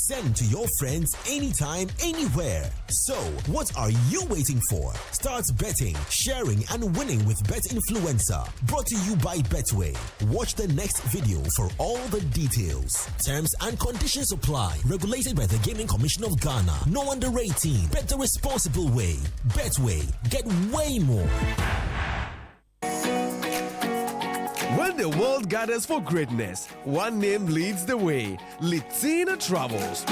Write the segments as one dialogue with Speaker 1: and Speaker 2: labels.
Speaker 1: Send to your friends anytime, anywhere. So, what are you waiting for? Start betting, sharing, and winning with Bet Influencer. Brought to you by Betway. Watch the next video for all the details. Terms and conditions apply. Regulated by the Gaming Commission of Ghana. No under 18. Bet the responsible way. Betway. Get way more.
Speaker 2: When the world gathers for greatness, one name leads the way: Litina Travels.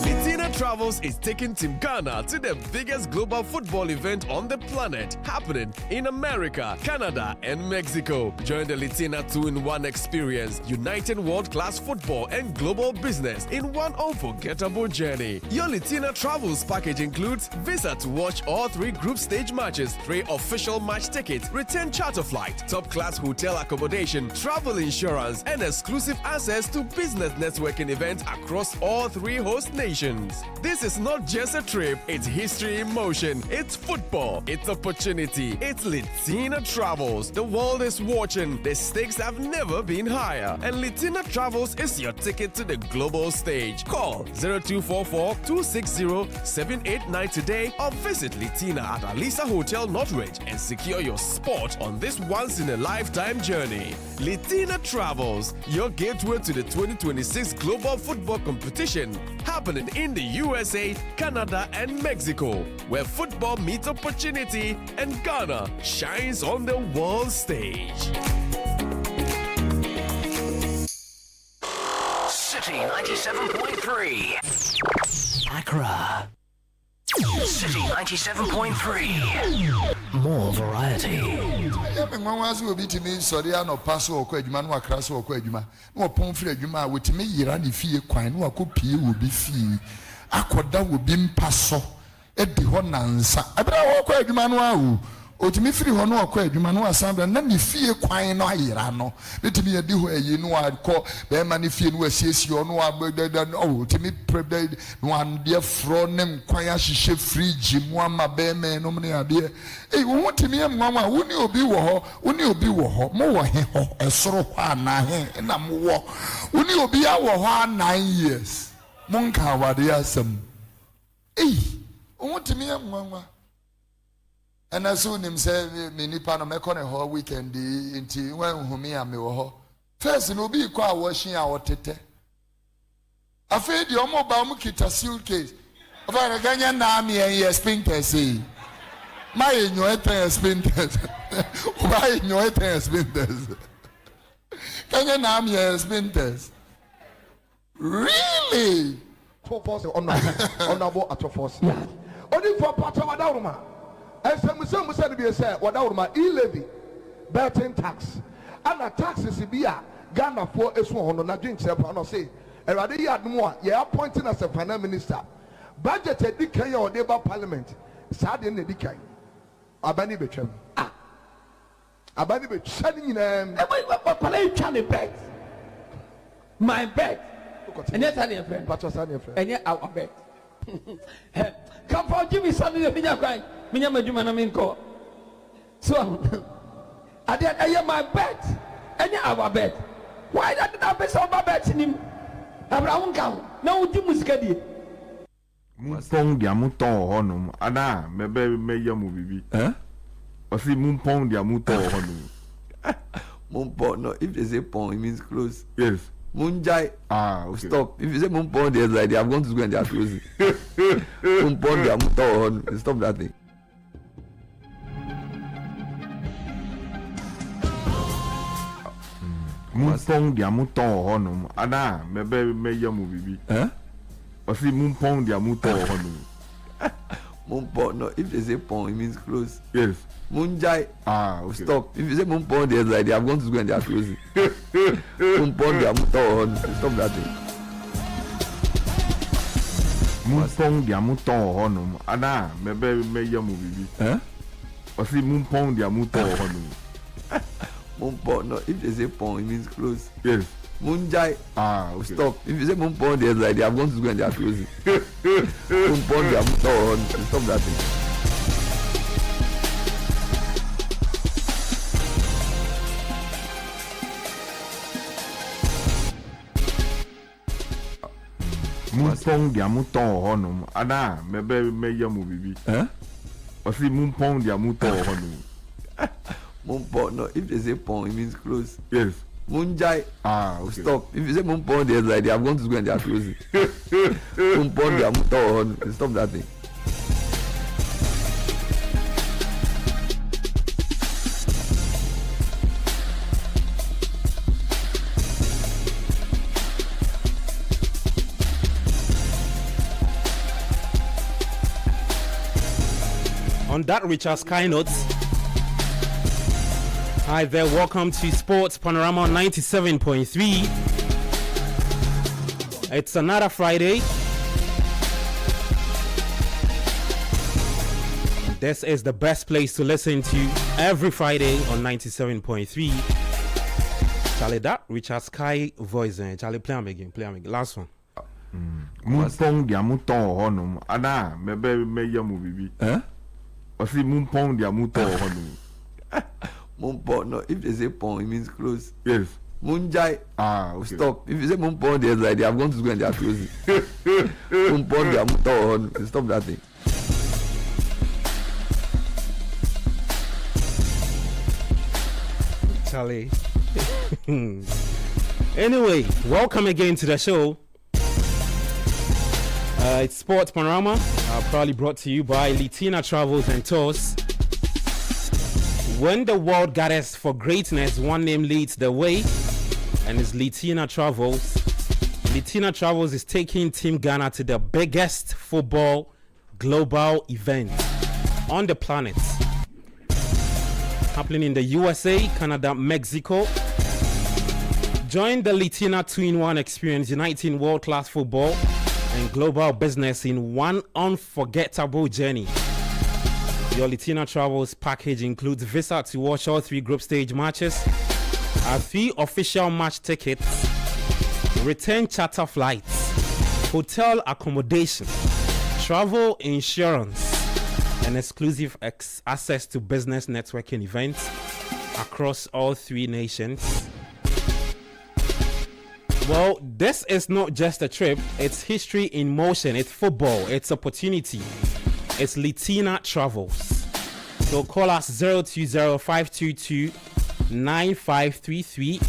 Speaker 2: Litina Travels is taking Team Ghana to the biggest global football event on the planet, happening in America, Canada, and Mexico. Join the Litina 2-in-1 experience, uniting world-class football and global business in one unforgettable journey. Your Litina Travels package includes visa to watch all 3 group stage matches, 3 official match tickets, return charter flight, top-class hotel accommodation, travel insurance, and exclusive access to business networking events across all 3 host nations. This is not just a trip, it's history in motion. It's football, it's opportunity, it's Litina Travels. The world is watching, the stakes have never been higher, and Litina Travels is your ticket to the global stage. Call 0244-260-789 today or visit Litina at Alisa Hotel Northridge and secure your spot on this once-in-a-lifetime journey. Litina Travels, your gateway to the 2026 Global Football Competition, happening in the USA, Canada, and Mexico, where football meets opportunity and Ghana shines on the world stage.
Speaker 3: Citi 97.3. Accra. Citi 97.3. More variety.
Speaker 4: Akoda wo bi mpaso edi ho nansa abira wo kwa adwuma no awu otimi firi ho no akwa adwuma no asamba na ne fie kwan no ayira no betimi yedi ho ayi no akọ be ma ne fie no asiesie no abeda no otimi prebe no ande fro ne nkwan ahihye fridge mu ama be me no ne ade wo hotimi amwa wo ni obi wo ho mo wo he ho esoro ho ana he na mo wo ni obi a wo ho 9 years Monka wade asem. Ontimi amwa. And as soon him say me nipa no me kone ho weekend nti wan humi ame wo ho. First no bi kwa washing a wotete. Afi di omo ba mu kita suitcase. Ofa ganya na me en spinters e. My enyo eten spinters. Oba enyo eten spinters. Ganya na me spinters. Really?
Speaker 5: 12 force honorable at 12 force. Only for part of Wadawma. And some said to be a say, Wadawma, e-levy, betting tax. And a tax is Ibia, Ghana for a swan on a drink, say, and rather you had more, you are appointing as a finance minister. Budget a decay or neighbor parliament, sad in the decay. Abani Bechem. Abani Bechem,
Speaker 6: my bed. And yet, I friend. And yet, our bed. Come for Jimmy Sunday, the Minya cry. Minya Majuman. So, I did my bed. And yet, our bed. Why did I be so bad in him? Abraham come. No, Jimus Gadi.
Speaker 7: Mumpong diamuto honum. Ada, maybe me movie. Eh? Or see Mumpong diamuto honum.
Speaker 8: Mumpo, no, if they say pong, it means close.
Speaker 7: Yes.
Speaker 8: Munjai,
Speaker 7: okay.
Speaker 8: Stop. If you say Mumpon, there's like I'm going to go and they are closing. Mumpon, they are muto. Stop that thing.
Speaker 7: Mumpong, they are muto honum. Ada, maybe me movie.
Speaker 8: Eh?
Speaker 7: Or see Mumpong, they are muto honum.
Speaker 8: Mumpo, no, if they say pong, it means close.
Speaker 7: Yes.
Speaker 8: Munjai,
Speaker 7: okay.
Speaker 8: Stop. If you say Mumpon, there's like I'm going to go and they are closing. Mumpon, they are muto. Stop that thing.
Speaker 7: Mumpong, they are muto honum. Ada, maybe me movie.
Speaker 8: Eh?
Speaker 7: Or see Mumpong, they are muto honum.
Speaker 8: Mumpo, no, if they say pong, it means close.
Speaker 7: Yes.
Speaker 8: Munjai,
Speaker 7: okay.
Speaker 8: Stop. If you say Mumpon, there's like I'm going to go and they are closing. Mumpon, they are muto. Stop that thing.
Speaker 7: Mumpong dia muton honum. Ada mebe meya mu bibi. Osi mumpong dia muton honum.
Speaker 8: Mumpong, no, if they say pong, it means close.
Speaker 7: Yes.
Speaker 8: Munjai.
Speaker 7: Okay.
Speaker 8: Stop. If you say mumpong, there's like they have gone to school and they are closing. Mumpong dia muton. Stop that thing.
Speaker 9: On that Richard Sky note, hi there, welcome to Sports Panorama 97.3. It's another Friday. This is the best place to listen to every Friday on 97.3. Charlie, that Richard Sky voice, Charlie, play him again, last one.
Speaker 7: Mumpong dia muton honum. Ada mebe meya mu bibi. Osi mumpong dia muton honum.
Speaker 8: Mumpong, no, if they say pong, it means close.
Speaker 7: Yes.
Speaker 8: Munjai.
Speaker 7: Okay.
Speaker 8: Stop. If you say mumpong, there's like they have gone to school and they are closing. Mumpong dia muton. Stop that thing.
Speaker 9: Charlie. Anyway, welcome again to the show. It's Sports Panorama, proudly brought to you by Litina Travels and Tours. When the world gathers for greatness, one name leads the way, and it's Litina Travels. Litina Travels is taking Team Ghana to the biggest football global event on the planet, happening in the USA, Canada, Mexico. Join the Litina 2-in-1 experience, uniting world-class football and global business in one unforgettable journey. Your Litina Travels package includes visa to watch all 3 group stage matches, 3 official match tickets, return charter flights, hotel accommodation, travel insurance, and exclusive access to business networking events across all 3 nations. Well, this is not just a trip, it's history in motion, it's football, it's opportunity, it's Litina Travels. So call us 020-522-9533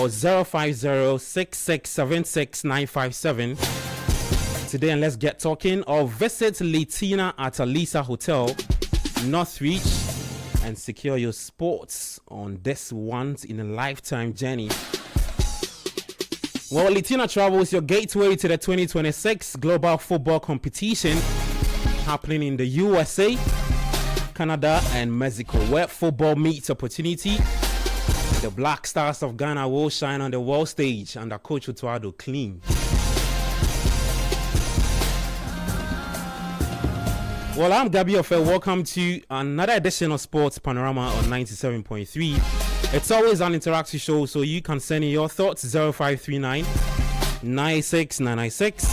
Speaker 9: or 050-6676-957 today, and let's get talking, or visit Litina at Alisa Hotel, Northreach, and secure your sports on this once-in-a-lifetime journey. Well, Litina Travels, your gateway to the 2026 Global Football Competition happening in the USA, Canada, and Mexico, where football meets opportunity. The Black Stars of Ghana will shine on the world stage under Coach Utuado Clean. Well, I'm Gabi Ofe. Welcome to another edition of Sports Panorama on 97.3. It's always an interactive show, so you can send in your thoughts 0539 96996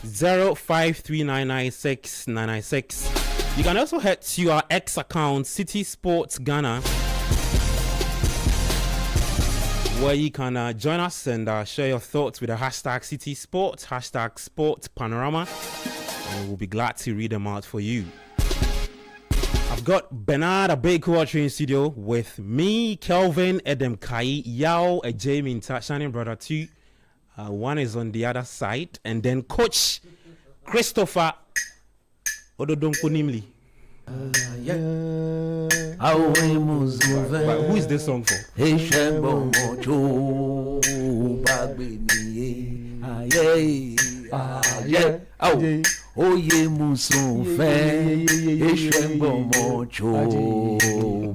Speaker 9: 053996 996. You can also head to our X account, Citi Sports Ghana, where you can join us and share your thoughts with the hashtag Citi Sports, hashtag Sports Panorama, and we'll be glad to read them out for you. I've got Bernard Abeku in studio with me, Kelvin, Edem Kai, Yao, Jamie, Shining Brother 2. One is on the other side, and then Coach Christopher Ododonko Nimli. Who is this song for?
Speaker 3: Oye musun fe Eshembo mocho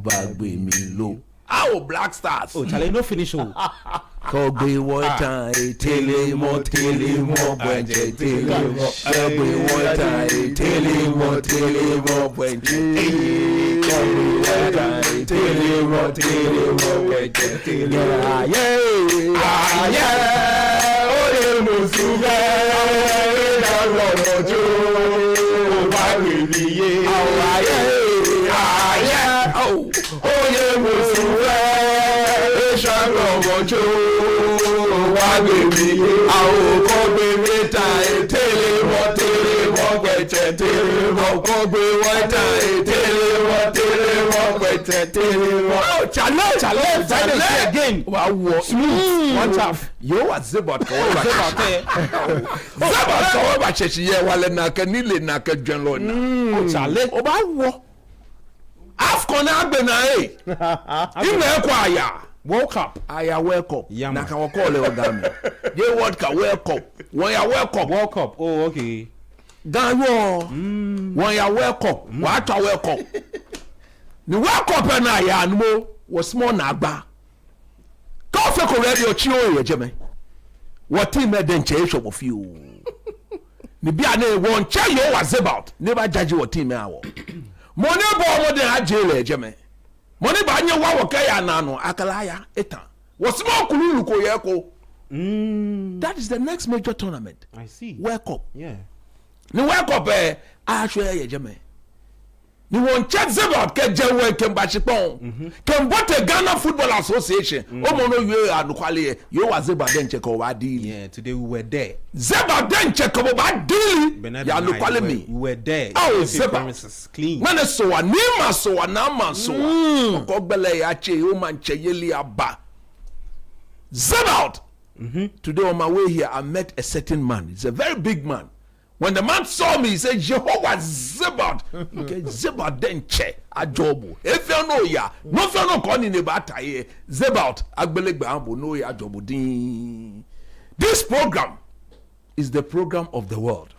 Speaker 3: bagbe mi lo.
Speaker 8: Ow, Black Stars.
Speaker 9: Oh, Charlie, no finish.
Speaker 3: Kogbe water tele mo bwenje tele mo. Kogbe water tele mo bwenje. Kogbe water tele mo bwenje tele. Yeah. Oye musun fe Eshembo bagbe mi ye. Oye musuwe Eshango mojo wa gbemi awo ko gbemi ta ete Telemo, Kogbe, one time. Telemo, Telemo.
Speaker 8: Oh, challenge again.
Speaker 3: Wow,
Speaker 8: Smooth. One tap.
Speaker 3: Yo, what's about? Zebot, however, Chechi, while Naka Nile Naka General.
Speaker 8: Challenge.
Speaker 3: Oba, AFCON Agbena, you were choir.
Speaker 9: World Cup.
Speaker 3: Aya welcome.
Speaker 9: Yeah,
Speaker 3: Naka wakole ogami. Ye World Cup welcome. When you welcome.
Speaker 9: World Cup. Oh, okay.
Speaker 3: Ganyo. When you welcome. What you welcome. The World Cup na ya anmo was small na agba. Go for radio chiwo ye jeme. What team made den che show of you. Ni bia na won che yo was about. Never judge what team awo. Money bo mo den ajele jeme. Money ba nye wa woka ya na no akala ya eta. Was small kululu ko ye ko. That is the next major tournament.
Speaker 9: I see.
Speaker 3: World Cup.
Speaker 9: Yeah.
Speaker 3: Ni World Cup a hwe ye jeme. Ni won check about ke jewe ke mbachipon. Ke mbote Ghana Football Association. O mo no yue anukwale yo wa Zeba den check o wa deal.
Speaker 9: Yeah, today we were there.
Speaker 3: Zeba den check o wa deal. Ya anukwale mi.
Speaker 9: We were there.
Speaker 3: Oh, Zeba.
Speaker 9: Clean.
Speaker 3: Mane so wa ni ma so wa na ma so wa. Ko gbele ya che o man che yeli aba. Zeba. Today on my way here I met a certain man. He's a very big man. When the man saw me, he said, Jehovah Zebad. Okay, Zebad then che ajobu. If you know ya, no if you know koni ne bata ye, Zebad agbelegbe ambo no ya ajobu din. This program is the program of the world.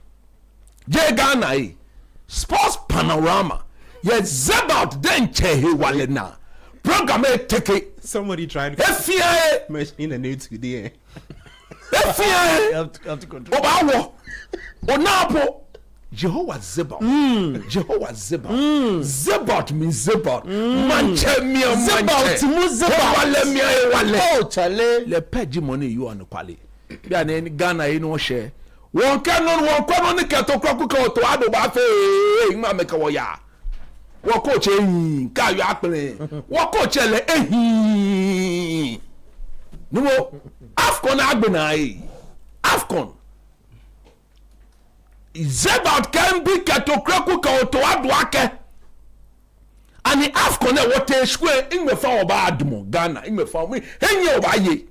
Speaker 3: Je Ghana Sports Panorama. Yes, Zebad then che he wale na. Program take it.
Speaker 9: Somebody tried to mention the name today.
Speaker 3: Have to control. Obawo. Onapo. Jehovah Zebot. Jehovah Zebot. Zebot means Zebot. Manche mi manche. Zebot wale mi wale.
Speaker 8: Oh, chale.
Speaker 3: Le peji money you on the quali. Bi ane Ghana you no share. Won kanon ni keto kroku ko to ado ba fe ma meka wo ya. Wo coach ka yo apere. Wo coach le ehi. No AFCON Agbena AFCON Zebot can be ketokreku ka oto aduake ani AFCON e wote square in me fa oba admo Ghana in me fa me enye oba ye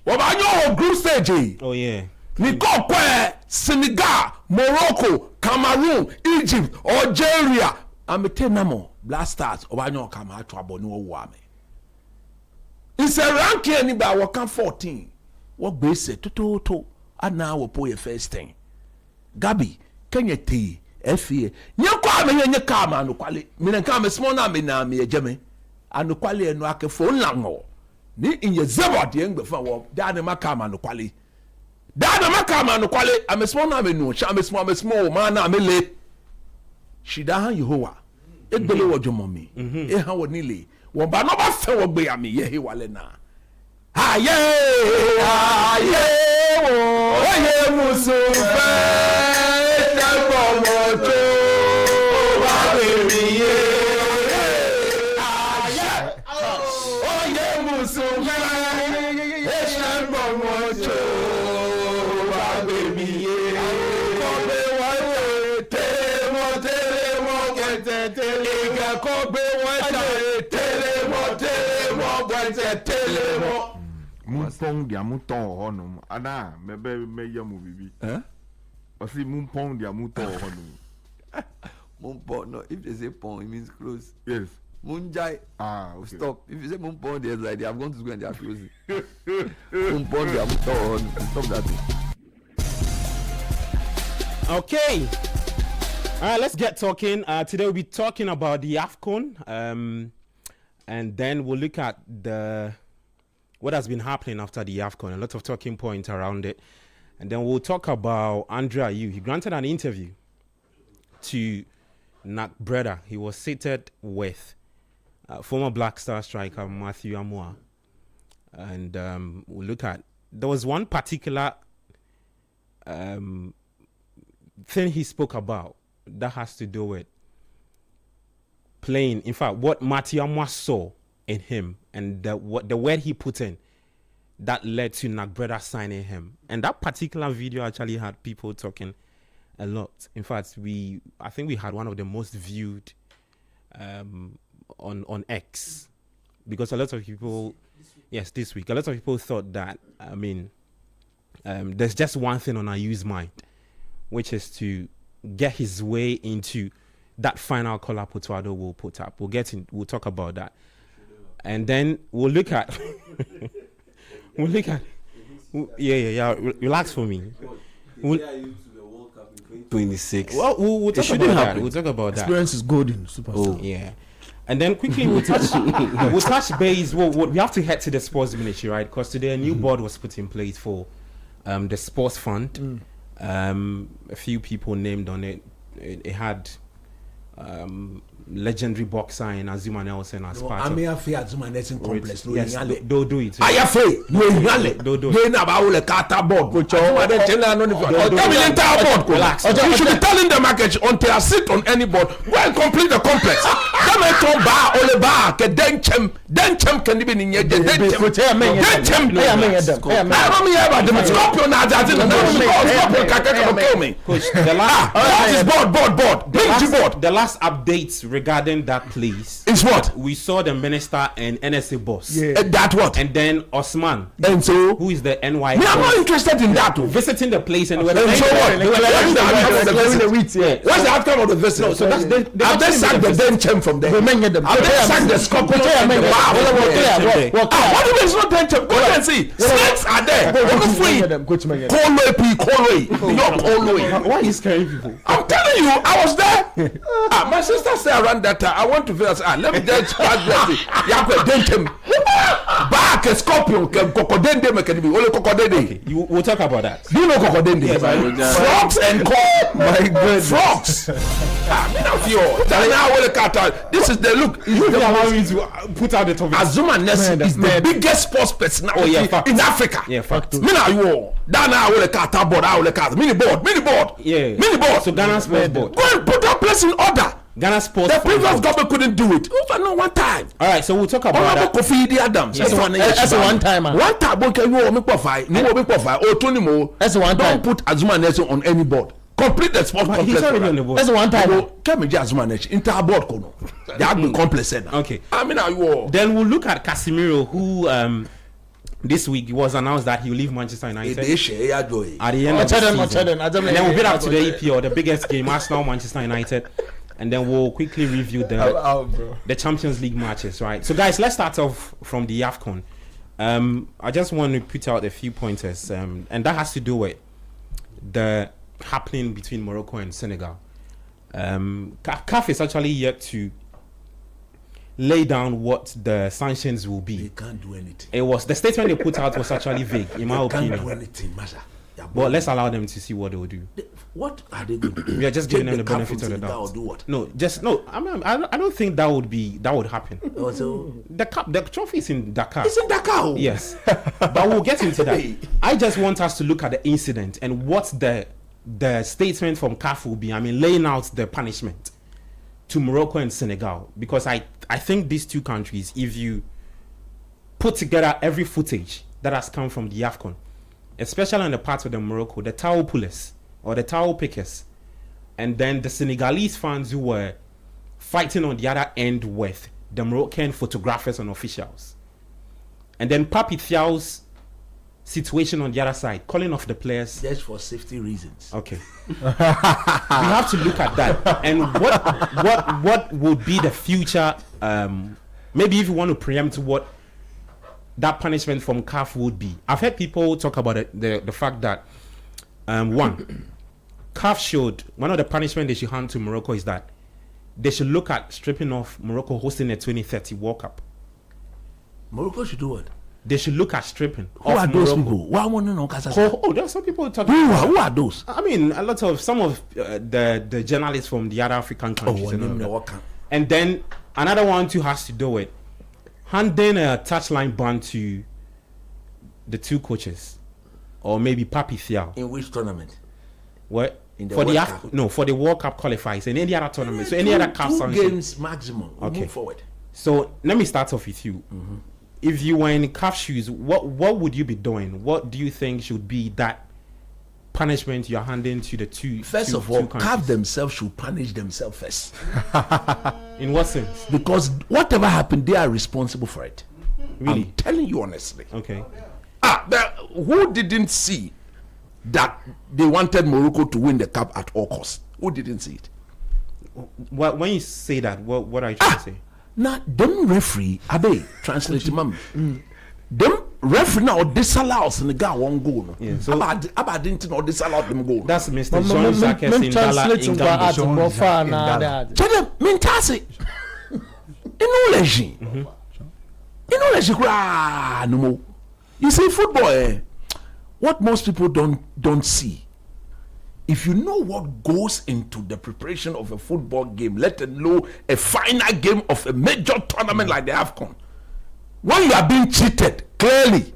Speaker 3: oba nyo group stage.
Speaker 9: Oh yeah.
Speaker 3: Ni go kwa Senegal, Morocco, Cameroon, Egypt, Algeria ametenamo Black Stars oba nyo kama atwa boni wo wa me. It's a ranking anybody what can 14. What base to ana wo po your first thing. Gabi, can you tea? Efie. Nyakwa me nye kama no kwale. Me na kama small na me na me ejeme. Anu kwale no ake phone lango. Ni inye zebot ye ngbe fa wo. Da na makama no kwale. Da na makama no kwale. Ame small na me no. Sha ame small man na me le. Shida han Yehowa. Egbele wo jomo mi. E han wo nile. Wọ́n bá náà bá fẹ́ wọ́n gbé àmì yẹ́ hí wálé náà. Ayé wò oyè mùsùlùmẹ́ ṣẹ́gbọ̀n mọ́tò wà bèbí yé. Ayé oyè mùsùlùmẹ́ ṣẹ́gbọ̀n mọ́tò wà bèbí yé. Kọ́gbé wọ́n tẹ̀lé mọ́ kẹ̀tẹ̀ ìgbà kọ́gbé wọ́n tẹ̀lé.
Speaker 7: Mumpong dia muton honum. Ana mebe meya mu bibi. Osi mumpong dia muton honum.
Speaker 8: Mumpong, no, if they say pong, it means close.
Speaker 7: Yes.
Speaker 8: Munjai.
Speaker 7: Okay.
Speaker 8: Stop. If you say mumpong, there's like they have gone to school and they are closing. Mumpong, they are muton. Stop that thing.
Speaker 9: Okay. All right, let's get talking. Today we'll be talking about the AFCON. And then we'll look at what has been happening after the AFCON, a lot of talking points around it. And then we'll talk about André Ayew. He granted an interview to Nak Breda. He was seated with former Black Star striker Matthew Amwa. And we'll look at, there was one particular thing he spoke about that has to do with playing, in fact, what Matthew Amwa saw in him and the word he put in that led to Nak Breda signing him. And that particular video actually had people talking a lot. In fact, I think we had one of the most viewed on X, because a lot of people, this week, a lot of people thought that, I mean, there's just one thing on Ayew's mind, which is to get his way into that final call-up Putuado will put up. We'll talk about that. And then we'll look at, relax for me.
Speaker 8: 26.
Speaker 9: Well, we'll talk about that. We'll talk about that.
Speaker 3: Experience is golden. Superstar.
Speaker 9: Yeah. And then quickly we'll touch base. We have to head to the sports ministry, right? Because today a new board was put in place for the sports fund. A few people named on it. It had legendary boxer in Azuma Nelson as part of.
Speaker 3: Azuma Nelson complex.
Speaker 9: Yes, do it.
Speaker 3: Ayafe, no Yale.
Speaker 9: Do
Speaker 3: they na ba ole kata board. Relax. You should be telling the market until I sit on any board. Go and complete the complex. Come and talk ba ole ba ke denchem can be in denchem. Scorpion na kill me.
Speaker 9: Coach, the last board. The last updates regarding that place
Speaker 3: is what
Speaker 9: we saw the minister and NSA boss.
Speaker 3: That what?
Speaker 9: And then Osman.
Speaker 3: And so
Speaker 9: who is the NY?
Speaker 3: Me, I'm not interested in that.
Speaker 9: Visiting the place and
Speaker 3: so what? What's the outcome of the visit?
Speaker 9: No, so that's
Speaker 3: I've just sacked the denchem from there. I've just sacked the scorpion from there. What do you mean it's not denchem? Go and see. Snakes are there.
Speaker 9: Why are you scaring people?
Speaker 3: I'm telling you, I was there. My sister said around that time, I want to feel. Let me just back a scorpion,
Speaker 9: we'll talk about that.
Speaker 3: Do you know cocodende? Yes, frogs and corn. My goodness. Frogs. This is the look.
Speaker 9: You allow me to put out the topic.
Speaker 3: Azuma Nelson is the biggest sports personality in Africa.
Speaker 9: Yeah, fact.
Speaker 3: Mini board.
Speaker 9: Yeah. Mini board. So Ghana Sports Board.
Speaker 3: Go and put that place in order.
Speaker 9: Ghana Sports.
Speaker 3: The previous government couldn't do it. Over no one time.
Speaker 9: All right, so we'll talk about that.
Speaker 3: Kofi Adams.
Speaker 6: That's a one timer.
Speaker 3: One time, okay, you will make profile. No make profile. Oh, Tony Mo.
Speaker 6: That's a one time.
Speaker 3: Don't put Azuma Nelson on any board. Complete the sports complex.
Speaker 9: He's already on the board.
Speaker 6: That's a one timer.
Speaker 3: Can me Azuma Nelson entire board kono. They have been complex now.
Speaker 9: Okay.
Speaker 3: I mean, you.
Speaker 9: Then we'll look at Casemiro, who this week it was announced that he will leave Manchester United at the end of the season. And then we'll get up to the EPL, the biggest game, Arsenal Manchester United. And then we'll quickly review the Champions League matches, right? So, guys, let's start off from the AFCON. I just want to put out a few pointers, and that has to do with the happening between Morocco and Senegal. CAF is actually yet to lay down what the sanctions will be.
Speaker 3: They can't do anything.
Speaker 9: The statement they put out was actually vague, in my opinion.
Speaker 3: Can't do anything, Masha.
Speaker 9: But let's allow them to see what they will do.
Speaker 3: What are they going to do?
Speaker 9: We are just giving them the benefit of the doubt.
Speaker 3: Do what?
Speaker 9: I don't think that would happen. The trophy is in Dakar.
Speaker 3: It's in Dakar.
Speaker 9: Yes, but we'll get into that. I just want us to look at the incident and what the statement from CAF will be. I mean, laying out the punishment to Morocco and Senegal, because I think these two countries, if you put together every footage that has come from the AFCON, especially on the parts of the Morocco, the towel pullers or the towel pickers, and then the Senegalese fans who were fighting on the other end with the Moroccan photographers and officials, and then Papi Thiaw's situation on the other side, calling off the players
Speaker 3: just for safety reasons.
Speaker 9: Okay. We have to look at that, and what would be the future, maybe if you want to preempt what that punishment from CAF would be. I've heard people talk about the fact that one, CAF showed one of the punishment they should hand to Morocco is that they should look at stripping off Morocco hosting a 2030 World Cup.
Speaker 3: Morocco should do what?
Speaker 9: They should look at stripping.
Speaker 3: Who are those people? Why want to know?
Speaker 9: There are some people talking.
Speaker 3: Who are those?
Speaker 9: I mean, some of the journalists from the other African countries. And then another one too has to do with handing a touchline ban to the two coaches, or maybe Papi Thiaw.
Speaker 3: In which tournament?
Speaker 9: What?
Speaker 3: For
Speaker 9: the World Cup qualifiers and any other tournament. So any other CAF sanction.
Speaker 3: 2 games maximum. Okay. Move forward.
Speaker 9: So let me start off with you. Mm-hmm. If you were in CAF shoes, what would you be doing? What do you think should be that punishment you're handing to the two?
Speaker 3: First of all, CAF themselves should punish themselves first.
Speaker 9: In what sense?
Speaker 3: Because whatever happened, they are responsible for it.
Speaker 9: Really?
Speaker 3: I'm telling you honestly.
Speaker 9: Okay.
Speaker 3: Who didn't see that they wanted Morocco to win the cup at all costs? Who didn't see it?
Speaker 9: When you say that, what are you trying to say?
Speaker 3: Now, them referee, translate ma'am. Them referee now disallow Senegal one goal. No?
Speaker 9: Yeah, so
Speaker 3: about didn't know disallow them goal.
Speaker 9: That's Mr. John Zakes in Dala.
Speaker 3: Tell them, Mintasi. No more. You see, football, what most people don't see. If you know what goes into the preparation of a football game, let alone a final game of a major tournament like the AFCON, when you are being cheated, clearly,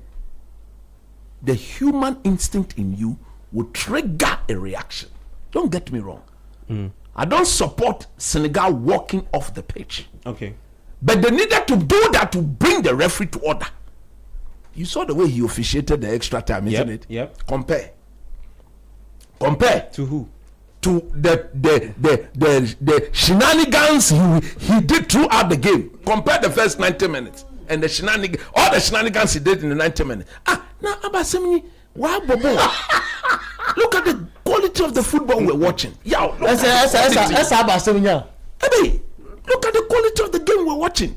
Speaker 3: the human instinct in you will trigger a reaction. Don't get me wrong. I don't support Senegal walking off the pitch.
Speaker 9: Okay.
Speaker 3: But they needed to do that to bring the referee to order. You saw the way he officiated the extra time, isn't it?
Speaker 9: Yep.
Speaker 3: Compare
Speaker 9: to who?
Speaker 3: To the shenanigans he did throughout the game. Compare the first 90 minutes and all the shenanigans he did in the 90 minutes. Now about Semini, why Bobo? Look at the quality of the football we're watching. Look at the quality of the game we're watching.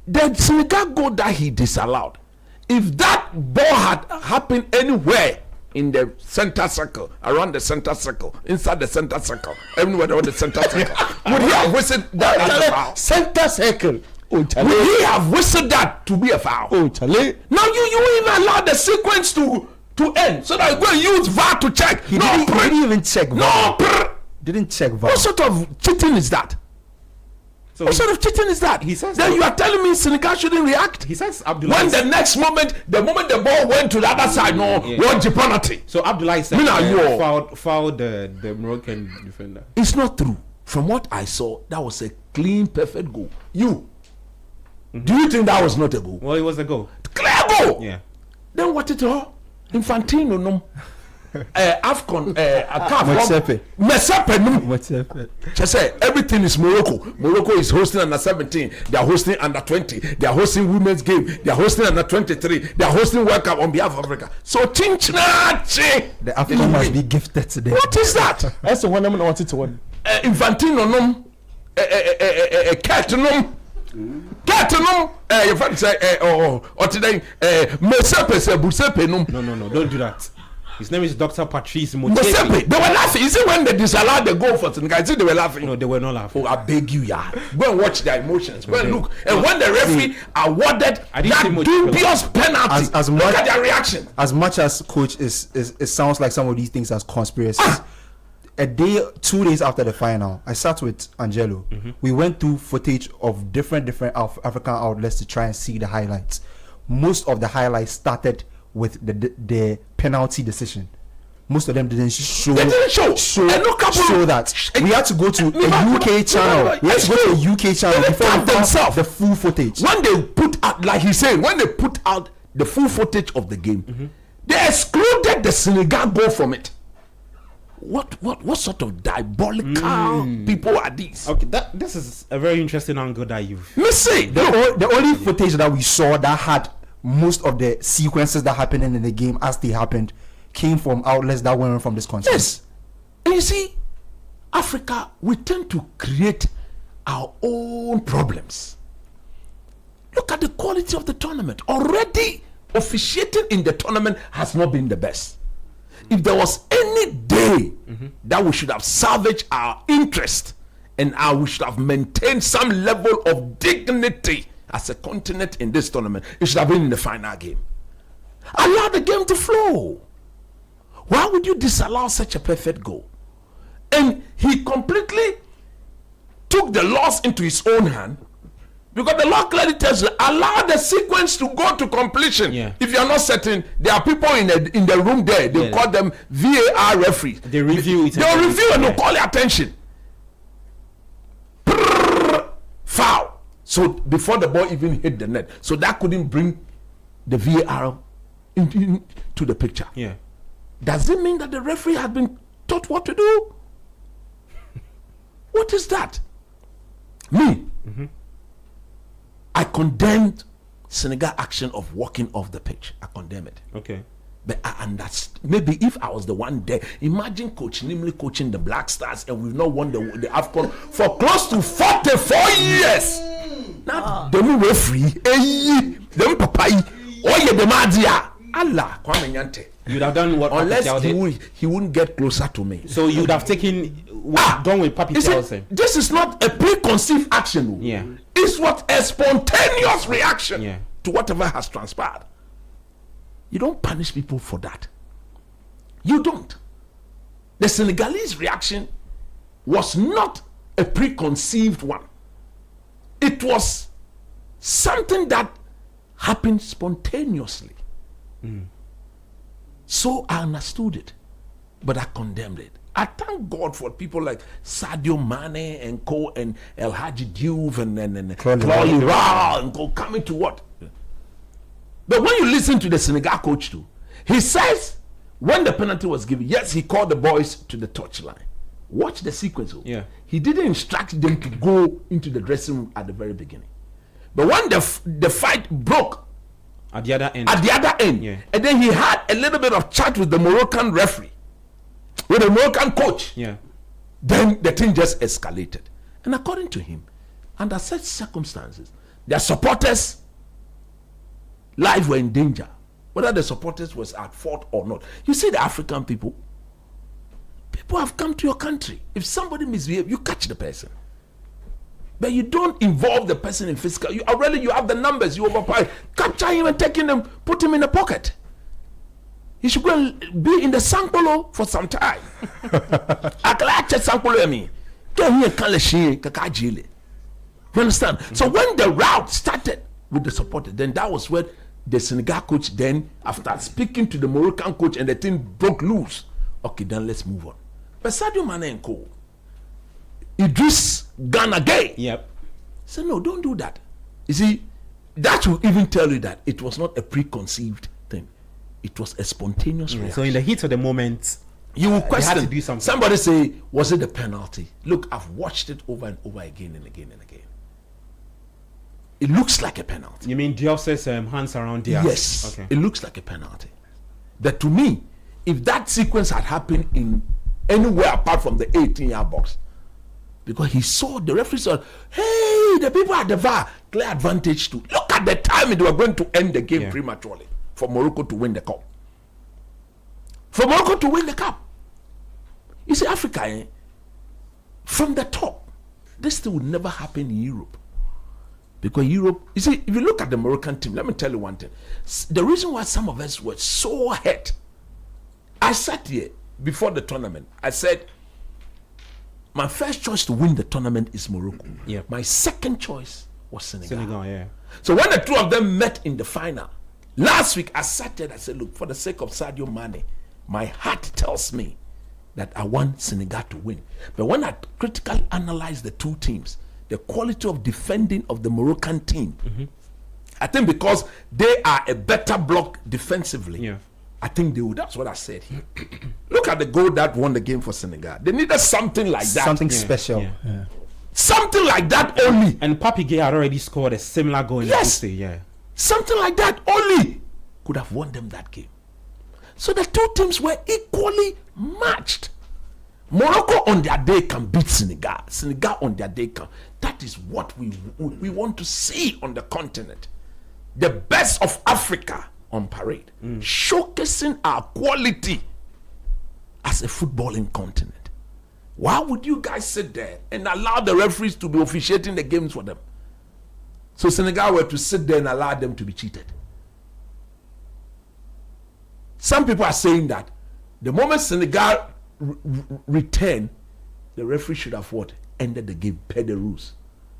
Speaker 3: The Senegal goal that he disallowed, if that ball had happened anywhere in the center circle, around the center circle, inside the center circle, everywhere around the center circle, would he have whistled that as a foul?
Speaker 10: Center circle.
Speaker 3: Would he have whistled that to be a foul? Now you even allow the sequence to end so that you go and use VAR to check.
Speaker 10: He didn't even check VAR. Didn't check VAR.
Speaker 3: What sort of cheating is that?
Speaker 9: So
Speaker 3: what sort of cheating is that?
Speaker 9: He says
Speaker 3: then you are telling me Senegal shouldn't react?
Speaker 9: He says Abdullah.
Speaker 3: When the next moment, the ball went to the other side, what penalty?
Speaker 9: So Abdullah said fouled the Moroccan defender.
Speaker 3: It's not true. From what I saw, that was a clean, perfect goal. Do you think that was not a goal?
Speaker 9: Well, it was a goal.
Speaker 3: Clear goal.
Speaker 9: Yeah.
Speaker 3: Then what it all? Infantino no. AFCON Just say everything is Morocco. Morocco is hosting under 17. They are hosting under 20. They are hosting women's game. They are hosting under 23. They are hosting World Cup on behalf of Africa. So Chinchinachi.
Speaker 10: The AFCON must be gifted today.
Speaker 3: What is that?
Speaker 10: That's the one I'm wanted to win.
Speaker 3: Infantino no. Catemiro. Your friend say or today Busepe no,
Speaker 9: don't do that. His name is Dr. Patrice
Speaker 3: Busepe. They were laughing. You see when they disallowed the goal for Senegal, they were laughing.
Speaker 9: No, they were not laughing.
Speaker 3: I beg you, Go and watch their emotions. Go and look. And when the referee awarded that dubious penalty, look at their reaction.
Speaker 10: As much as coach it sounds like some of these things as conspiracies. 2 days after the final, I sat with Angelo. We went through footage of different African outlets to try and see the highlights. Most of the highlights started with the penalty decision. Most of them didn't show.
Speaker 3: They didn't show
Speaker 10: that. We had to go to a UK channel. Before themselves the full footage.
Speaker 3: When they put out, like he said, when they put out the full footage of the game, they excluded the Senegal goal from it. What sort of diabolical people are these?
Speaker 9: Okay, this is a very interesting angle that you've.
Speaker 3: Let's see.
Speaker 10: The only footage that we saw that had most of the sequences that happened in the game as they happened came from outlets that weren't from this country.
Speaker 3: Yes. And you see, Africa, we tend to create our own problems. Look at the quality of the tournament. Already, officiating in the tournament has not been the best. If there was any day that we should have salvaged our interest and we should have maintained some level of dignity as a continent in this tournament, it should have been in the final game. Allow the game to flow. Why would you disallow such a perfect goal? And he completely took the loss into his own hand, because the law clearly tells you, allow the sequence to go to completion. If you are not certain, there are people in the room there. They call them VAR referees.
Speaker 9: They review it.
Speaker 3: They'll review and they'll call your attention. Foul. So before the ball even hit the net, so that couldn't bring the VAR into the picture. Does it mean that the referee had been taught what to do? What is that? Me, I condemned Senegal action of walking off the pitch. I condemn it.
Speaker 9: Okay.
Speaker 3: But I understand. Maybe if I was the one there, imagine Coach Nimley coaching the Black Stars and we've not won the AFCON for close to 44 years. Now, the referee, them papai, oye the madia, Allah, Kwame Nyante.
Speaker 9: You'd have done what?
Speaker 3: Unless he wouldn't get closer to me.
Speaker 9: So you'd have taken done with Papi tells him.
Speaker 3: This is not a preconceived action.
Speaker 9: Yeah.
Speaker 3: It's what a spontaneous reaction to whatever has transpired. You don't punish people for that. You don't. The Senegalese reaction was not a preconceived one. It was something that happened spontaneously. So I understood it, but I condemned it. I thank God for people like Sadio Mane and Co and El Hadji Diouf and Chloe Ra and Co coming to what? But when you listen to the Senegal coach too, he says when the penalty was given, yes, he called the boys to the touchline. Watch the sequence.
Speaker 9: Yeah.
Speaker 3: He didn't instruct them to go into the dressing room at the very beginning. But when the fight broke
Speaker 9: at the other end,
Speaker 3: and then he had a little bit of chat with the Moroccan referee, with the Moroccan coach, then the thing just escalated. And according to him, under such circumstances, their supporters' lives were in danger, whether the supporters was at fault or not. You see, the African people have come to your country. If somebody misbehaves, you catch the person, but you don't involve the person in physical. You have the numbers. You overpower, capture him and take him, put him in a pocket. He should go and be in the Sankpolo for some time. I can check Sankpolo me. You understand? So when the route started with the supporter, then that was where the Senegal coach then, after speaking to the Moroccan coach and the thing broke loose, okay, then let's move on. But Sadio Mane and Co, Idris Gana Gay, said no, don't do that. You see, that will even tell you that it was not a preconceived thing. It was a spontaneous reaction.
Speaker 9: So in the heat of the moment,
Speaker 3: you will question.
Speaker 9: They had to do something.
Speaker 3: Somebody say, was it a penalty? Look, I've watched it over and over again and again and again. It looks like a penalty.
Speaker 9: You mean Diop's hands around there?
Speaker 3: Yes. Okay. It looks like a penalty. But to me, if that sequence had happened in anywhere apart from the 18-yard box, because he saw the referee said, hey, the people at the VAR, clear advantage too. Look at the time they were going to end the game prematurely for Morocco to win the cup. For Morocco to win the cup. You see, Africa, from the top, this thing would never happen in Europe. Because Europe, you see, if you look at the Moroccan team, let me tell you one thing. The reason why some of us were so hurt, I sat here before the tournament. I said, my first choice to win the tournament is Morocco.
Speaker 9: Yeah.
Speaker 3: My second choice was Senegal.
Speaker 9: Yeah.
Speaker 3: So when the two of them met in the final, last week I sat there and I said, look, for the sake of Sadio Mane, my heart tells me that I want Senegal to win. But when I critically analyze the two teams, the quality of defending of the Moroccan team, I think because they are a better block defensively, I think they would. That's what I said here. Look at the goal that won the game for Senegal. They needed something like that.
Speaker 10: Something special. Yeah.
Speaker 3: Something like that only.
Speaker 9: And Papi Gay had already scored a similar goal in the Citi.
Speaker 3: Something like that only could have won them that game. So the two teams were equally matched. Morocco on their day can beat Senegal. Senegal on their day can. That is what we want to see on the continent. The best of Africa on parade, showcasing our quality as a footballing continent. Why would you guys sit there and allow the referees to be officiating the games for them? So Senegal were to sit there and allow them to be cheated. Some people are saying that the moment Senegal return, the referee should have what? Ended the game per the rules.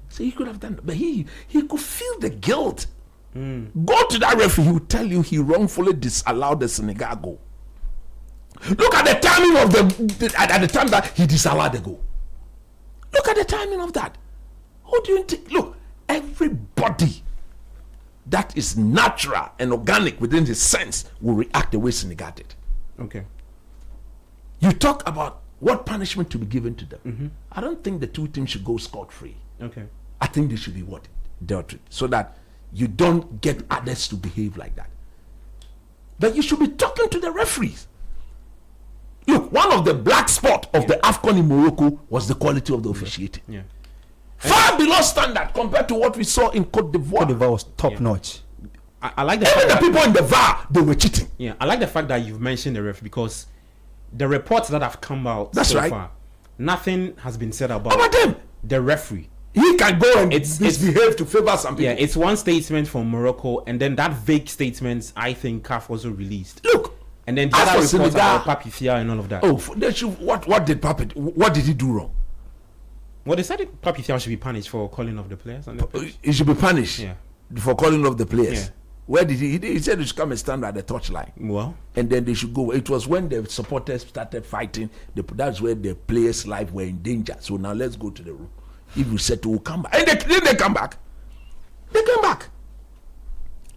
Speaker 3: So he could have done that. But he could feel the guilt. Go to that referee, he will tell you he wrongfully disallowed the Senegal goal. Look at the timing of at the time that he disallowed the goal. Look at the timing of that. Who do you think? Look, everybody that is natural and organic within his sense will react the way Senegal did.
Speaker 9: Okay.
Speaker 3: You talk about what punishment to be given to them. I don't think the two teams should go scot-free.
Speaker 9: Okay.
Speaker 3: I think they should be dealt with, so that you don't get others to behave like that. But you should be talking to the referees. Look, one of the black spots of the AFCON in Morocco was the quality of the officiating.
Speaker 9: Yeah.
Speaker 3: Far below standard compared to what we saw in Cote d'Ivoire.
Speaker 10: Cote d'Ivoire was top notch.
Speaker 9: I like the
Speaker 3: Even
Speaker 9: fact
Speaker 3: the
Speaker 9: that,
Speaker 3: people in the VAR, they were cheating.
Speaker 9: yeah, I like the fact that you've mentioned the ref, because the reports that have come out
Speaker 3: That's
Speaker 9: so
Speaker 3: right.
Speaker 9: far, nothing has been said about
Speaker 3: them.
Speaker 9: the referee.
Speaker 3: He can go and
Speaker 9: It's
Speaker 3: misbehave to favor some people.
Speaker 9: Yeah, it's one statement from Morocco, and then that vague statement I think CAF also released.
Speaker 3: Look,
Speaker 9: and then the
Speaker 3: as
Speaker 9: other
Speaker 3: for
Speaker 9: reports
Speaker 3: Senegal-
Speaker 9: about Papi Fia and all of that.
Speaker 3: oh, they should, what did Papi? What did he do wrong?
Speaker 9: Well, they said Papi Fia should be punished for calling off the players. And
Speaker 3: He should be punished
Speaker 9: Yeah.
Speaker 3: for calling off the players.
Speaker 9: Yeah.
Speaker 3: Where did he said he should come and stand at the touchline.
Speaker 9: Well,
Speaker 3: And then they should go. It was when the supporters started fighting. That's where the players' life were in danger. So now let's go to the room. If you said to come back, and they come back. They came back.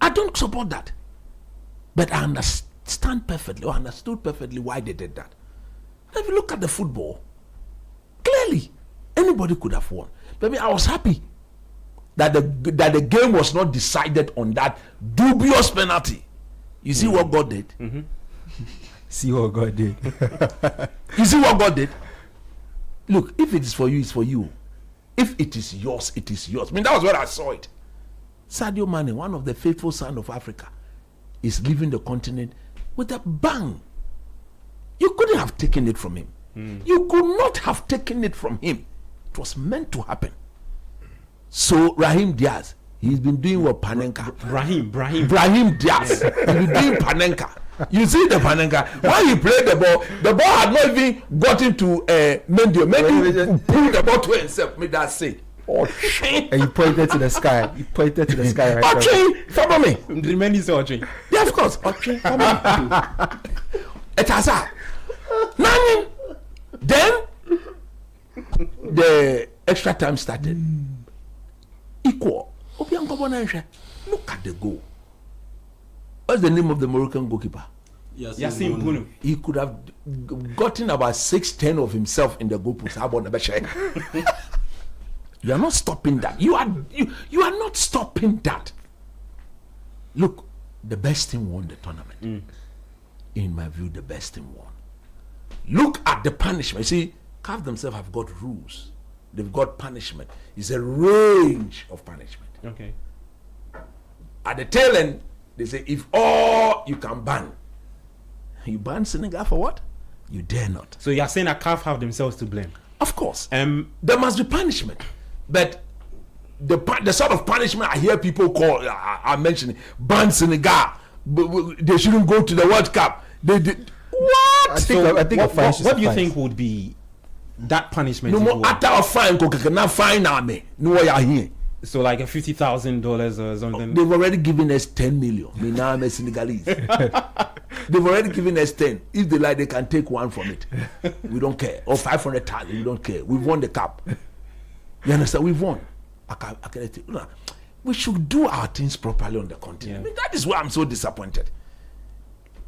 Speaker 3: I don't support that, but I understand perfectly, or understood perfectly why they did that. If you look at the football, clearly anybody could have won. But I was happy that the game was not decided on that dubious penalty. You see what God did?
Speaker 10: See what God did.
Speaker 3: You see what God did? Look, if it is for you, it's for you. If it is yours, it is yours. I mean, that was where I saw it. Sadio Mane, one of the faithful sons of Africa, is leaving the continent with a bang. You couldn't have taken it from him. You could not have taken it from him. It was meant to happen. So Raheem Diaz, he's been doing what Panenka.
Speaker 9: Brahim
Speaker 3: Diaz, he's been doing Panenka. You see the Panenka, when he played the ball had not even gotten to Mendy. Mendy pulled the ball to himself. Made that say, oh shit.
Speaker 10: And you pointed to the sky. You pointed to the sky right
Speaker 3: Okay, follow me.
Speaker 9: Remaining Ochi.
Speaker 3: Yeah, of course. Okay, follow me. It has a nine. Then the extra time started. Equal. Look at the goal. What's the name of the Moroccan goalkeeper?
Speaker 9: Yassine Bounou.
Speaker 3: He could have gotten about 6-10 of himself in the goal post. How about the Bashir? You are not stopping that. You are not stopping that. Look, the best team won the tournament. In my view, the best team won. Look at the punishment. See, CAF themselves have got rules. They've got punishment. It's a range of punishment.
Speaker 9: Okay.
Speaker 3: At the tail end, they say, if all you can ban, you ban Senegal for what? You dare not.
Speaker 9: So you're saying that CAF have themselves to blame?
Speaker 3: Of course. There must be punishment. But the sort of punishment I hear people call, I mentioned, ban Senegal. They shouldn't go to the World Cup. They did. What?
Speaker 10: I think
Speaker 9: what do you think would be that punishment?
Speaker 3: No more after a fine, not fine army. No way are here.
Speaker 9: So like a $50,000 or something.
Speaker 3: They've already given us 10 million. Me now I'm a Senegalese. They've already given us 10. If they like, they can take one from it. We don't care. Or 500,000. We don't care. We've won the cup. You understand? We've won. We should do our things properly on the continent. I mean, that is why I'm so disappointed.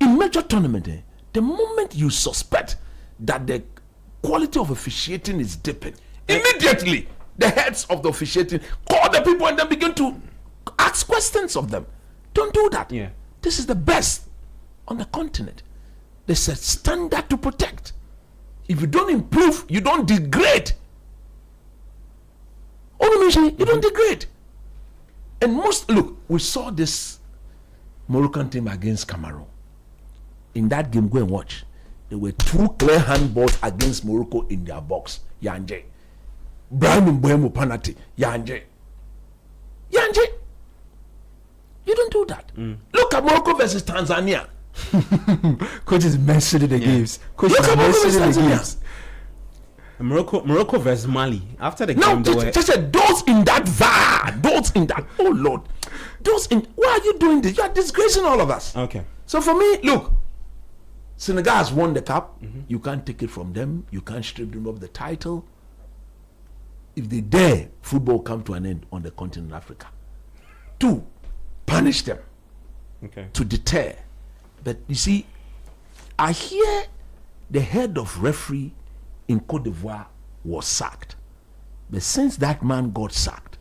Speaker 3: In major tournament, the moment you suspect that the quality of officiating is dipping, immediately the heads of the officiating call the people and then begin to ask questions of them. Don't do that.
Speaker 9: Yeah.
Speaker 3: This is the best on the continent. There's a standard to protect. If you don't improve, you don't degrade. You don't degrade. And look, we saw this Moroccan team against Cameroon. In that game, go and watch. There were 2 clear handballs against Morocco in their box. Yanje. Brian Mbeumo penalty. Yanje. You don't do that. Look at Morocco versus Tanzania.
Speaker 10: Coach is mentioning the games. Coach
Speaker 3: Look
Speaker 10: is
Speaker 3: at Morocco versus
Speaker 10: mentioning the
Speaker 3: Tanzania.
Speaker 10: games.
Speaker 9: Morocco versus Mali. After the
Speaker 3: No,
Speaker 9: game,
Speaker 3: just those in that VAR. Those in that. Oh Lord. Why are you doing this? You are disgracing all of us.
Speaker 9: Okay.
Speaker 3: So for me, look, Senegal has won the cup. You can't take it from them. You can't strip them of the title. If they dare, football come to an end on the continent of Africa. 2, punish them.
Speaker 9: Okay.
Speaker 3: To deter. But you see, I hear the head of referee in Cote d'Ivoire was sacked. But since that man got sacked,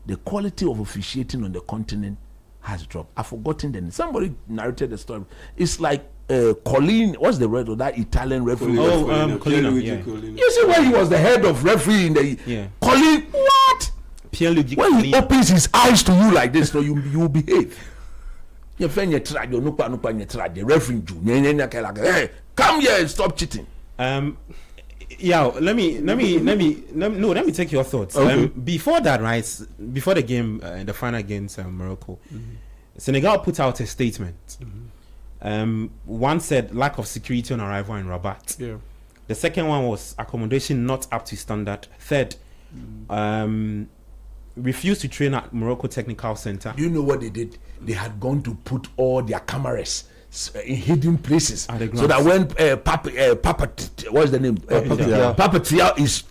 Speaker 3: the quality of officiating on the continent has dropped. I've forgotten the name. Somebody narrated the story. It's like Colin, what's the word of that Italian referee?
Speaker 9: Colin. Yeah.
Speaker 3: You see when he was the head of referee in the Colin, what? When he opens his eyes to you like this, so you behave. The referee, hey, come here and stop cheating.
Speaker 9: Yeah, let me take your thoughts.
Speaker 7: Okay.
Speaker 9: Before that, right? Before the game, the final against Morocco, Senegal put out a statement. One said lack of security on arrival in Rabat.
Speaker 7: Yeah.
Speaker 9: The second one was accommodation not up to standard. Third, refused to train at Morocco Technical Center.
Speaker 3: Do you know what they did? They had gone to put all their cameras in hidden places, so that when what's the name? Papa Tia is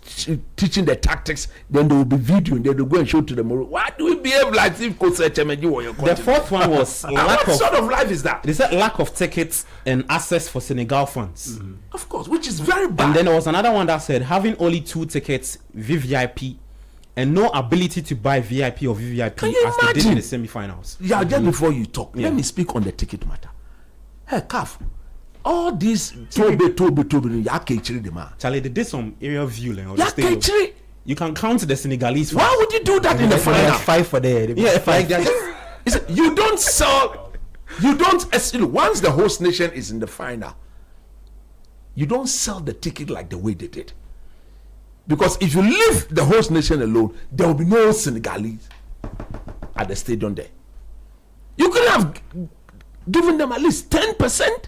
Speaker 3: teaching the tactics, then they will be videoing. They will go and show to the Morocco. Why do we behave like if Coach Chemeji or your
Speaker 9: The fourth one was
Speaker 3: what sort of life is that?
Speaker 9: They said lack of tickets and access for Senegal funds.
Speaker 3: Of course, which is very bad.
Speaker 9: And then there was another one that said having only 2 tickets VVIP and no ability to buy VIP or VVIP as they did in the semi-finals.
Speaker 3: Yeah, just before you talk, let me speak on the ticket matter. Hey, Kaf, all these Charlie,
Speaker 9: they did some aerial viewing of the stadium. You can count the Senegalese.
Speaker 3: Why would you do that in the final?
Speaker 10: 5 for there.
Speaker 3: You don't sell. You don't. Once the host nation is in the final, you don't sell the ticket like the way they did. Because if you leave the host nation alone, there will be no Senegalese at the stadium there. You could have given them at least 10%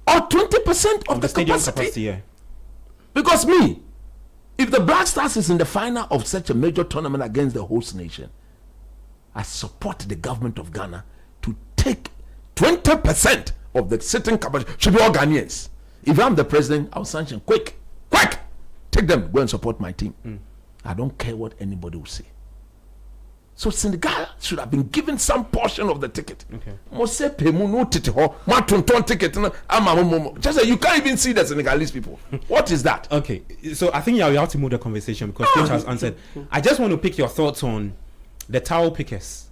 Speaker 3: or 20% of the
Speaker 9: stadium
Speaker 3: capacity.
Speaker 9: Yeah.
Speaker 3: Because if the Black Stars is in the final of such a major tournament against the host nation, I support the government of Ghana to take 20% of the sitting capacity. Should be all Ghanaians. If I'm the president, I'll sanction quick, take them, go and support my team. I don't care what anybody will say. So Senegal should have been given some portion of the ticket.
Speaker 9: Okay.
Speaker 3: Just say you can't even see the Senegalese people. What is that?
Speaker 9: Okay, so I think you have to move the conversation because Coach has answered. I just want to pick your thoughts on the towel pickers,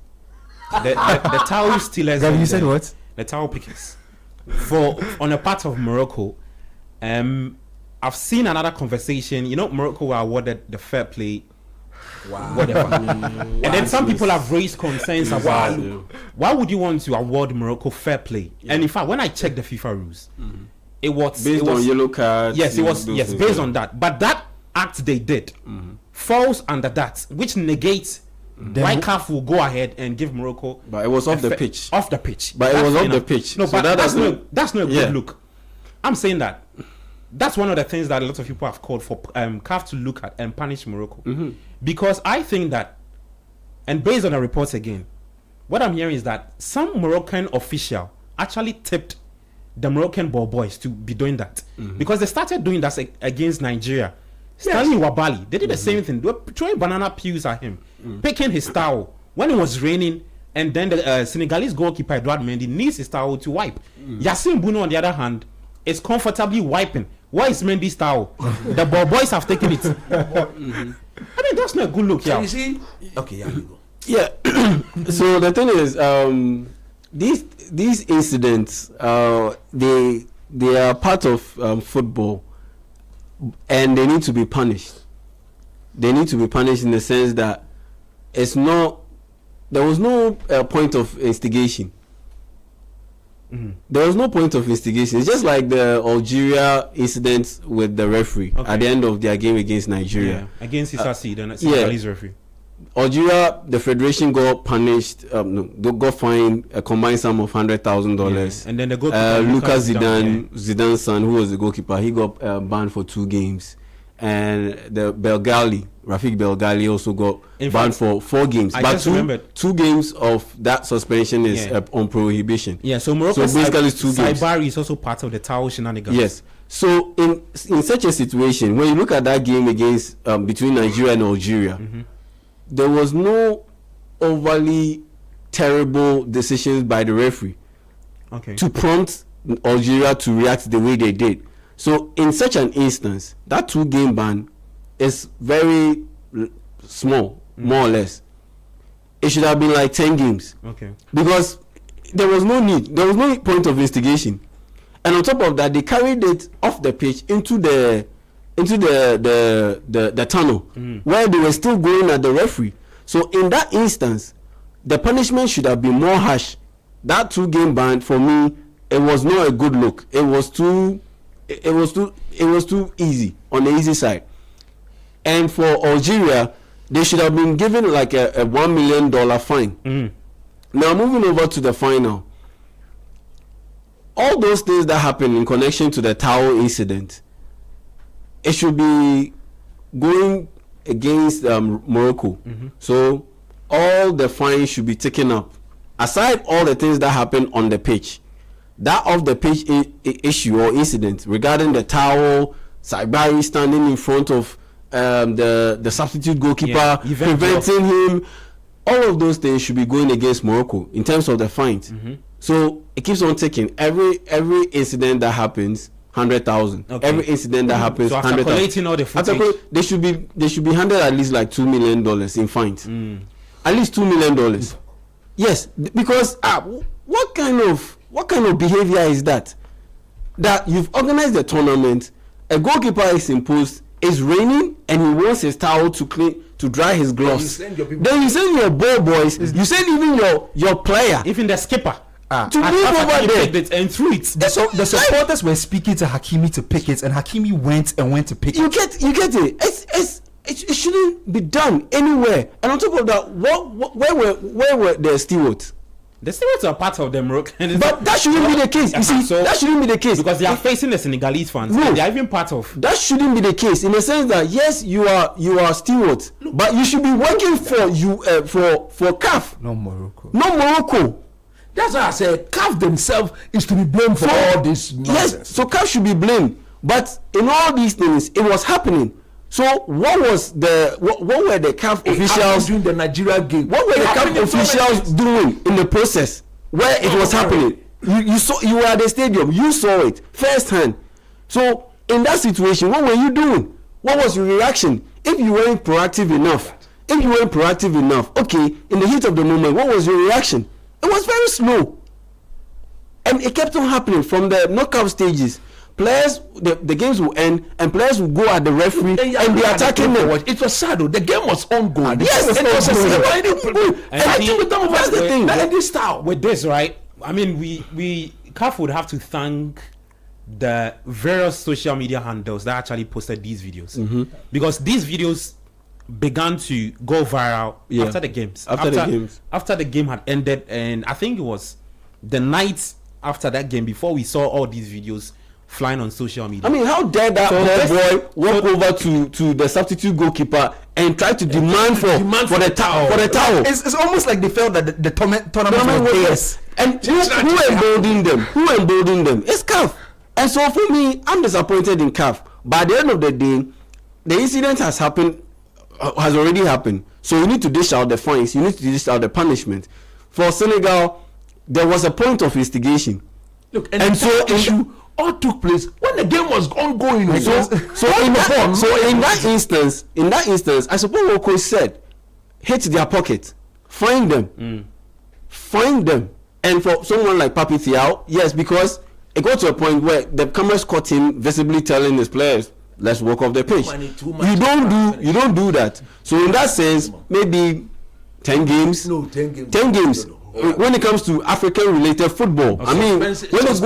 Speaker 9: the towel stealers.
Speaker 10: You said what?
Speaker 9: The towel pickers on a part of Morocco. I've seen another conversation. Morocco were awarded the fair play. Wow. Whatever. And then some people have raised concerns about why would you want to award Morocco fair play? And in fact, when I checked the FIFA rules, it was
Speaker 7: based on yellow cards.
Speaker 9: Yes, it was based on that. But that act they did falls under that, which negates why CAF will go ahead and give Morocco.
Speaker 7: But it was off the pitch.
Speaker 9: Off the pitch.
Speaker 7: But it was off the pitch.
Speaker 9: No, so but that's not a good look. I'm saying that. That's one of the things that a lot of people have called for CAF to look at and punish Morocco. Because I think that, and based on the reports again, what I'm hearing is that some Moroccan official actually tipped the Moroccan ball boys to be doing that. Because they started doing that against Nigeria. Stanley Wabali, they did the same thing. They were throwing banana peels at him, picking his towel when it was raining, and then the Senegalese goalkeeper Edouard Mendy needs his towel to wipe. Yassine Bounou, on the other hand, is comfortably wiping. Why is Mendy's towel? The ball boys have taken it. I mean, that's not a good look.
Speaker 3: So you see, okay, yeah, you go.
Speaker 7: Yeah. So the thing is, these incidents, they are part of football, and they need to be punished. They need to be punished in the sense that there was no point of instigation. There was no point of instigation. It's just like the Algeria incident with the referee at the end of their game against Nigeria.
Speaker 9: Against Isasi, the Senegalese referee.
Speaker 7: Algeria, the federation got punished, got fined a combined sum of $100,000.
Speaker 9: And then the goalkeeper,
Speaker 7: Lucas Zidane's son, who was the goalkeeper, he got banned for 2 games. And the Rafik Belgali also got banned for 4 games. But 2 games of that suspension is on prohibition.
Speaker 9: Yeah, so Morocco,
Speaker 7: so basically it's 2 games.
Speaker 9: Saibari is also part of the towel shenanigans.
Speaker 7: Yes. So in such a situation, when you look at that game against between Nigeria and Algeria, there was no overly terrible decisions by the referee to prompt Algeria to react the way they did. So in such an instance, that 2-game ban is very small, more or less. It should have been like 10 games.
Speaker 9: Okay.
Speaker 7: Because there was no need, there was no point of instigation. And on top of that, they carried it off the pitch into the tunnel where they were still going at the referee. So in that instance, the punishment should have been more harsh. That 2-game ban, for me, it was not a good look. It was too easy, on the easy side. And for Algeria, they should have been given like a $1 million fine. Now moving over to the final, all those things that happened in connection to the towel incident, it should be going against Morocco. So all the fines should be taken up. Aside all the things that happened on the pitch, that of the pitch issue or incident regarding the towel, Saibari standing in front of the substitute goalkeeper, preventing him, all of those things should be going against Morocco in terms of the fines. So it keeps on taking. Every incident that happens, 100,000. Okay. Every incident that happens,
Speaker 9: so after collecting all the footage,
Speaker 7: they should be handed at least like $2 million in fines. At least $2 million. Yes, because what kind of behavior is that? That you've organized the tournament, a goalkeeper is imposed, it's raining, and he wants his towel to dry his gloves. Then you send your ball boys. You send even your player,
Speaker 9: even the skipper,
Speaker 7: to move over there
Speaker 9: and through it.
Speaker 10: The supporters were speaking to Hakimi to pick it, and Hakimi went to pick it.
Speaker 7: You get it. It shouldn't be done anywhere. And on top of that, where were the stewards?
Speaker 9: The stewards are part of the Moroccan.
Speaker 7: But that shouldn't be the case. You see, that shouldn't be the case
Speaker 9: because they are facing the Senegalese fans. No, they are even part of.
Speaker 7: That shouldn't be the case in the sense that yes, you are stewards, but you should be working for CAF.
Speaker 10: No
Speaker 7: Morocco.
Speaker 3: That's why I said CAF themselves is to be blamed for all this nonsense.
Speaker 7: Yes, so CAF should be blamed. But in all these things, it was happening. So what were the CAF officials
Speaker 3: during the Nigeria game?
Speaker 7: What were the CAF officials doing in the process where it was happening? You were at the stadium, you saw it firsthand. So in that situation, what were you doing? What was your reaction? If you weren't proactive enough, okay, in the heat of the moment, what was your reaction? It was very slow, and it kept on happening from the knockout stages. Players, the games will end, and players will go at the referee and be attacking them.
Speaker 3: It was sad though. The game was ongoing.
Speaker 7: Yes, it was ongoing.
Speaker 9: And I think that's the thing. This style with this, right? I mean, we CAF would have to thank the various social media handles that actually posted these videos, because these videos began to go viral after the games. After the game had ended, and I think it was the night after that game before we saw all these videos flying on social media.
Speaker 7: I mean, how dare that boy walk over to the substitute goalkeeper and try to demand for the towel?
Speaker 10: It's almost like they felt that the tournament was theirs.
Speaker 7: And who emboldened them? It's CAF. And so for me, I'm disappointed in CAF. By the end of the day, the incident has already happened. So you need to dish out the fines. You need to dish out the punishment. For Senegal, there was a point of instigation.
Speaker 3: Look, and so issue all took place when the game was ongoing.
Speaker 7: So in that instance, I suppose what coach said, hit their pocket, find them, and for someone like Papi Thiaw, yes, because it got to a point where the cameras caught him visibly telling his players, let's walk off the pitch. You don't do that. So in that sense, maybe 10 games.
Speaker 3: No, 10
Speaker 7: games. When it comes to African related football, I mean, when it goes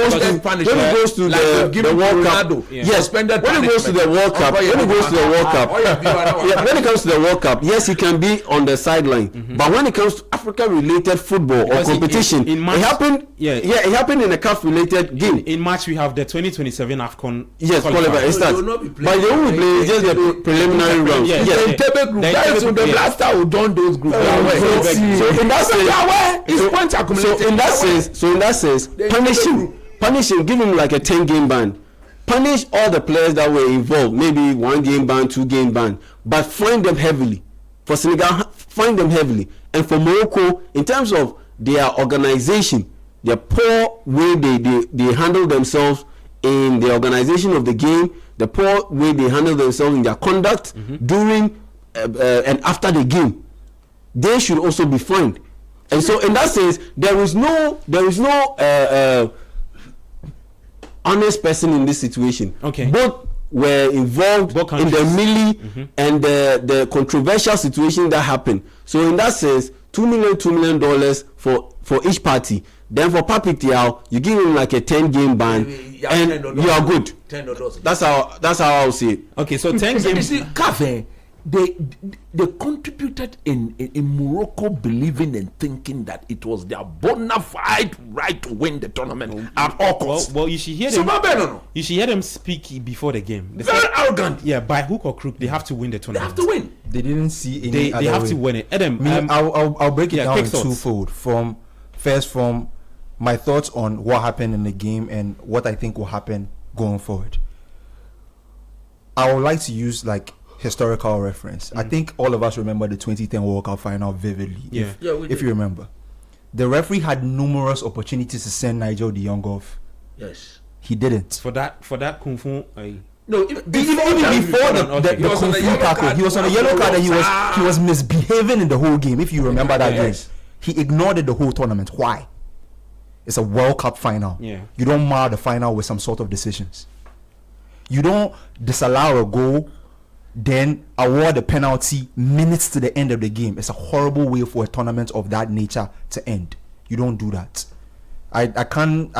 Speaker 7: to the World Cup, yes, when it goes to the World Cup, when it comes to the World Cup, yes, he can be on the sideline. But when it comes to African related football or competition, it happened. It happened in a CAF related game.
Speaker 9: In March, we have the 2027 AFCON.
Speaker 7: Yes, qualifier. But they won't be playing just the preliminary round.
Speaker 3: That is the last time we done those groups.
Speaker 7: So in that sense. So in that sense, punish him, give him like a 10-game ban. Punish all the players that were involved, maybe 1-game ban, 2-game ban, but fine them heavily. For Senegal, fine them heavily. And for Morocco, in terms of their organization, the poor way they handle themselves in the organization of the game, the poor way they handle themselves in their conduct during and after the game, they should also be fined. And so, in that sense, there is no honest person in this situation. Okay. Both were involved in the melee and the controversial situation that happened. So, in that sense, $2 million for each party. Then for Papi Thiaw, you give him like a 10-game ban, and you are good. That's how I'll see it.
Speaker 3: Okay, so 10 games.
Speaker 11: You see, Cafe, they contributed in Morocco believing and thinking that it was their bona fide right to win the tournament at all costs.
Speaker 9: Well, you should hear them. You should hear them speak before the game. They
Speaker 11: Very arrogant.
Speaker 9: Yeah, by hook or crook, they have to win the tournament.
Speaker 11: They have to win.
Speaker 10: They didn't see any.
Speaker 9: They have to win it. Adam,
Speaker 10: I'll break it down in twofold. From my thoughts on what happened in the game and what I think will happen going forward. I would like to use like historical reference. I think all of us remember the 2010 World Cup final vividly. If you remember, the referee had numerous opportunities to send Nigel de Jong off.
Speaker 11: Yes,
Speaker 10: he didn't.
Speaker 9: For that kung fu.
Speaker 10: No, even before the kung fu tackle, he was on a yellow card and he was misbehaving in the whole game. If you remember that game, he ignored it the whole tournament. Why? It's a World Cup final. Yeah. You don't mar the final with some sort of decisions. You don't disallow a goal, then award a penalty minutes to the end of the game. It's a horrible way for a tournament of that nature to end. You don't do that. I can't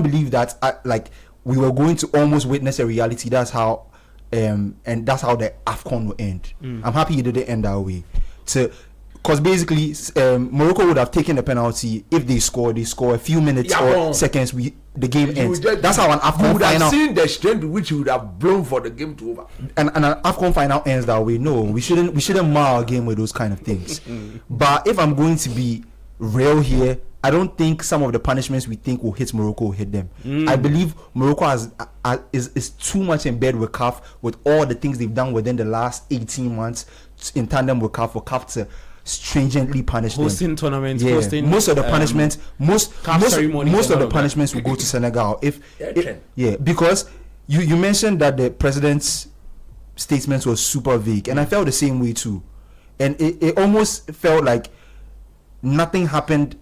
Speaker 10: believe that like we were going to almost witness a reality. That's how and that's how the AFCON will end. I'm happy it didn't end that way. Because basically, Morocco would have taken the penalty if they score a few minutes or seconds. The game ends. That's how an AFCON final. You would have
Speaker 11: seen the strength which you would have blown for the game to over.
Speaker 10: And an AFCON final ends that way. No, we shouldn't mar our game with those kind of things. But if I'm going to be real here, I don't think some of the punishments we think will hit Morocco will hit them. I believe Morocco is too much in bed with CAF with all the things they've done within the last 18 months in tandem with CAF for CAF to stringently punish
Speaker 9: hosting
Speaker 10: them.
Speaker 9: Tournaments,
Speaker 10: most of the punishments, most of the punishments will go to Senegal. Because you mentioned that the president's statements were super vague, and I felt the same way too, and it almost felt like nothing happened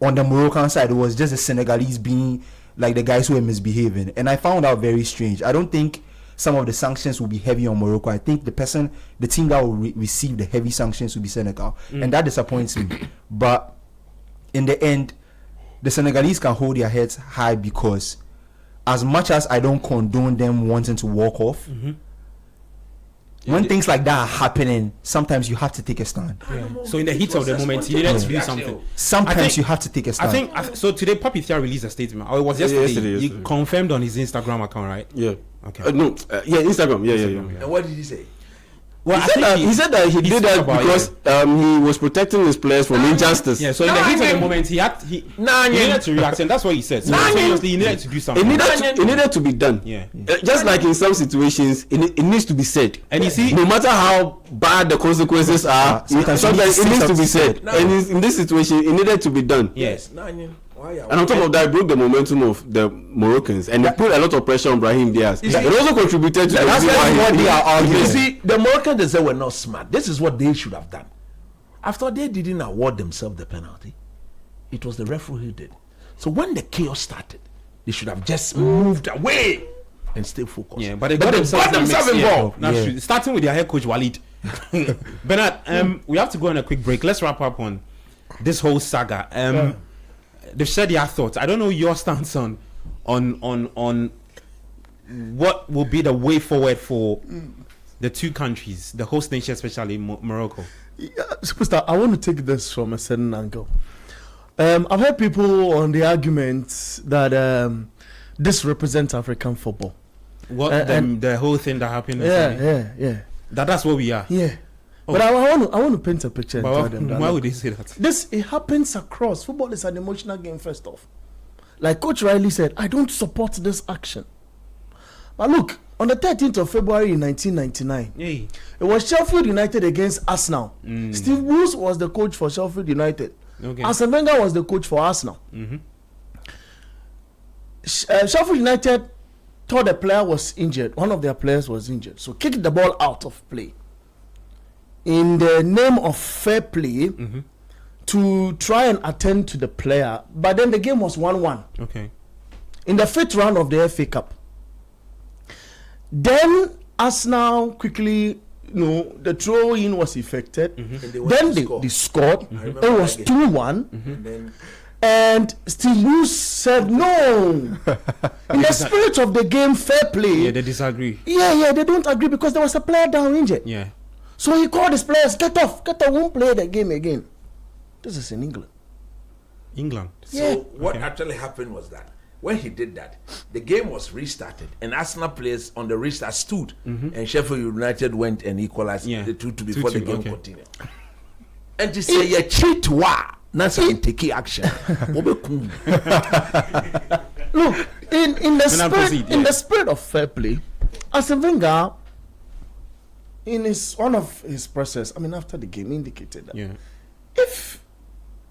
Speaker 10: on the Moroccan side. It was just the Senegalese being like the guys who were misbehaving, and I found that very strange. I don't think some of the sanctions will be heavy on Morocco. I think the team that will receive the heavy sanctions will be Senegal, and that disappoints me. But in the end, the Senegalese can hold their heads high, because as much as I don't condone them wanting to walk off, when things like that are happening, sometimes you have to take a stand.
Speaker 9: So in the heat of the moment, you need to do something.
Speaker 10: Sometimes you have to take a stand.
Speaker 9: I think so. Today, Papi Thiaw released a statement. Or it was yesterday. He confirmed on his Instagram account, right?
Speaker 7: Yeah. Okay. Instagram. Yeah.
Speaker 11: And what did he say?
Speaker 7: Well, he said that he did that because he was protecting his players from injustice.
Speaker 9: Yeah, so in the heat of the moment, he needed to react, and that's what he said. So obviously, he needed to do something.
Speaker 7: It needed to be done. Yeah. Just like in some situations, it needs to be said. And you see, no matter how bad the consequences are, sometimes it needs to be said. And in this situation, it needed to be done.
Speaker 9: Yes.
Speaker 7: And on top of that, it broke the momentum of the Moroccans, and they put a lot of pressure on Brahim Diaz. It also contributed to
Speaker 11: that's what they are arguing. You see, the Moroccans, they say were not smart. This is what they should have done. After they didn't award themselves the penalty, it was the referee who did. So when the chaos started, they should have just moved away and stay focused.
Speaker 9: Yeah, but they got themselves involved. Yeah. Starting with their head coach Walid. Bernard, we have to go on a quick break. Let's wrap up on this whole saga. They've said their thoughts. I don't know your stance on what will be the way forward for the two countries, the host nation, especially Morocco.
Speaker 12: Superstar, I want to take this from a certain angle. I've heard people on the argument that this represents African football.
Speaker 9: What the whole thing that happened?
Speaker 12: Yeah.
Speaker 9: That's what we are.
Speaker 12: Yeah. Oh. But I want to paint a picture and tell them that.
Speaker 9: Why would they say that?
Speaker 12: It happens across. Football is an emotional game, first off. Like Coach Riley said, I don't support this action. But look, on the 13th of February in 1999, it was Sheffield United against Arsenal. Steve Bruce was the coach for Sheffield United. Okay. Arsene Wenger was the coach for Arsenal. Sheffield United thought a player was injured. One of their players was injured, so kicked the ball out of play. In the name of fair play, to try and attend to the player, but then the game was 1-1.
Speaker 9: Okay.
Speaker 12: In the 5th round of the FA Cup. Then Arsenal quickly, the throw-in was effected. Then they scored. It was 2-1. And Steve Bruce said no. In the spirit of the game, fair play.
Speaker 9: Yeah, they disagree.
Speaker 12: Yeah, they don't agree because there was a player down injured.
Speaker 9: Yeah.
Speaker 12: So he called his players, get off, won't play the game again. This is in England.
Speaker 11: So what actually happened was that when he did that, the game was restarted, and Arsenal players on the restart stood, and Sheffield United went and equalized the 2-2 before the game continued. And to say you cheat, that's how take action.
Speaker 12: Look, in the spirit of fair play, Arsene Wenger, in one of his presses, after the game, indicated that if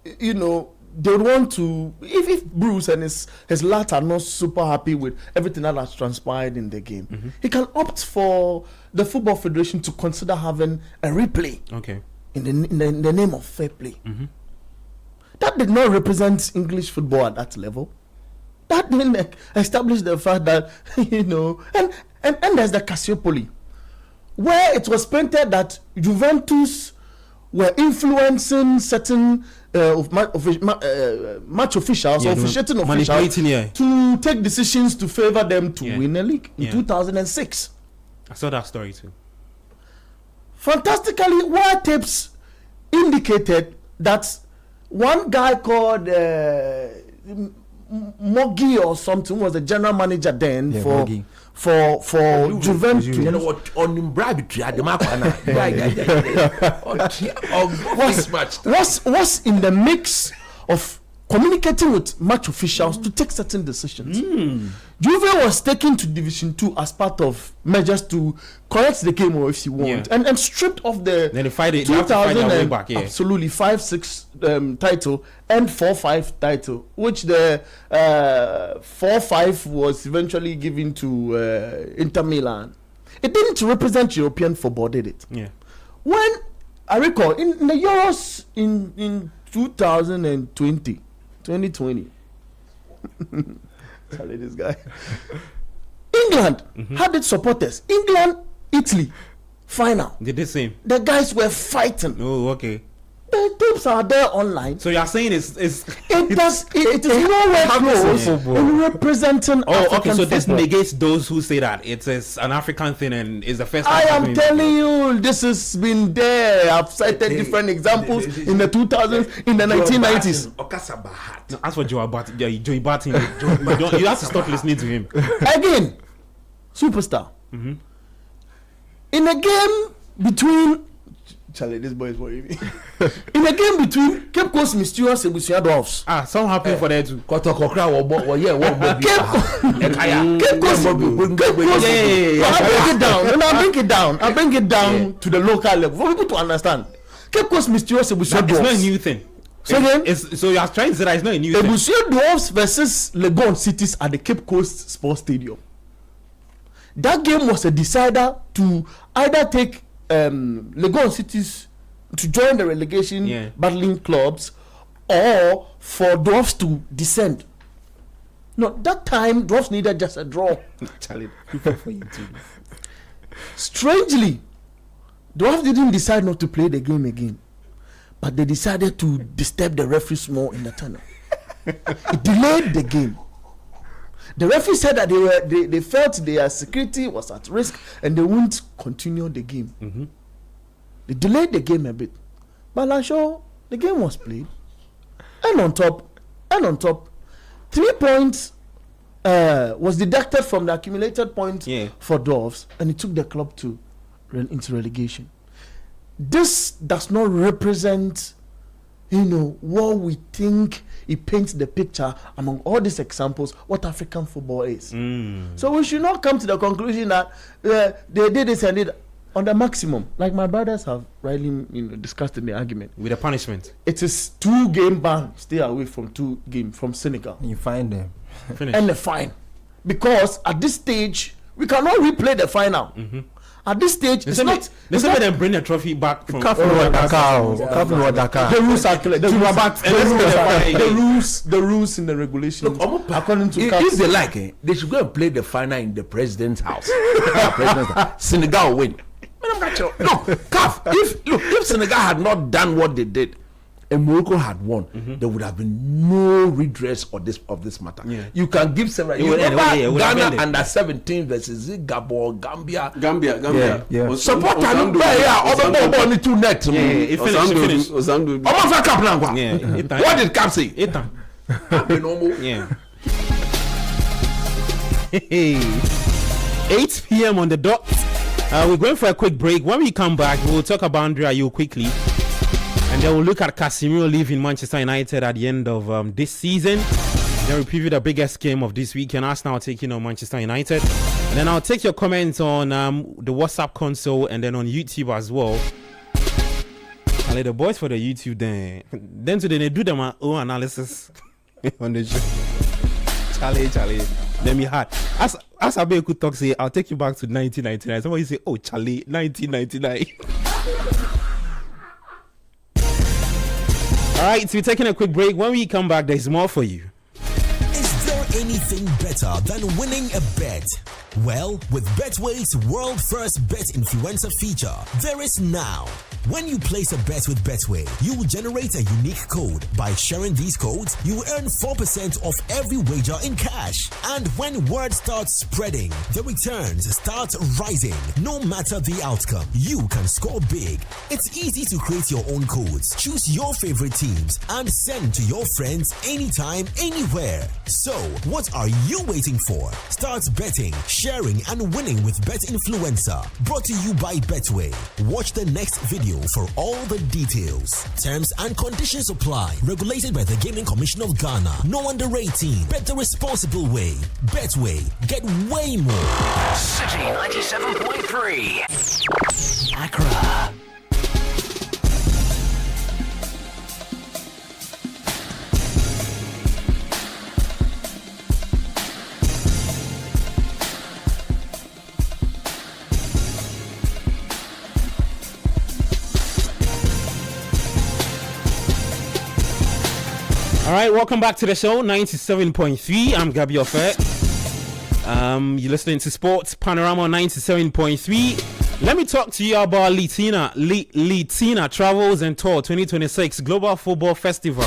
Speaker 12: they would want to, if Bruce and his lads are not super happy with everything that has transpired in the game, he can opt for the Football Federation to consider having a replay.
Speaker 9: Okay.
Speaker 12: In the name of fair play. That did not represent English football at that level. That didn't establish the fact that and there's the Calciopoli, where it was painted that Juventus were influencing certain match officials, officiating officials, to take decisions to favor them to win a league in 2006.
Speaker 9: I saw that story too.
Speaker 12: Fantastically, wire tapes indicated that one guy called Moggi or something was the general manager then for Juventus.
Speaker 11: You know what? On
Speaker 12: was in the mix of communicating with match officials to take certain decisions. Juve was taken to Division 2 as part of measures to correct the game, or if you want, and stripped off the 2000 absolutely 5-6 title and 4-5 title, which the 4-5 was eventually given to Inter Milan. It didn't represent European football, did it?
Speaker 9: Yeah.
Speaker 12: When I recall in the Euros in 2020. Charlie, this guy. England had its supporters. England, Italy, final.
Speaker 9: Did the same.
Speaker 12: The guys were fighting.
Speaker 9: Oh, okay.
Speaker 12: The tapes are there online.
Speaker 9: So you are saying it is
Speaker 12: nowhere close in representing African
Speaker 9: okay. So this
Speaker 12: football.
Speaker 9: negates those who say that it is an African thing and is the first.
Speaker 12: I am telling you, this has been there. I've cited different examples in the 2000s, in the 1990s.
Speaker 9: No, as for Joey Barton, you have to stop listening to him.
Speaker 12: Again, superstar. In a game between Charlie, this boy is worrying me. In a game between Cape Coast Mysterious and Busia Dwarfs.
Speaker 9: Something happened for that too.
Speaker 12: Cape Coast. I bring it down to the local level for people to understand. Cape Coast Mysterious and Busia Dwarfs.
Speaker 9: It's not a new thing. So you are trying to say that it's not a new thing.
Speaker 12: Busia Dwarfs versus Legon Cities at the Cape Coast Sports Stadium. That game was a decider to either take Legon Cities to join the relegation battling clubs, or for Dwarfs to descend. No, that time Dwarfs needed just a draw. Strangely, Dwarfs didn't decide not to play the game again, but they decided to disturb the referees more in the tunnel. It delayed the game. The referee said that they felt their security was at risk and they wouldn't continue the game. They delayed the game a bit, but I'm sure the game was played. And on top, 3 points was deducted from the accumulated points for Dwarfs, and it took the club into relegation. This does not represent, what we think. It paints the picture among all these examples what African football is. So we should not come to the conclusion that they did this and did. on the maximum, like my brothers have rightly discussed in the argument.
Speaker 9: With a punishment.
Speaker 12: It is 2-game ban. Stay away from 2 games from Senegal.
Speaker 10: You find them.
Speaker 9: Finish.
Speaker 12: And the fine. Because at this stage, we cannot replay the final.
Speaker 9: Mm-hmm.
Speaker 12: At this stage,
Speaker 9: Let's let them bring the trophy back from
Speaker 10: The
Speaker 12: rules are clear. The rules in the regulations.
Speaker 11: Look,
Speaker 12: according to
Speaker 11: if they like, they should go and play the final in the president's house. Senegal win. Look, if Senegal had not done what they did, and Morocco had won, there would have been no redress of this matter. Yeah. You can give several. You remember Ghana under 17 versus Gabon, Gambia.
Speaker 8: Yeah.
Speaker 11: Support and play only 2 net. What did Cap say?
Speaker 9: Yeah. 8 p.m. on the dot. We're going for a quick break. When we come back, we'll talk about André Ayew quickly. And then we'll look at Casemiro leaving Manchester United at the end of this season. Then we'll preview the biggest game of this weekend, Arsenal taking on Manchester United. And then I'll take your comments on the WhatsApp console and then on YouTube as well. I'll let the boys for the YouTube then today they do their own analysis on the show. Charlie. Let me hard. As Abe could talk, say, I'll take you back to 1999. Somebody say, oh, Charlie, 1999. All right, so we're taking a quick break. When we come back, there's more for you.
Speaker 1: Is there anything better than winning a bet? Well, with Betway's world first bet influencer feature, there is now. When you place a bet with Betway, you will generate a unique code. By sharing these codes, you will earn 4% of every wager in cash. And when word starts spreading, the returns start rising. No matter the outcome, you can score big. It's easy to create your own codes. Choose your favorite teams and send to your friends anytime, anywhere. So, what are you waiting for? Start betting, sharing, and winning with Bet Influencer. Brought to you by Betway. Watch the next video for all the details. Terms and conditions apply. Regulated by the Gaming Commission of Ghana. No under 18. Bet the responsible way. Betway. Get way more.
Speaker 13: Citi 97.3. Accra.
Speaker 9: All right, welcome back to the show, 97.3. I'm Gabi Ofe. You're listening to Sports Panorama 97.3. Let me talk to you about Litina Travels and Tour 2026 Global Football Festival.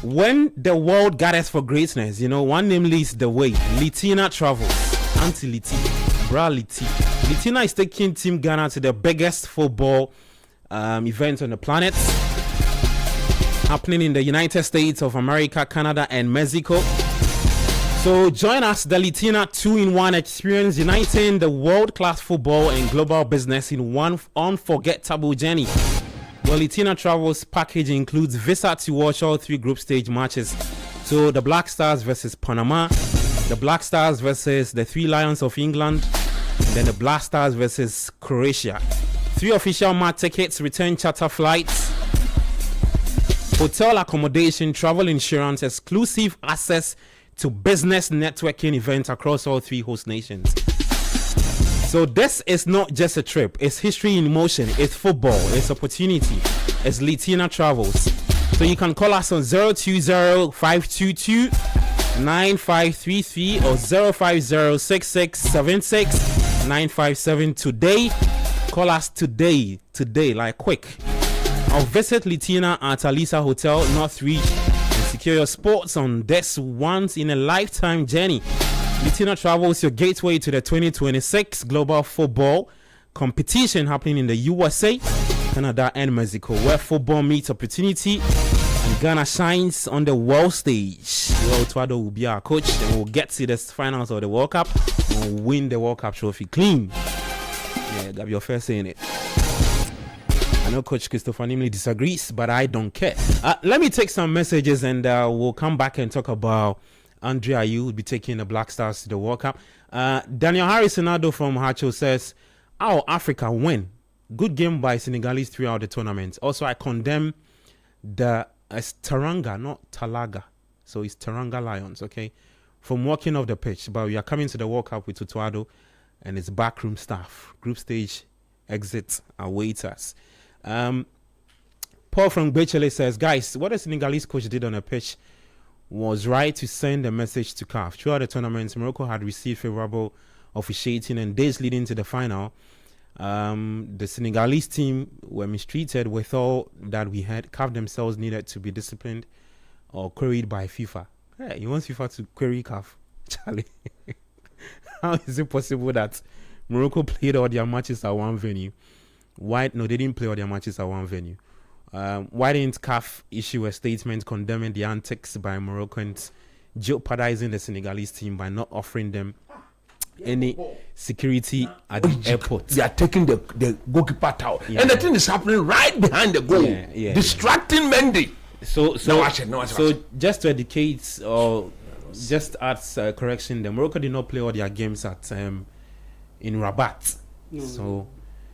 Speaker 9: When the world gathers for greatness, one name leads the way. Litina Travels. Auntie Liti. Bra Liti. Litina is taking Team Ghana to the biggest football event on the planet, happening in the United States of America, Canada, and Mexico. So join us, the Litina 2-in-1 experience, uniting the world-class football and global business in one unforgettable journey. Well, Litina Travels package includes visa to watch all 3 group stage matches. So the Black Stars versus Panama, the Black Stars versus the 3 Lions of England, and then the Black Stars versus Croatia. 3 official match tickets, return charter flights, hotel accommodation, travel insurance, exclusive access to business networking events across all 3 host nations. So this is not just a trip, it's history in motion, it's football, it's opportunity, it's Litina Travels. So you can call us on 020-522-9533 or 050-6676-957 today. Call us today, like quick. I'll visit Litina at Alisa Hotel, Northreach, and secure your spots on this once-in-a-lifetime journey. Litina Travels, your gateway to the 2026 Global Football competition happening in the USA, Canada, and Mexico, where football meets opportunity and Ghana shines on the world stage. Well, Tuado will be our coach, and we'll get to the finals of the World Cup and we'll win the World Cup trophy clean. Yeah, Gabi Ofe saying it. I know Coach Christopher Nimley disagrees, but I don't care. Let me take some messages and we'll come back and talk about André Ayew will be taking the Black Stars to the World Cup. Daniel Harrisonado from Hacho says, Africa win. Good game by Senegalese throughout the tournament. Also, I condemn the Taranga, not Talaga. So it's Taranga Lions, okay, from walking off the pitch. But we are coming to the World Cup with Tutuado and his backroom staff. Group stage exit awaits us. Paul from Bechele says, guys, what the Senegalese coach did on the pitch was right to send a message to CAF. Throughout the tournament, Morocco had received favorable officiating, and days leading to the final, the Senegalese team were mistreated. With all that we had, CAF themselves needed to be disciplined or queried by FIFA. Hey, he wants FIFA to query CAF. Charlie, how is it possible that Morocco played all their matches at one venue? Why? No, they didn't play all their matches at one venue. Why didn't CAF issue a statement condemning the antics by Moroccans, jeopardizing the Senegalese team by not offering them any security at the airport?
Speaker 11: They are taking the goalkeeper out, and the thing is happening right behind the goal, distracting Mendy. So just to educate or just add correction, the Morocco did not play all their games at in Rabat. No. So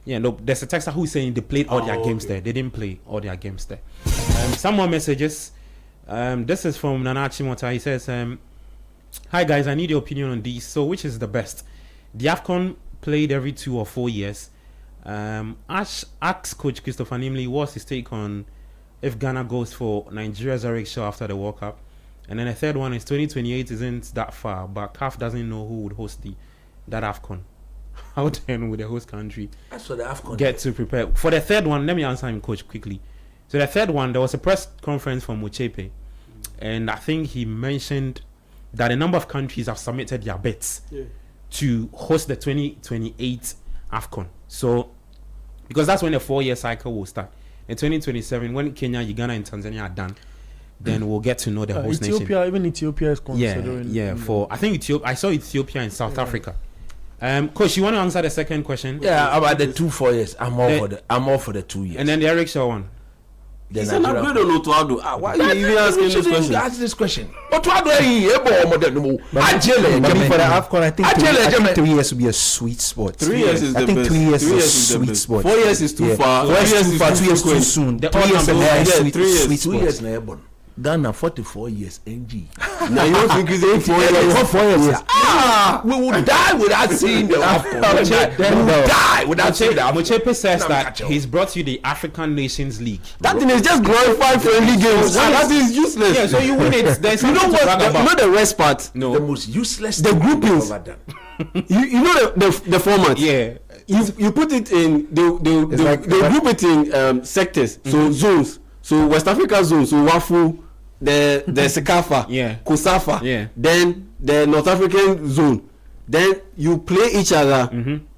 Speaker 11: there's a texter who's saying they played all their games there. They didn't play all their games there. Some more messages. This is from Nanachi Mota. He says, hi guys, I need your opinion on these. So which is the best? The AFCON played every 2 or 4 years. Ash asks Coach Christopher Nimley what's his take on if Ghana goes for Nigeria's Eric Shaw after the World Cup. And then the third one is 2028 isn't that far, but CAF doesn't know who would host that AFCON. How then would the host country get to prepare? For the third one, let me answer him, Coach, quickly. So the third one, there was a press conference from Mochepe, and I think he mentioned that a number of countries have submitted their bids to host the 2028 AFCON. So, because that's when the 4-year cycle will start. In 2027, when Kenya, Uganda, and Tanzania are done, then we'll get to know the host nation.
Speaker 12: Even Ethiopia is considering.
Speaker 9: I think I saw Ethiopia and South Africa. Coach, you want to answer the second question?
Speaker 11: Yeah, about the 2-4 years. I'm all for the 2 years.
Speaker 9: And then the Eric Shaw one.
Speaker 8: It's an upgrade on Otuado. Why are you even asking this question?
Speaker 11: Ask this question. Otuado for
Speaker 10: the AFCON, I think 3 years would be a sweet spot.
Speaker 8: 3 years is the best.
Speaker 10: I think 3 years is a sweet spot.
Speaker 8: 4 years is too far.
Speaker 10: 4 years is too far. 2 years too soon. 3 years is a sweet spot.
Speaker 11: 2 years na Ghana 44 years NG.
Speaker 8: Now you don't think it's 4 years?
Speaker 11: We will die without seeing the AFCON. We will die without seeing the AFCON.
Speaker 9: Mochepe says that he's brought you the African Nations League.
Speaker 8: That thing is just glorified friendly games. That is useless.
Speaker 9: Yeah, so you win it. There's
Speaker 8: you know what? You know the rest part?
Speaker 9: No.
Speaker 11: The most useless.
Speaker 8: The groupings. You know the format.
Speaker 9: Yeah.
Speaker 8: You put it in. They group it in sectors. So zones. So West Africa zone. So Wafu. The Sekafa, Kosafa, then the North African zone. Then you play each other.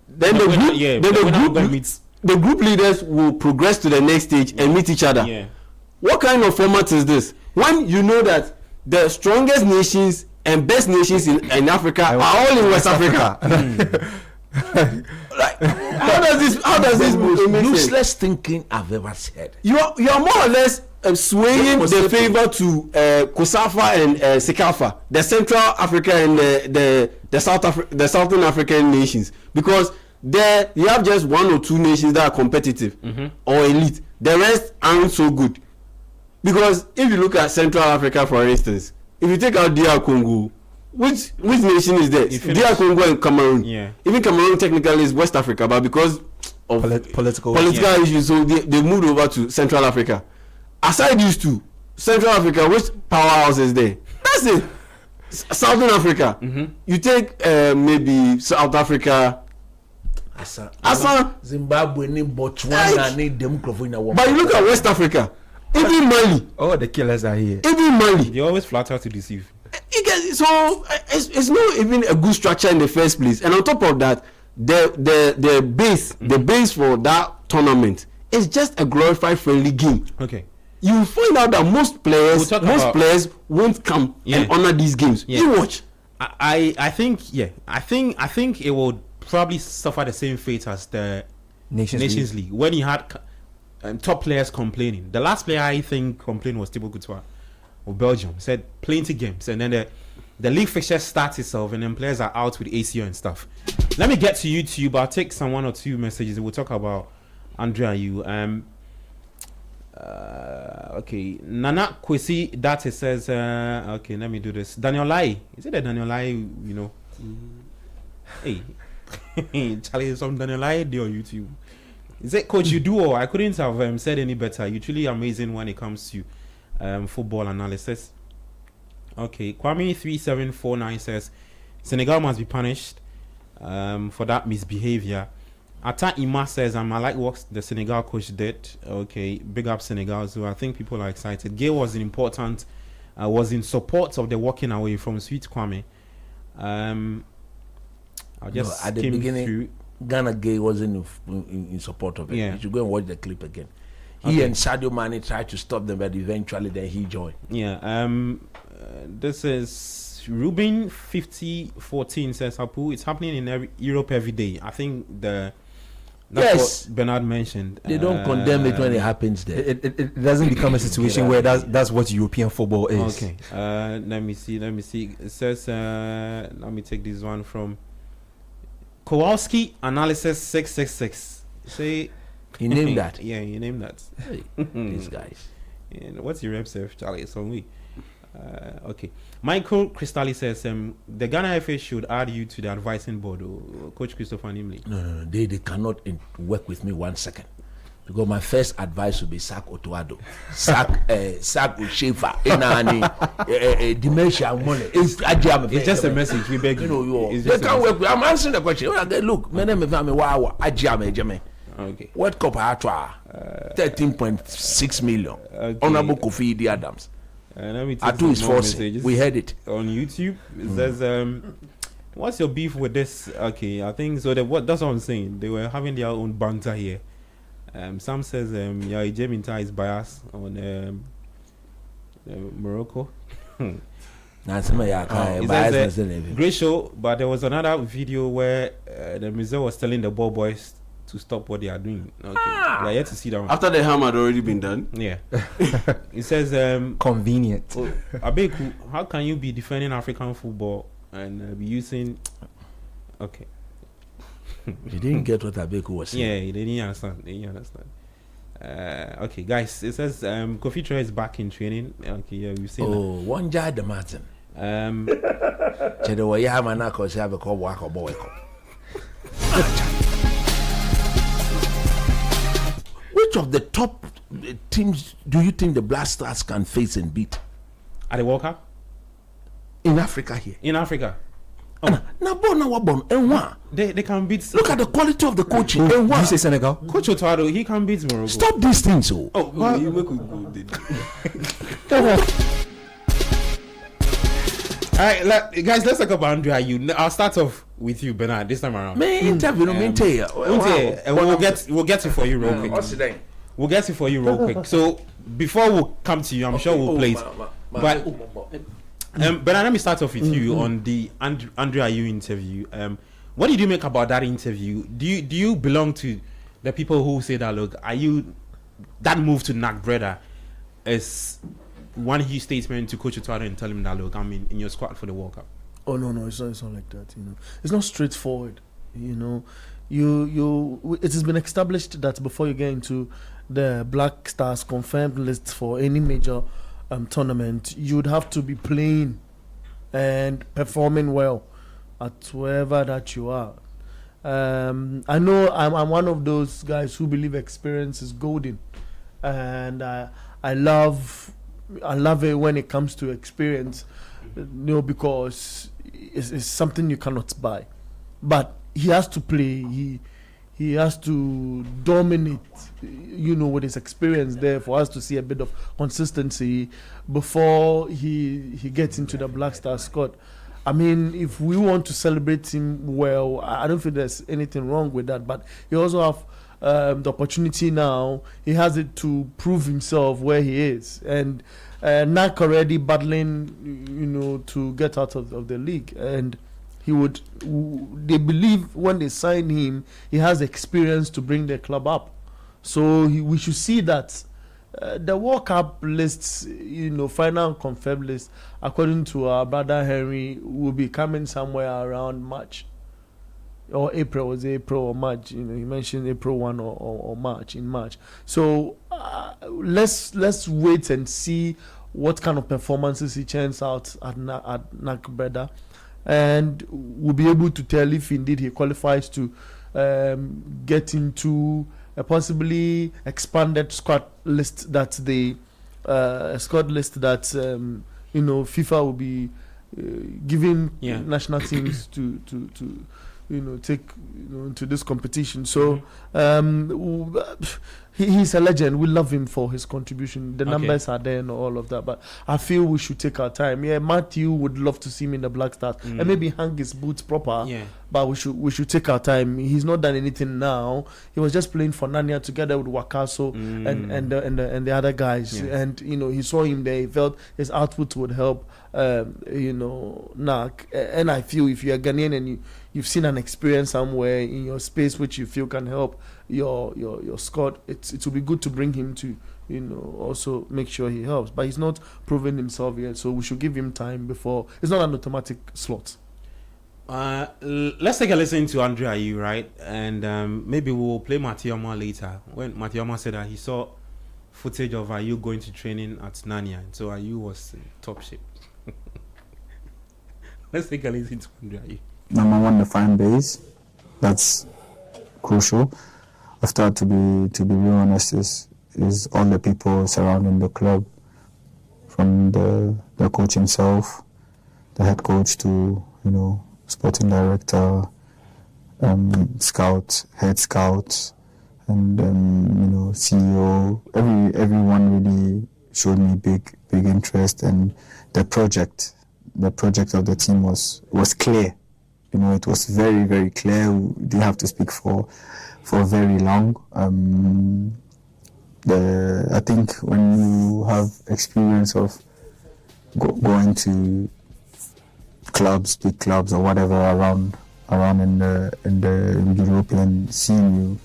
Speaker 8: Then the group leaders will progress to the next stage and meet each other.
Speaker 9: Yeah.
Speaker 8: What kind of format is this? When you know that the strongest nations and best nations in Africa are all in West Africa. Like, how does this make
Speaker 11: useless thinking I've ever said?
Speaker 8: You are more or less swaying the favor to Kosafa and Sekafa, the Central Africa and the Southern African nations, because there you have just 1 or 2 nations that are competitive or elite. The rest aren't so good. Because if you look at Central Africa, for instance, if you take out DR Congo, which nation is there? DR Congo and Cameroon.
Speaker 9: Yeah.
Speaker 8: Even Cameroon technically is West Africa, but because of political issues, so they moved over to Central Africa. Aside these two, Central Africa, which powerhouse is there? That's it. Southern Africa. You take maybe South Africa. Asa,
Speaker 11: Zimbabwe, Botswana,
Speaker 8: but you look at West Africa. Even Mali.
Speaker 10: Oh, the killers are here.
Speaker 8: Even Mali.
Speaker 9: They always flatter to deceive.
Speaker 8: So it's not even a good structure in the first place. And on top of that, the base for that tournament is just a glorified friendly game.
Speaker 9: Okay.
Speaker 8: You find out that most players won't come and honor these games. You watch.
Speaker 9: I think it will probably suffer the same fate as the Nations League when you had top players complaining. The last player I think complained was Thibaut Courtois of Belgium. Said plenty games, and then the league fixture starts itself, and then players are out with ACO and stuff. Let me get to YouTube. I'll take some 1 or 2 messages. We'll talk about André Ayew. Okay, Nana Kwesi Data says, okay, let me do this. Daniel Lai, is it a Daniel Lai? You know, hey, Charlie, some Daniel Lai there on YouTube. Is it Coach? You do, or I couldn't have said any better. You're truly amazing when it comes to football analysis. Okay, Kwame 3749 says Senegal must be punished for that misbehavior. Ata Ima says, I like what the Senegal coach did. Okay, big up Senegal. So I think people are excited. Gay was important, was in support of the walking away from Sweet Kwame. I just
Speaker 11: at the beginning, Ghana Gay wasn't in support of it.
Speaker 9: Yeah.
Speaker 11: You should go and watch the clip again. He and Sadio Mane tried to stop them, but eventually then he joined.
Speaker 9: Yeah. This is Ruben 5014 says, Hapu, it's happening in Europe every day. I think that's what Bernard mentioned.
Speaker 11: They don't condemn it when it happens there.
Speaker 10: It doesn't become a situation where that's what European football is.
Speaker 9: Okay. Let me see. It says, let me take this one from Kowalski Analysis 666. Say
Speaker 11: he named that.
Speaker 9: Yeah, he named that.
Speaker 11: Hey, these guys.
Speaker 9: And what's your rep, Seth? Charlie? It's on me. Okay. Michael Cristalli says the Ghana FA should add you to the advising board, Coach Christopher Nimley.
Speaker 11: No. They cannot work with me 1 second. Because my first advice would be sack Otuado, sack Ushefa, dementia money. It's
Speaker 9: just a message. We beg you.
Speaker 11: They can't work with. I'm answering the question. Look, my name is wow. Okay. World Cup 13.6 million. Okay. Honorable Kofi Idi Adams. Atu is forcing. We heard it
Speaker 9: on YouTube. It says, "What's your beef with this?" Okay, I think so. That's what I'm saying. They were having their own banter here. Sam says, Jaminta is biased on Morocco. Great show, but there was another video where the museum was telling the ball boys to stop what they are doing. Okay, we are yet to see that one.
Speaker 8: After the harm had already been done.
Speaker 9: Yeah. It says
Speaker 10: convenient.
Speaker 9: Abeku, how can you be defending African football and be using? Okay.
Speaker 11: You didn't get what Abeku was saying.
Speaker 9: Yeah, he didn't understand. Okay, guys. It says Kofi Troy is back in training. Okay, yeah, we've seen.
Speaker 11: Oh, one jar the Martin. Which of the top teams do you think the Black Stars can face and beat
Speaker 9: at the World Cup
Speaker 11: in Africa here?
Speaker 9: In Africa, they can beat.
Speaker 11: Look at the quality of the coaching.
Speaker 10: Did you say Senegal?
Speaker 9: Coach Otuado, he can beat Morocco.
Speaker 11: Stop these things,
Speaker 9: All right, guys, let's talk about André Ayew. I'll start off with you, Bernard, this time around.
Speaker 11: We'll
Speaker 9: get it for you real quick. We'll get it for you real quick. So before we come to you, I'm sure we'll play it. But Bernard, let me start off with you on the André Ayew interview. What did you make about that interview? Do you belong to the people who say that, look, that move to knock brother is one huge statement to Coach Otuado and tell him that, look, I'm in your squad for the World Cup?
Speaker 12: Oh no, it's not like that. It's not straightforward. It has been established that before you get into the Black Stars confirmed list for any major tournament, you'd have to be playing and performing well at wherever that you are. I know I'm one of those guys who believe experience is golden, and I love it when it comes to experience, because it's something you cannot buy. But he has to play. He has to dominate, with his experience there, for us to see a bit of consistency before he gets into the Black Star squad. I mean, if we want to celebrate him well, I don't think there's anything wrong with that. But he also have the opportunity now. He has it to prove himself where he is, and NAC already battling, to get out of the league. And they believe when they sign him, he has experience to bring the club up. So we should see that the World Cup lists, final and confirmed list, according to our brother Henry, will be coming somewhere around March or April. Was it April or March? He mentioned April 1 or March, in March. So let's wait and see what kind of performances he churns out at NAC Breda, and we'll be able to tell if indeed he qualifies to get into a possibly expanded squad list that FIFA will be giving national teams to take into this competition. So he's a legend. We love him for his contribution. The numbers are there and all of that. But I feel we should take our time. Yeah, Matthew would love to see him in the Black Stars and maybe hang his boots proper. Yeah. But we should take our time. He's not done anything now. He was just playing for Nanya together with Wakaso and the other guys. Yeah. And he saw him there. He felt his output would help. NAC. And I feel if you're Ghanaian and you've seen an experience somewhere in your space which you feel can help your squad, it will be good to bring him to also make sure he helps. But he's not proven himself yet, so we should give him time before. It's not an automatic slot.
Speaker 9: Let's take a listen to André Ayew, right? And maybe we'll play Matioma later. When Matioma said that he saw footage of Ayew going to training at Nanya, so Ayew was in top shape. Let's take a listen to André Ayew.
Speaker 14: Number one, the fan base. That's crucial. After, to be real honest, is all the people surrounding the club, from the coach himself, the head coach, to sporting director, scout, head scouts, and CEO. Everyone really showed me big interest, and the project of the team was clear. It was very, very clear. We didn't have to speak for very long. I think when you have experience of going to clubs, big clubs or whatever around in the European scene,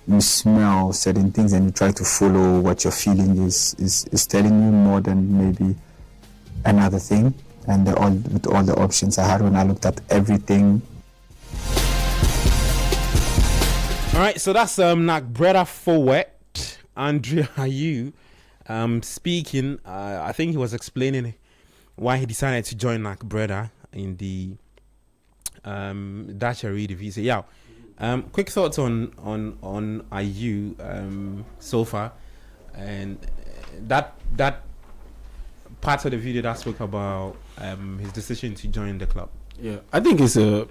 Speaker 14: you smell certain things and you try to follow what your feeling is telling you more than maybe another thing. And with all the options I had when I looked at everything.
Speaker 9: All right, so that's NAC Breda forward André Ayew speaking. I think he was explaining why he decided to join NAC Breda in the Dutch Eredivisie. Yeah. Quick thoughts on Ayew so far, and that part of the video that spoke about his decision to join the club.
Speaker 8: Yeah, I think it's a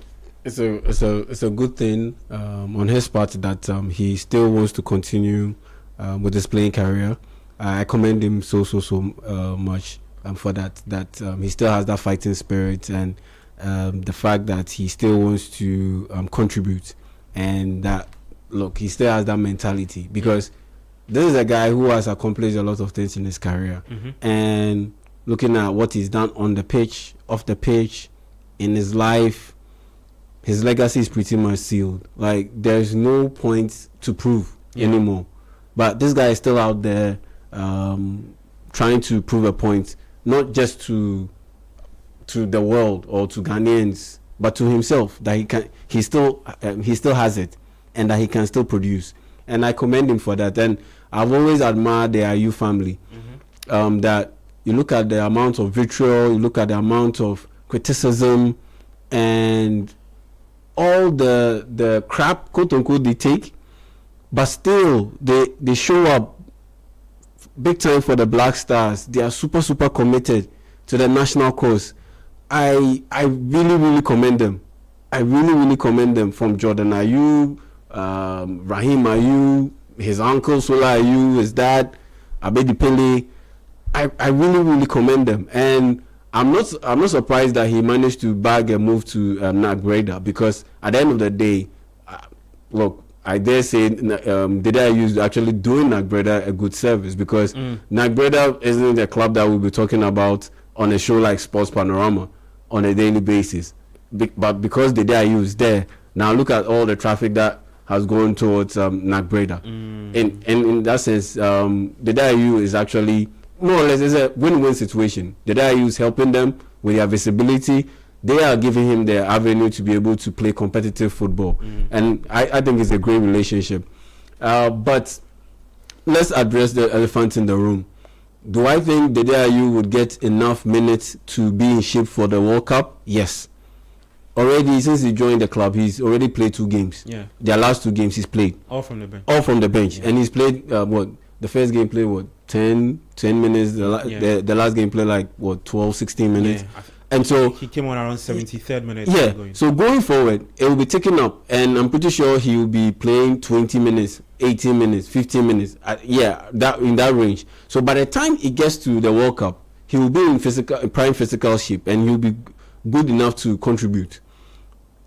Speaker 8: good thing on his part that he still wants to continue with his playing career. I commend him so much for that. That he still has that fighting spirit, and the fact that he still wants to contribute, and that he still has that mentality, because this is a guy who has accomplished a lot of things in his career, and looking at what he's done on the pitch, off the pitch, in his life, his legacy is pretty much sealed. Like, there's no point to prove anymore. But this guy is still out there trying to prove a point, not just to the world or to Ghanaians, but to himself, that he still has it, and that he can still produce. And I commend him for that. And I've always admired the Ayew family. That you look at the amount of vitriol, you look at the amount of criticism, and all the crap, quote unquote, they take, but still they show up big time for the Black Stars. They are super committed to the national cause. I really commend them. I really commend them, from Jordan Ayew, Rahim Ayew, his uncle Sola Ayew, his dad Abedi Pele. I really commend them, and I'm not surprised that he managed to bag a move to NAC Breda, because at the end of the day, look, I dare say Ayew is actually doing NAC Breda a good service, because NAC Breda isn't a club that we'll be talking about on a show like Sports Panorama on a daily basis. But because Ayew is there, now look at all the traffic that
Speaker 7: has gone towards Nagbreda. And in that sense, the Ayew is actually more or less is a win-win situation. The Ayew is helping them with their visibility. They are giving him the avenue to be able to play competitive football. And I think it's a great relationship. But let's address the elephant in the room. Do I think the Ayew would get enough minutes to be in shape for the World Cup? Yes. Already, since he joined the club, he's already played 2 games.
Speaker 9: Yeah.
Speaker 7: Their last 2 games he's played.
Speaker 9: All from the bench.
Speaker 7: All from the bench. Yeah. And he's played, the first game played, 10 minutes. The last game played 12, 16 minutes. Yeah.
Speaker 9: And so he came on around 73rd minute.
Speaker 7: Yeah. So going forward, it will be taken up. And I'm pretty sure he will be playing 20 minutes, 18 minutes, 15 minutes. That in that range. So by the time he gets to the World Cup, he will be in prime physical shape. And he'll be good enough to contribute.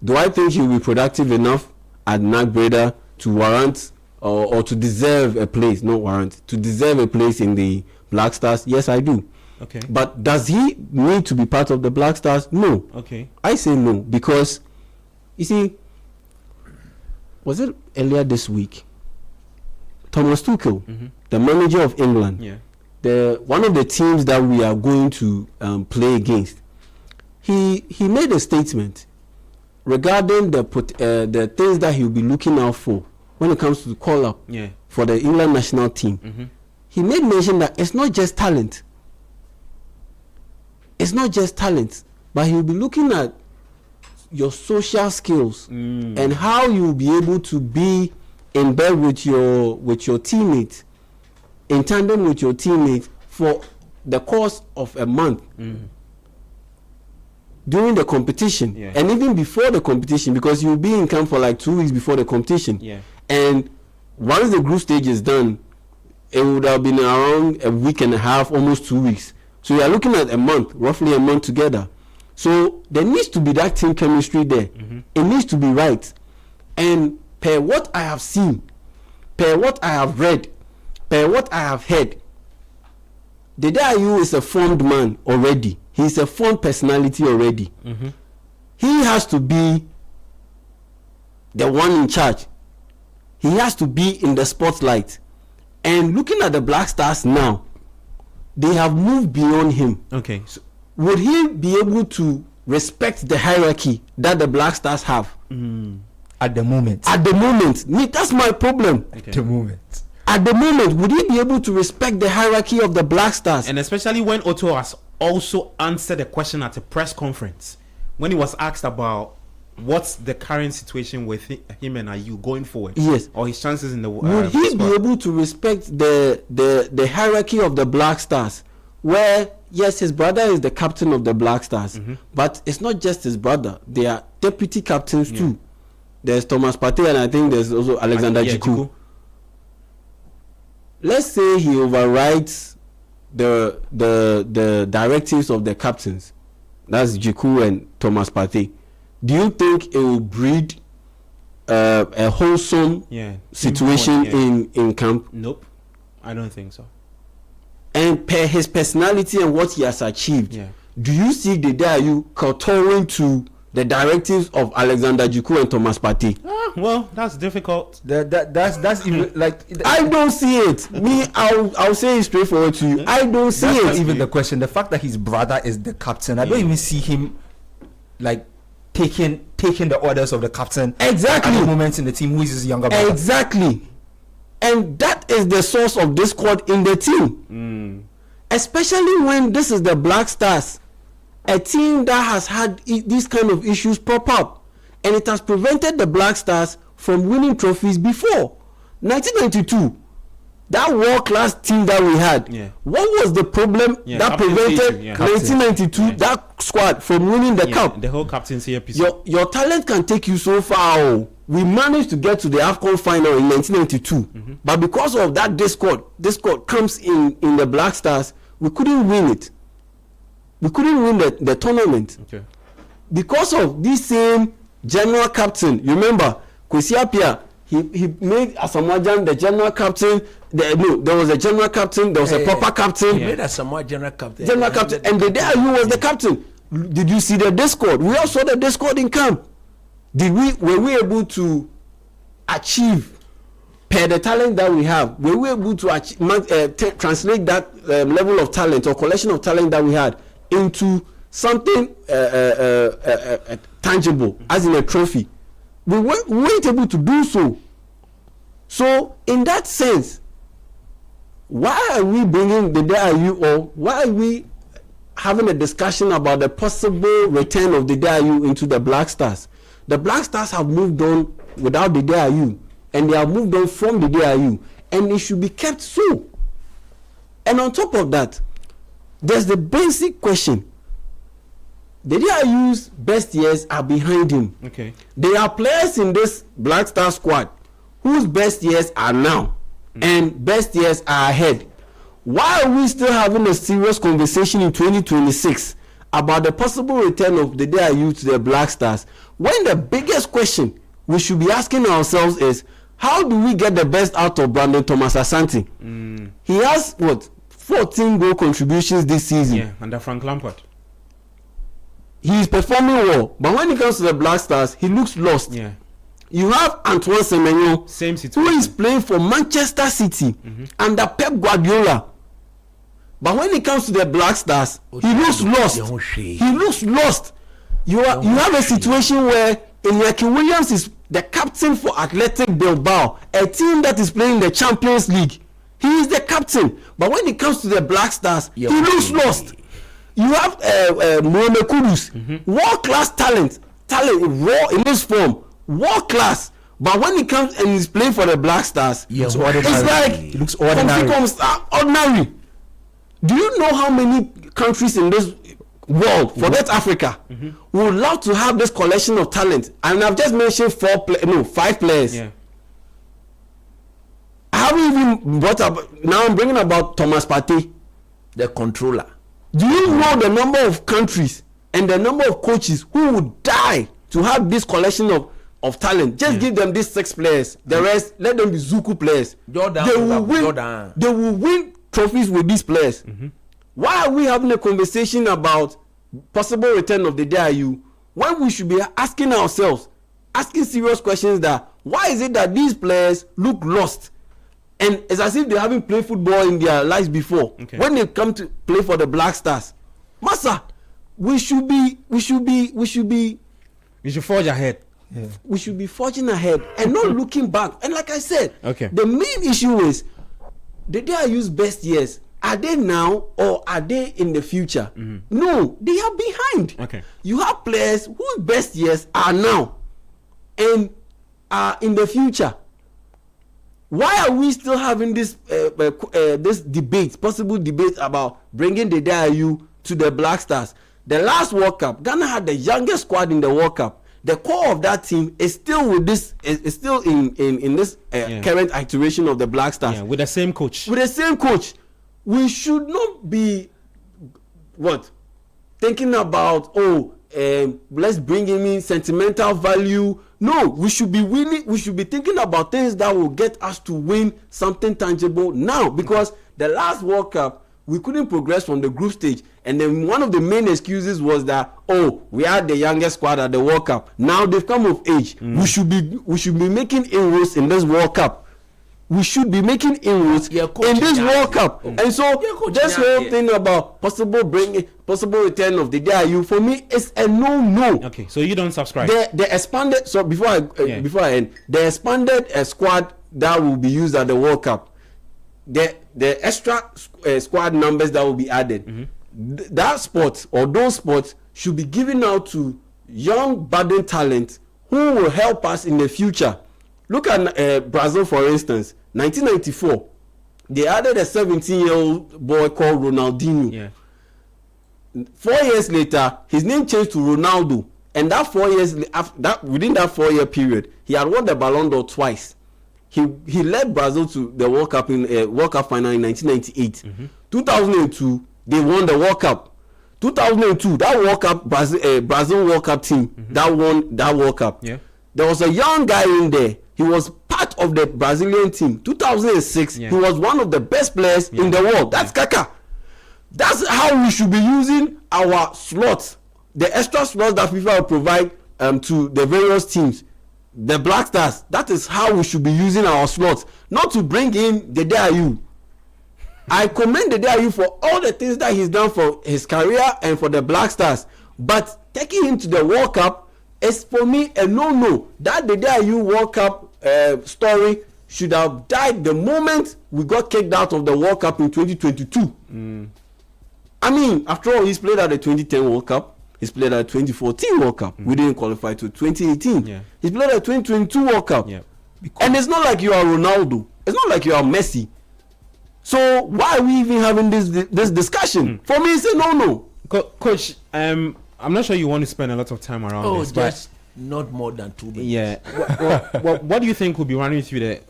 Speaker 7: Do I think he will be productive enough at Nagbreda to warrant or to deserve a place? Not warrant, to deserve a place in the Black Stars? Yes, I do.
Speaker 9: Okay.
Speaker 7: But does he need to be part of the Black Stars? No.
Speaker 9: Okay.
Speaker 7: I say no because, you see, was it earlier this week? Thomas Tuchel, the manager of England, one of the teams that we are going to play against, he made a statement regarding the things that he'll be looking out for when it comes to the call up for the England national team. He made mention that it's not just talent. It's not just talent, but he'll be looking at your social skills and how you'll be able to be in bed with your teammates, in tandem with your teammates for the course of a month. During the competition and even before the competition, because you'll be in camp for 2 weeks before the competition. And once the group stage is done, it would have been around a week and a half, almost 2 weeks. So you are looking at a month, roughly a month together. So there needs to be that team chemistry there. It needs to be right. And per what I have seen, per what I have read, per what I have heard, the Ayew is a formed man already. He's a formed personality already. He has to be the one in charge. He has to be in the spotlight. And looking at the Black Stars now, they have moved beyond him.
Speaker 9: Okay. So
Speaker 7: would he be able to respect the hierarchy that the Black Stars have?
Speaker 10: At the moment.
Speaker 7: At the moment. That's my problem.
Speaker 10: Okay. At the moment.
Speaker 7: At the moment, would he be able to respect the hierarchy of the Black Stars?
Speaker 9: And especially when Otto has also answered a question at a press conference when he was asked about what's the current situation with him and Ayew going forward.
Speaker 7: Yes.
Speaker 9: Or his chances in the
Speaker 7: would he be able to respect the hierarchy of the Black Stars, where yes, his brother is the captain of the Black Stars, but it's not just his brother. They are deputy captains too. There's Thomas Partey and I think there's also Alexander Jiku. Let's say he overrides the directives of the captains. That's Jiku and Thomas Partey. Do you think it will breed a wholesome situation in camp?
Speaker 9: Nope, I don't think so.
Speaker 7: And per his personality and what he has achieved, do you see the Ayew kowtowing to the directives of Alexander Jiku and Thomas Partey?
Speaker 9: Well, that's difficult.
Speaker 10: That's even
Speaker 7: I don't see it. I'll say it straightforward to you. I don't see it.
Speaker 10: Not even the question. The fact that his brother is the captain, I don't even see him taking the orders of the captain
Speaker 7: exactly
Speaker 10: at the moment in the team who is his younger brother.
Speaker 7: Exactly. And that is the source of discord in the team. Especially when this is the Black Stars, a team that has had these kind of issues pop up, and it has prevented the Black Stars from winning trophies before. 1992, that world-class team that we had, what was the problem that prevented 1992 that squad from winning the cup?
Speaker 9: The whole captaincy episode.
Speaker 7: Your talent can take you so far. We managed to get to the AFCON final in 1992, but because of that discord comes in the Black Stars, we couldn't win it. We couldn't win the tournament.
Speaker 9: Okay.
Speaker 7: Because of this same general captain. You remember Kwesi Appiah, he made Asamoah Gyan the general captain. There was a general captain, there was a proper captain.
Speaker 11: He made Asamoah general captain.
Speaker 7: And the Ayew was the captain. Did you see the discord? We all saw the discord in camp. Were we able to
Speaker 8: achieve per the talent that we have? Were we able to achieve, translate that level of talent or collection of talent that we had into something tangible, as in a trophy? We weren't able to do so. So in that sense, why are we bringing the Ayew, or why are we having a discussion about the possible return of the Ayew into the Black Stars? The Black Stars have moved on without the Ayew, and they have moved on from the Ayew, and it should be kept so. And on top of that, there's the basic question. The Ayew's best years are behind him.
Speaker 9: Okay.
Speaker 8: There are players in this Black Star squad whose best years are now and best years are ahead. Why are we still having a serious conversation in 2026 about the possible return of the Ayew to the Black Stars, when the biggest question we should be asking ourselves is, how do we get the best out of Brandon Thomas Asante? He has 14 goal contributions this season.
Speaker 9: Yeah, under Frank Lampard.
Speaker 8: He is performing well, but when it comes to the Black Stars, he looks lost.
Speaker 9: Yeah.
Speaker 8: You have Antoine Semenyo,
Speaker 9: same situation,
Speaker 8: who is playing for Manchester City under Pep Guardiola. But when it comes to the Black Stars, he looks lost. He looks lost. You have a situation where Iñaki Williams is the captain for Athletic Bilbao, a team that is playing the Champions League. He is the captain. But when it comes to the Black Stars, he looks lost. You have Mohamed Kudus, world-class talent raw in this form, world-class. But when he comes and he's playing for the Black Stars, it's like
Speaker 10: he looks ordinary.
Speaker 8: Do you know how many countries in this world, forget Africa, would love to have this collection of talent? And I've just mentioned 5 players.
Speaker 9: Yeah.
Speaker 8: I haven't even brought up, now I'm bringing about Thomas Partey,
Speaker 11: the controller.
Speaker 8: Do you know the number of countries and the number of coaches who would die to have this collection of talent? Just give them these 6 players. The rest, let them be Zuku players. They will win trophies with these players. Why are we having a conversation about possible return of the Ayew when we should be asking ourselves, asking serious questions that why is it that these players look lost? And it's as if they haven't played football in their lives before.
Speaker 9: Okay.
Speaker 8: When they come to play for the Black Stars, Massa, we should
Speaker 9: forge ahead.
Speaker 10: Yeah.
Speaker 8: We should be forging ahead and not looking back. And like I said, the main issue is the Ayew's best years. Are they now or are they in the future? No, they are behind.
Speaker 9: Okay.
Speaker 8: You have players whose best years are now and are in the future. Why are we still having this possible debate about bringing the Ayew to the Black Stars? The last World Cup, Ghana had the youngest squad in the World Cup. The core of that team is still with this, is still in this current iteration of the Black Stars.
Speaker 9: Yeah, with the same coach.
Speaker 8: We should not be thinking about let's bring him in sentimental value. No, we should be winning. We should be thinking about things that will get us to win something tangible now. Because the last World Cup, we couldn't progress from the group stage, and then one of the main excuses was that we are the youngest squad at the World Cup. Now they've come of age. We should be making inroads in this World Cup. We should be making inroads in this World Cup. And so this whole thing about possible return of the Ayew, for me, is a no.
Speaker 9: Okay, so you don't subscribe.
Speaker 8: The expanded, so before I end, the expanded squad that will be used at the World Cup, the extra squad numbers that will be added, that spot or those spots should be given out to young budding talent who will help us in the future. Look at Brazil, for instance. 1994, they added a 17-year-old boy called Ronaldinho. 4 years later, his name changed to Ronaldo, and that 4 years within that 4 year period, he had won the Ballon d'Or twice. He led Brazil to the World Cup in World Cup final in 1998. 2002, they won the World Cup. 2002, that World Cup Brazil World Cup team that won that World Cup. There was a young guy in there. He was part of the Brazilian team. 2006, he was one of the best players in the world. That's Kaká. That's how we should be using our slots, the extra slots that FIFA will provide to the various teams. the Black Stars. That is how we should be using our slots, not to bring in the Ayew. I commend the Ayew for all the things that he's done for his career and for the Black Stars, but taking him to the World Cup is for me a no. That the Ayew World Cup story should have died the moment we got kicked out of the World Cup in 2022. I mean, after all, he's played at the 2010 World Cup. He's played at the 2014 World Cup. We didn't qualify to 2018. Yeah. He's played at the 2022 World Cup. Yeah. And it's not like you are Ronaldo. It's not like you are Messi. So why are we even having this discussion? For me, it's a no.
Speaker 9: Coach, I'm not sure you want to spend a lot of time around this.
Speaker 11: Just not more than 2 minutes.
Speaker 9: Yeah. What do you think will be running through the?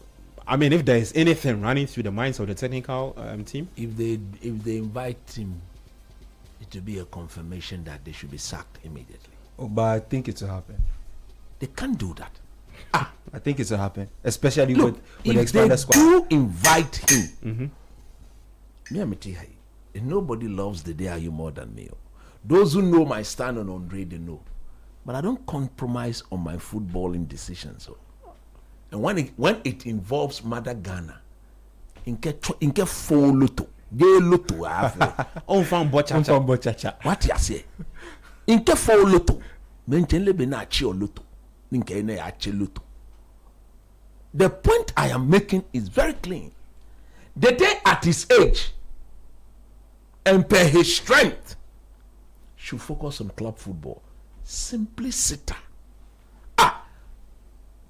Speaker 9: I mean, if there is anything running through the minds of the technical team,
Speaker 11: if they invite him, it will be a confirmation that they should be sacked immediately.
Speaker 10: Oh, but I think it will happen.
Speaker 11: They can't do that.
Speaker 10: I think it will happen, especially
Speaker 11: Look,
Speaker 10: with the expanded squad.
Speaker 11: If they do invite him, nobody loves the Ayew more than me. Those who know my stand on André, they know. But I don't compromise on my footballing decisions. And when it involves Mother Ghana, inke full loto, gay loto
Speaker 9: on fan bochacha.
Speaker 11: What you say? Inke full loto, mentionle benachi or loto, inke ne achi loto. The point I am making is very clean. The day at his age and per his strength should focus on club football. Simplicity.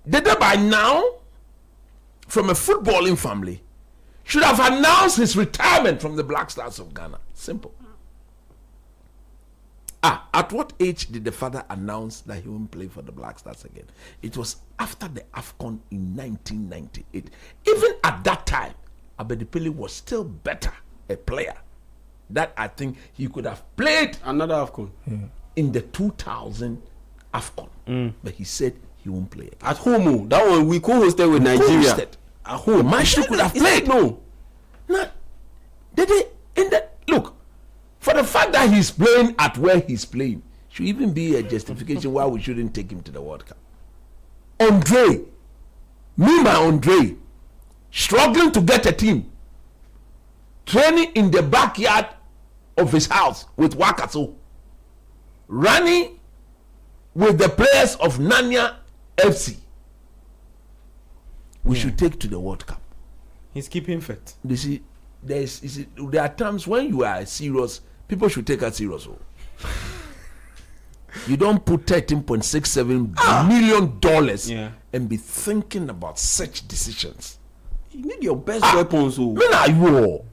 Speaker 11: The day by now, from a footballing family, should have announced his retirement from the Black Stars of Ghana. Simple. At what age did the father announce that he won't play for the Black Stars again? It was after the AFCON in 1998. Even at that time, Abedipele was still better a player that I think he could have played
Speaker 8: another AFCON
Speaker 11: in the 2000 AFCON. But he said he won't play again.
Speaker 8: At home, that one we co-hosted with Nigeria.
Speaker 11: At home, Maestro could have played. No. Look, for the fact that he's playing at where he's playing, should even be a justification why we shouldn't take him to the World Cup. André, struggling to get a team, training in the backyard of his house with Wakaso, running with the players of Nanya FC. We should take to the World Cup.
Speaker 9: He's keeping fit.
Speaker 11: You see, there are times when you are serious, people should take us serious. You don't put $13.67 million and be thinking about such decisions.
Speaker 8: You need your best weapons.
Speaker 11: What Casemiro?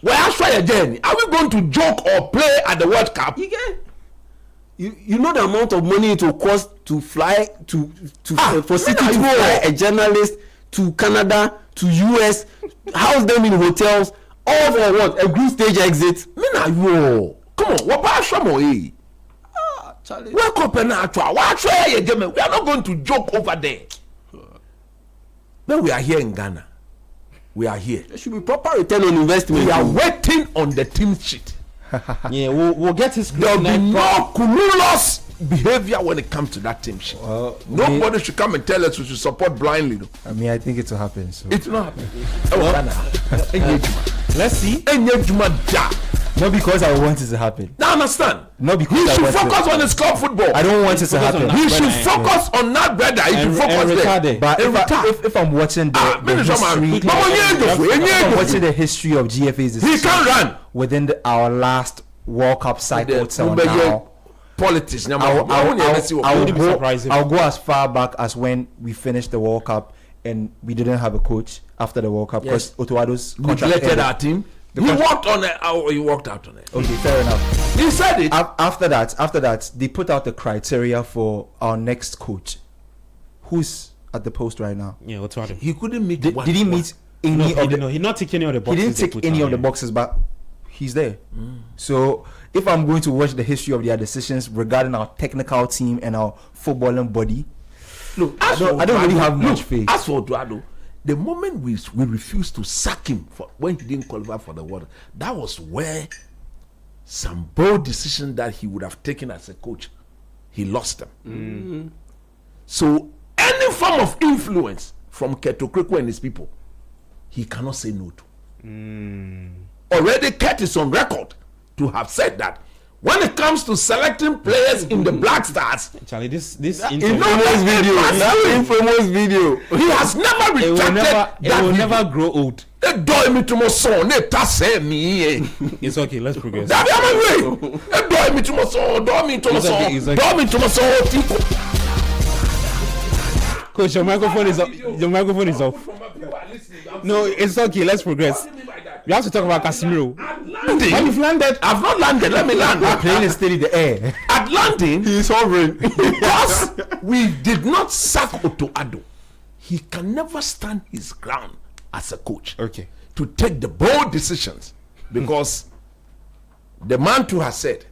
Speaker 11: Well, again, are we going to joke or play at the World Cup?
Speaker 8: You know the amount of money it will cost to fly for Citi to fly a journalist to Canada, to US, house them in hotels, all for what? A group stage exit.
Speaker 11: Come on, what about Shamoy? Charlie. We are not going to joke over there. But we are here in Ghana. We are here.
Speaker 8: There should be proper return on investment.
Speaker 11: We are waiting on the team sheet.
Speaker 9: Yeah, we'll get his.
Speaker 11: There will be no cumulus behavior when it comes to that team sheet. Nobody should come and tell us we should support blindly.
Speaker 10: I mean, I think it will happen. So.
Speaker 11: It will not happen.
Speaker 9: Let's see.
Speaker 10: Not because I want it to happen.
Speaker 11: Now understand.
Speaker 10: Not because
Speaker 11: he should focus on his club football.
Speaker 10: I don't want it to happen.
Speaker 11: He should focus on that brother. He should focus there.
Speaker 10: But if I'm watching the history of GFA's decision,
Speaker 11: he can run
Speaker 10: within our last World Cup cycle till now.
Speaker 11: Politics.
Speaker 10: I'll go as far back as when we finished the World Cup and we didn't have a coach after the World Cup because Otuado's
Speaker 11: neglected our team. He walked on it. He walked out on it.
Speaker 10: Okay, fair enough.
Speaker 11: He said it.
Speaker 10: After that, they put out the criteria for our next coach. Who's at the post right now?
Speaker 9: Yeah, Otuado.
Speaker 11: He couldn't meet.
Speaker 10: Did he meet any of the?
Speaker 9: No, he not taking any of the boxes.
Speaker 10: He didn't take any of the boxes, but he's there. So if I'm going to watch the history of their decisions regarding our technical team and our footballing body, look, I don't really have much faith.
Speaker 11: As for Otuado, the moment we refused to sack him for when he didn't qualify for the World, that was where some bold decision that he would have taken as a coach, he lost them. So any form of influence from Keto Kreko and his people, he cannot say no to. Already Ket is on record to have said that when it comes to selecting players in the Black Stars,
Speaker 9: Charlie, this
Speaker 8: infamous video,
Speaker 11: he has never rejected
Speaker 9: it will never grow old. It's okay, let's progress. Coach, your microphone is off. Your microphone is off. No, it's okay, let's progress. We have to talk about Casemiro.
Speaker 11: When you've landed, I've not landed. Let me land.
Speaker 10: The plane is still in the air.
Speaker 11: At landing, he is hovering. Because we did not sack Otto Addo, he can never stand his ground as a coach.
Speaker 9: Okay.
Speaker 11: To take the bold decisions, because the man too has said,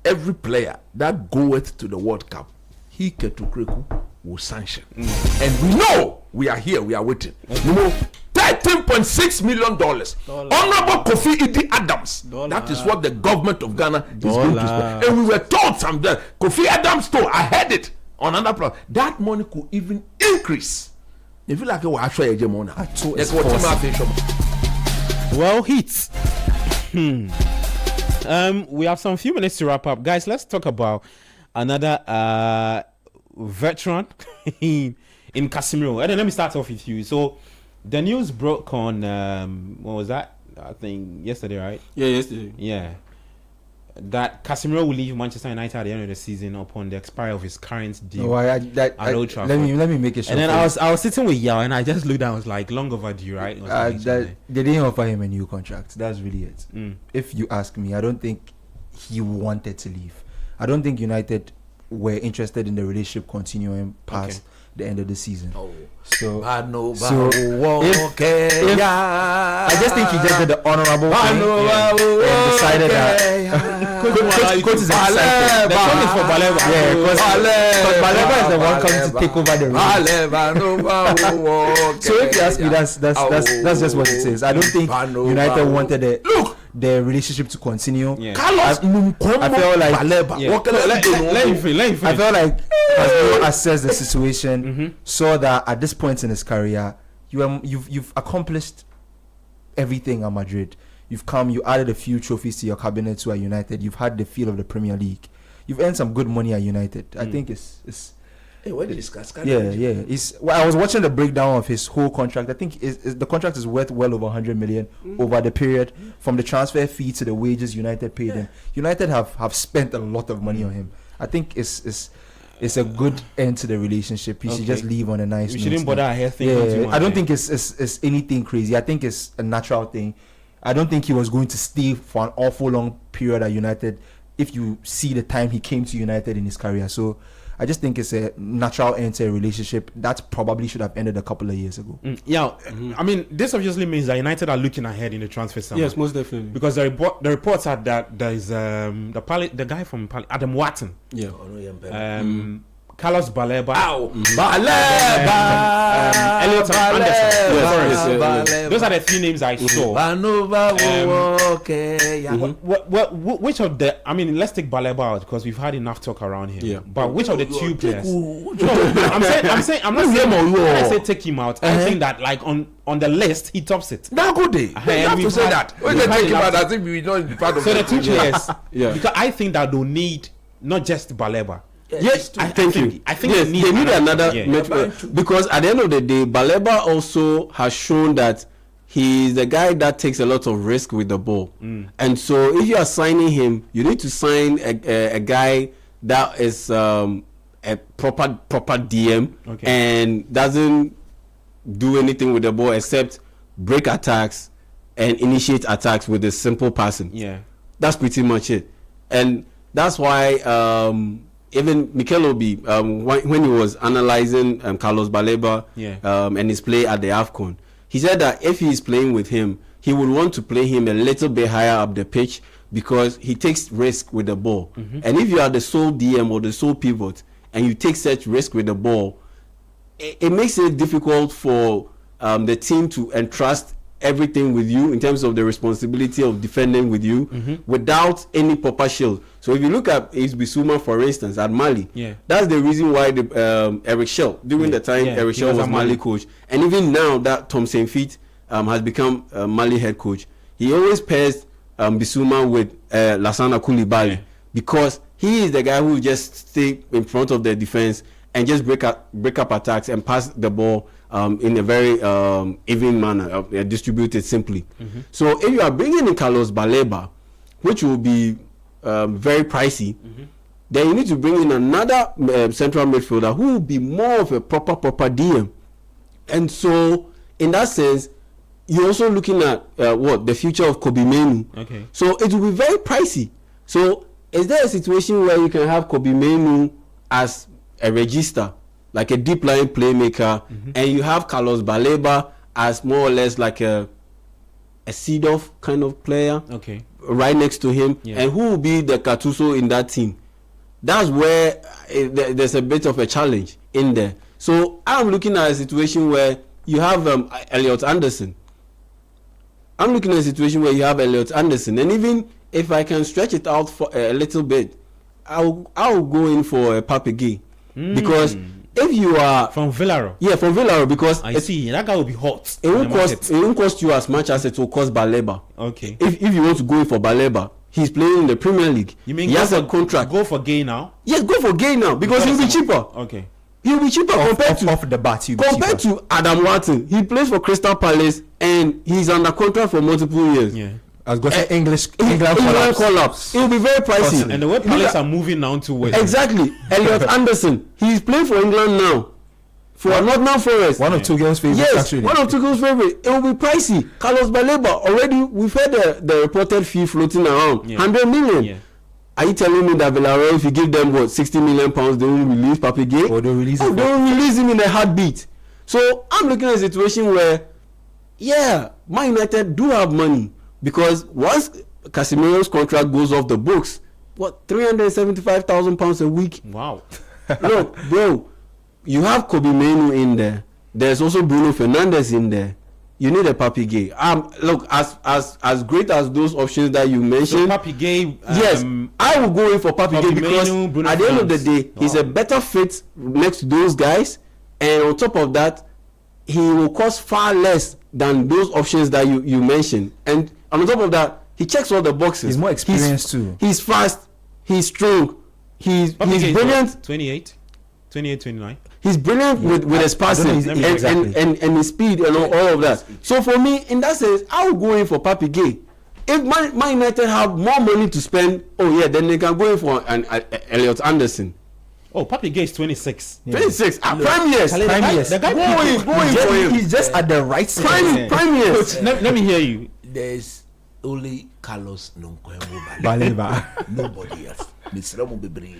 Speaker 11: every player that goeth to the World Cup, he Keto Kreko will sanction. And we know we are here, we are waiting. You know, $13.6 million. Honorable Kofi Idi Adams. That is what the government of Ghana is going to spend. And we were told something. Kofi Adams told, I heard it on another plan. That money could even increase. If you like, well,
Speaker 9: hits. We have some few minutes to wrap up, guys. Let's talk about another veteran in Casemiro. And then let me start off with you. So the news broke on what was that? I think yesterday, right?
Speaker 8: Yeah, yesterday.
Speaker 9: Yeah, that Casemiro will leave Manchester United at the end of the season upon the expiry of his current deal at Old Trafford.
Speaker 10: Let me make it short.
Speaker 9: And then I was sitting with Yao, and I just looked down. I was like, long overdue, right?
Speaker 10: They didn't offer him a new contract. That's really it. If you ask me, I don't think he wanted to leave. I don't think United were interested in the relationship continuing past the end of the season. So I just think he just did the honorable thing and decided that coach is excited. The phone is for Baleba. Yeah, because Baleba is the one coming to take over the role. So if you ask me, that's just what it is. I don't think United wanted the relationship to continue.
Speaker 11: I
Speaker 10: feel like Casemiro assessed the situation, saw that at this point in his career, you've accomplished everything at Madrid. You added a few trophies to your cabinet to United. You've had the feel of the Premier League. You've earned some good money at United. I think it's
Speaker 11: Hey, what did you discuss?
Speaker 10: I was watching the breakdown of his whole contract. I think the contract is worth well over 100 million over the period, from the transfer fee to the wages United paid him. United have spent a lot of money on him. I think it's a good end to the relationship. He should just leave on a nice note.
Speaker 9: We shouldn't bother here thinking too much.
Speaker 10: I don't think it's anything crazy. I think it's a natural thing. I don't think he was going to stay for an awful long period at United if you see the time he came to United in his career. So I just think it's a natural end to a relationship that probably should have ended a couple of years ago.
Speaker 9: I mean, this obviously means that United are looking ahead in the transfer summer.
Speaker 8: Yes, most definitely.
Speaker 9: Because the reports are that there is the guy from Adam Watson.
Speaker 8: Yeah.
Speaker 9: Carlos Baleba.
Speaker 11: Elliot
Speaker 9: Anderson. Those are the three names I saw. Which of the? I mean, let's take Baleba out because we've had enough talk around here.
Speaker 8: Yeah.
Speaker 9: But which of the two players? I'm saying. I'm not saying. When I say take him out, I think that like on the list he tops it.
Speaker 11: Now good day. You have to say that. When they take him out, I think we know part of.
Speaker 9: So the two players. Because I think that they'll need not just Baleba.
Speaker 8: Yes,
Speaker 9: I think
Speaker 8: they need another because at the end of the day, Baleba also has shown that he's the guy that takes a lot of risk with the ball, and so if you are signing him, you need to sign a guy that is a proper DM and doesn't do anything with the ball except break attacks and initiate attacks with a simple passing.
Speaker 9: Yeah,
Speaker 8: that's pretty much it, and that's why. Even Mikel Obi, when he was analyzing Carlos Baleba and his play at the AFCON, he said that if he's playing with him, he would want to play him a little bit higher up the pitch because he takes risk with the ball. And if you are the sole DM or the sole pivot and you take such risk with the ball, it makes it difficult for the team to entrust everything with you in terms of the responsibility of defending with you without any proper shield. So if you look at Bissouma, for instance, at Mali, that's the reason why the Eric Schell, during the time Eric Schell was Mali coach, and even now that Tom Saintfiet has become Mali head coach, he always pairs Bissouma with Lassana Coulibaly because he is the guy who just stay in front of the defense and just break up attacks and pass the ball in a very even manner, distributed simply. So if you are bringing in Carlos Baleba, which will be very pricey, then you need to bring in another central midfielder who will be more of a proper DM. And so in that sense, you're also looking at the future of Kobe Mainoo. Okay. So it will be very pricey. So is there a situation where you can have Kobe Mainoo as a register, like a deep line playmaker, and you have Carlos Baleba as more or less like a seed-off kind of player, right next to him, and who will be the Gattuso in that team? That's where there's a bit of a challenge in there. So I'm looking at a situation where you have Elliot Anderson. I'm looking at a situation where you have Elliot Anderson, and even if I can stretch it out for a little bit, I'll go in for Pape Gueye. Because if you are
Speaker 9: from Villarreal,
Speaker 8: from Villarreal, because
Speaker 9: I see that guy will be hot.
Speaker 8: It won't cost you as much as it will cost Baleba.
Speaker 9: Okay.
Speaker 8: If you want to go in for Baleba, he's playing in the Premier League.
Speaker 9: You mean
Speaker 8: he has a contract?
Speaker 9: Go for Gueye now?
Speaker 8: Yes, go for Gueye now because he'll be cheaper.
Speaker 9: Okay.
Speaker 8: He'll be cheaper compared to Adam Wharton. He plays for Crystal Palace and he's under contract for multiple years.
Speaker 10: Yeah. I've got England
Speaker 8: collapse. It will be very pricey.
Speaker 9: And the way Palace are moving now to West.
Speaker 8: Exactly. Elliot Anderson, he's playing for England now. For Nottingham Forest.
Speaker 10: One of two girls' favorites.
Speaker 8: Yes,
Speaker 10: actually.
Speaker 8: One of two girls' favorites. It will be pricey. Carlos Baleba, already we've heard the reported fee floating around. 100 million. Yeah. Are you telling me that Villarreal, if you give them 60 million pounds, they will release Pape Gueye?
Speaker 10: Or they'll release
Speaker 8: him? They will release him in a heartbeat. So I'm looking at a situation where, Man United do have money. Because once Casemiro's contract goes off the books, £375,000 a week?
Speaker 9: Wow.
Speaker 8: Look, bro, you have Kobe Mainoo in there. There's also Bruno Fernandes in there. You need a Pape Gueye. Look, as great as those options that you mentioned.
Speaker 9: So Pape Gueye,
Speaker 8: yes, I will go in for Pape Gueye because at the end of the day, he's a better fit next to those guys, and on top of that, he will cost far less than those options that you mentioned. And on top of that, he checks all the boxes.
Speaker 10: He's more experienced too.
Speaker 8: He's fast. He's strong. He's brilliant.
Speaker 9: 28, 29.
Speaker 8: He's brilliant with his passing and his speed and all of that. So for me, in that sense, I will go in for Pape Gueye. If Man United have more money to spend, then they can go in for an Elliot Anderson.
Speaker 9: Oh, Pape Gueye is 26.
Speaker 8: Yeah. 26. Prime years.
Speaker 9: The guy
Speaker 8: going for him.
Speaker 10: He's just at the right
Speaker 8: side. Prime years.
Speaker 9: Let me hear you.
Speaker 11: There's only Carlos
Speaker 10: Baleba.
Speaker 11: Nobody else. Mr. Mubibri.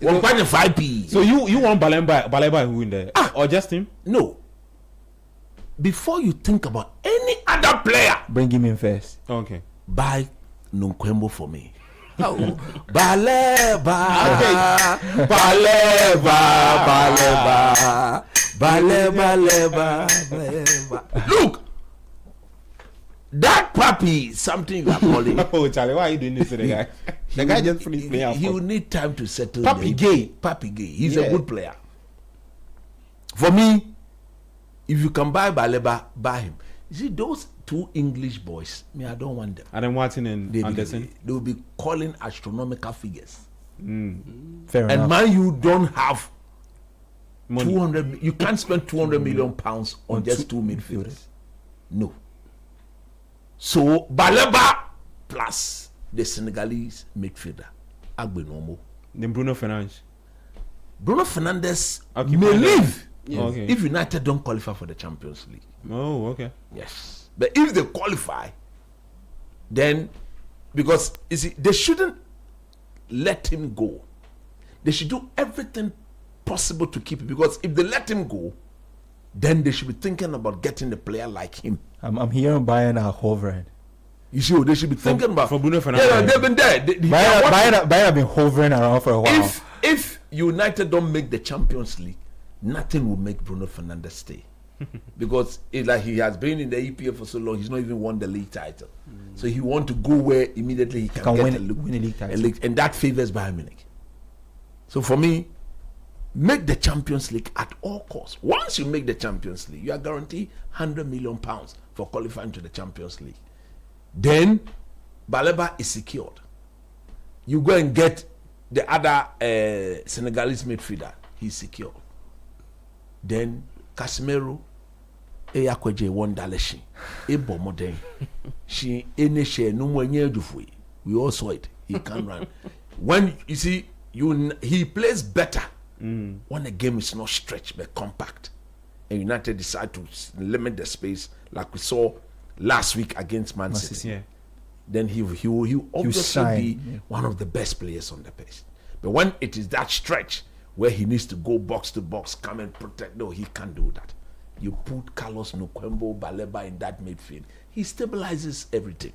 Speaker 11: 1.5p.
Speaker 9: So you want Baleba who in there? Or just him?
Speaker 11: No. Before you think about any other player,
Speaker 10: bring him in first.
Speaker 9: Okay.
Speaker 11: Buy Nkwembo for me. Baleba. Look, that puppy is something you are calling.
Speaker 9: Oh, Charlie, why are you doing this to the guy? The guy just finished playing.
Speaker 11: He will need time to settle.
Speaker 9: Pape
Speaker 11: Gueye. He's a good player. For me, if you can buy Baleba, buy him. You see, those two English boys, I don't want them.
Speaker 9: Adam Wharton and Anderson?
Speaker 11: They will be calling astronomical figures.
Speaker 10: Fair enough.
Speaker 11: And man, you don't have money. 200. You can't spend 200 million pounds on just two midfielders. No. So Baleba plus the Senegalese midfielder, Agbenomo.
Speaker 9: Then Bruno Fernandes.
Speaker 11: Bruno Fernandes may leave
Speaker 9: Okay.
Speaker 11: if United don't qualify for the Champions League.
Speaker 9: Oh, okay.
Speaker 11: Yes. But if they qualify, then, because you see, they shouldn't let him go. They should do everything possible to keep him, because if they let him go, then they should be thinking about getting a player like him.
Speaker 10: I'm hearing Bayern are hovering.
Speaker 11: You see, they should be thinking about
Speaker 9: for Bruno Fernandes.
Speaker 11: Yeah, they've been there.
Speaker 10: Bayern have been hovering around for a while.
Speaker 11: If United don't make the Champions League, nothing will make Bruno Fernandes stay. because it's like he has been in the EPL for so long, he's not even won the league title. So he want to go where immediately he can get
Speaker 10: win a league title.
Speaker 11: And that favors Bayern Munich. So for me, make the Champions League at all costs. Once you make the Champions League, you are guaranteed £100 million for qualifying to the Champions League. Then Baleba is secured. You go and get the other Senegalese midfielder, he's secure. Then Casemiro, Eyakweje $1 Ebo modern. She any share no more near Dufui. We all saw it. He can run. When you see he plays better when the game is not stretched but compact. And United decide to limit the space like we saw last week against Man City. Yeah. Then he will obviously be one of the best players on the pitch. But when it is that stretch where he needs to go box to box, come and protect, no, he can't do that. You put Carlos Nkwembo Baleba in that midfield, he stabilizes everything.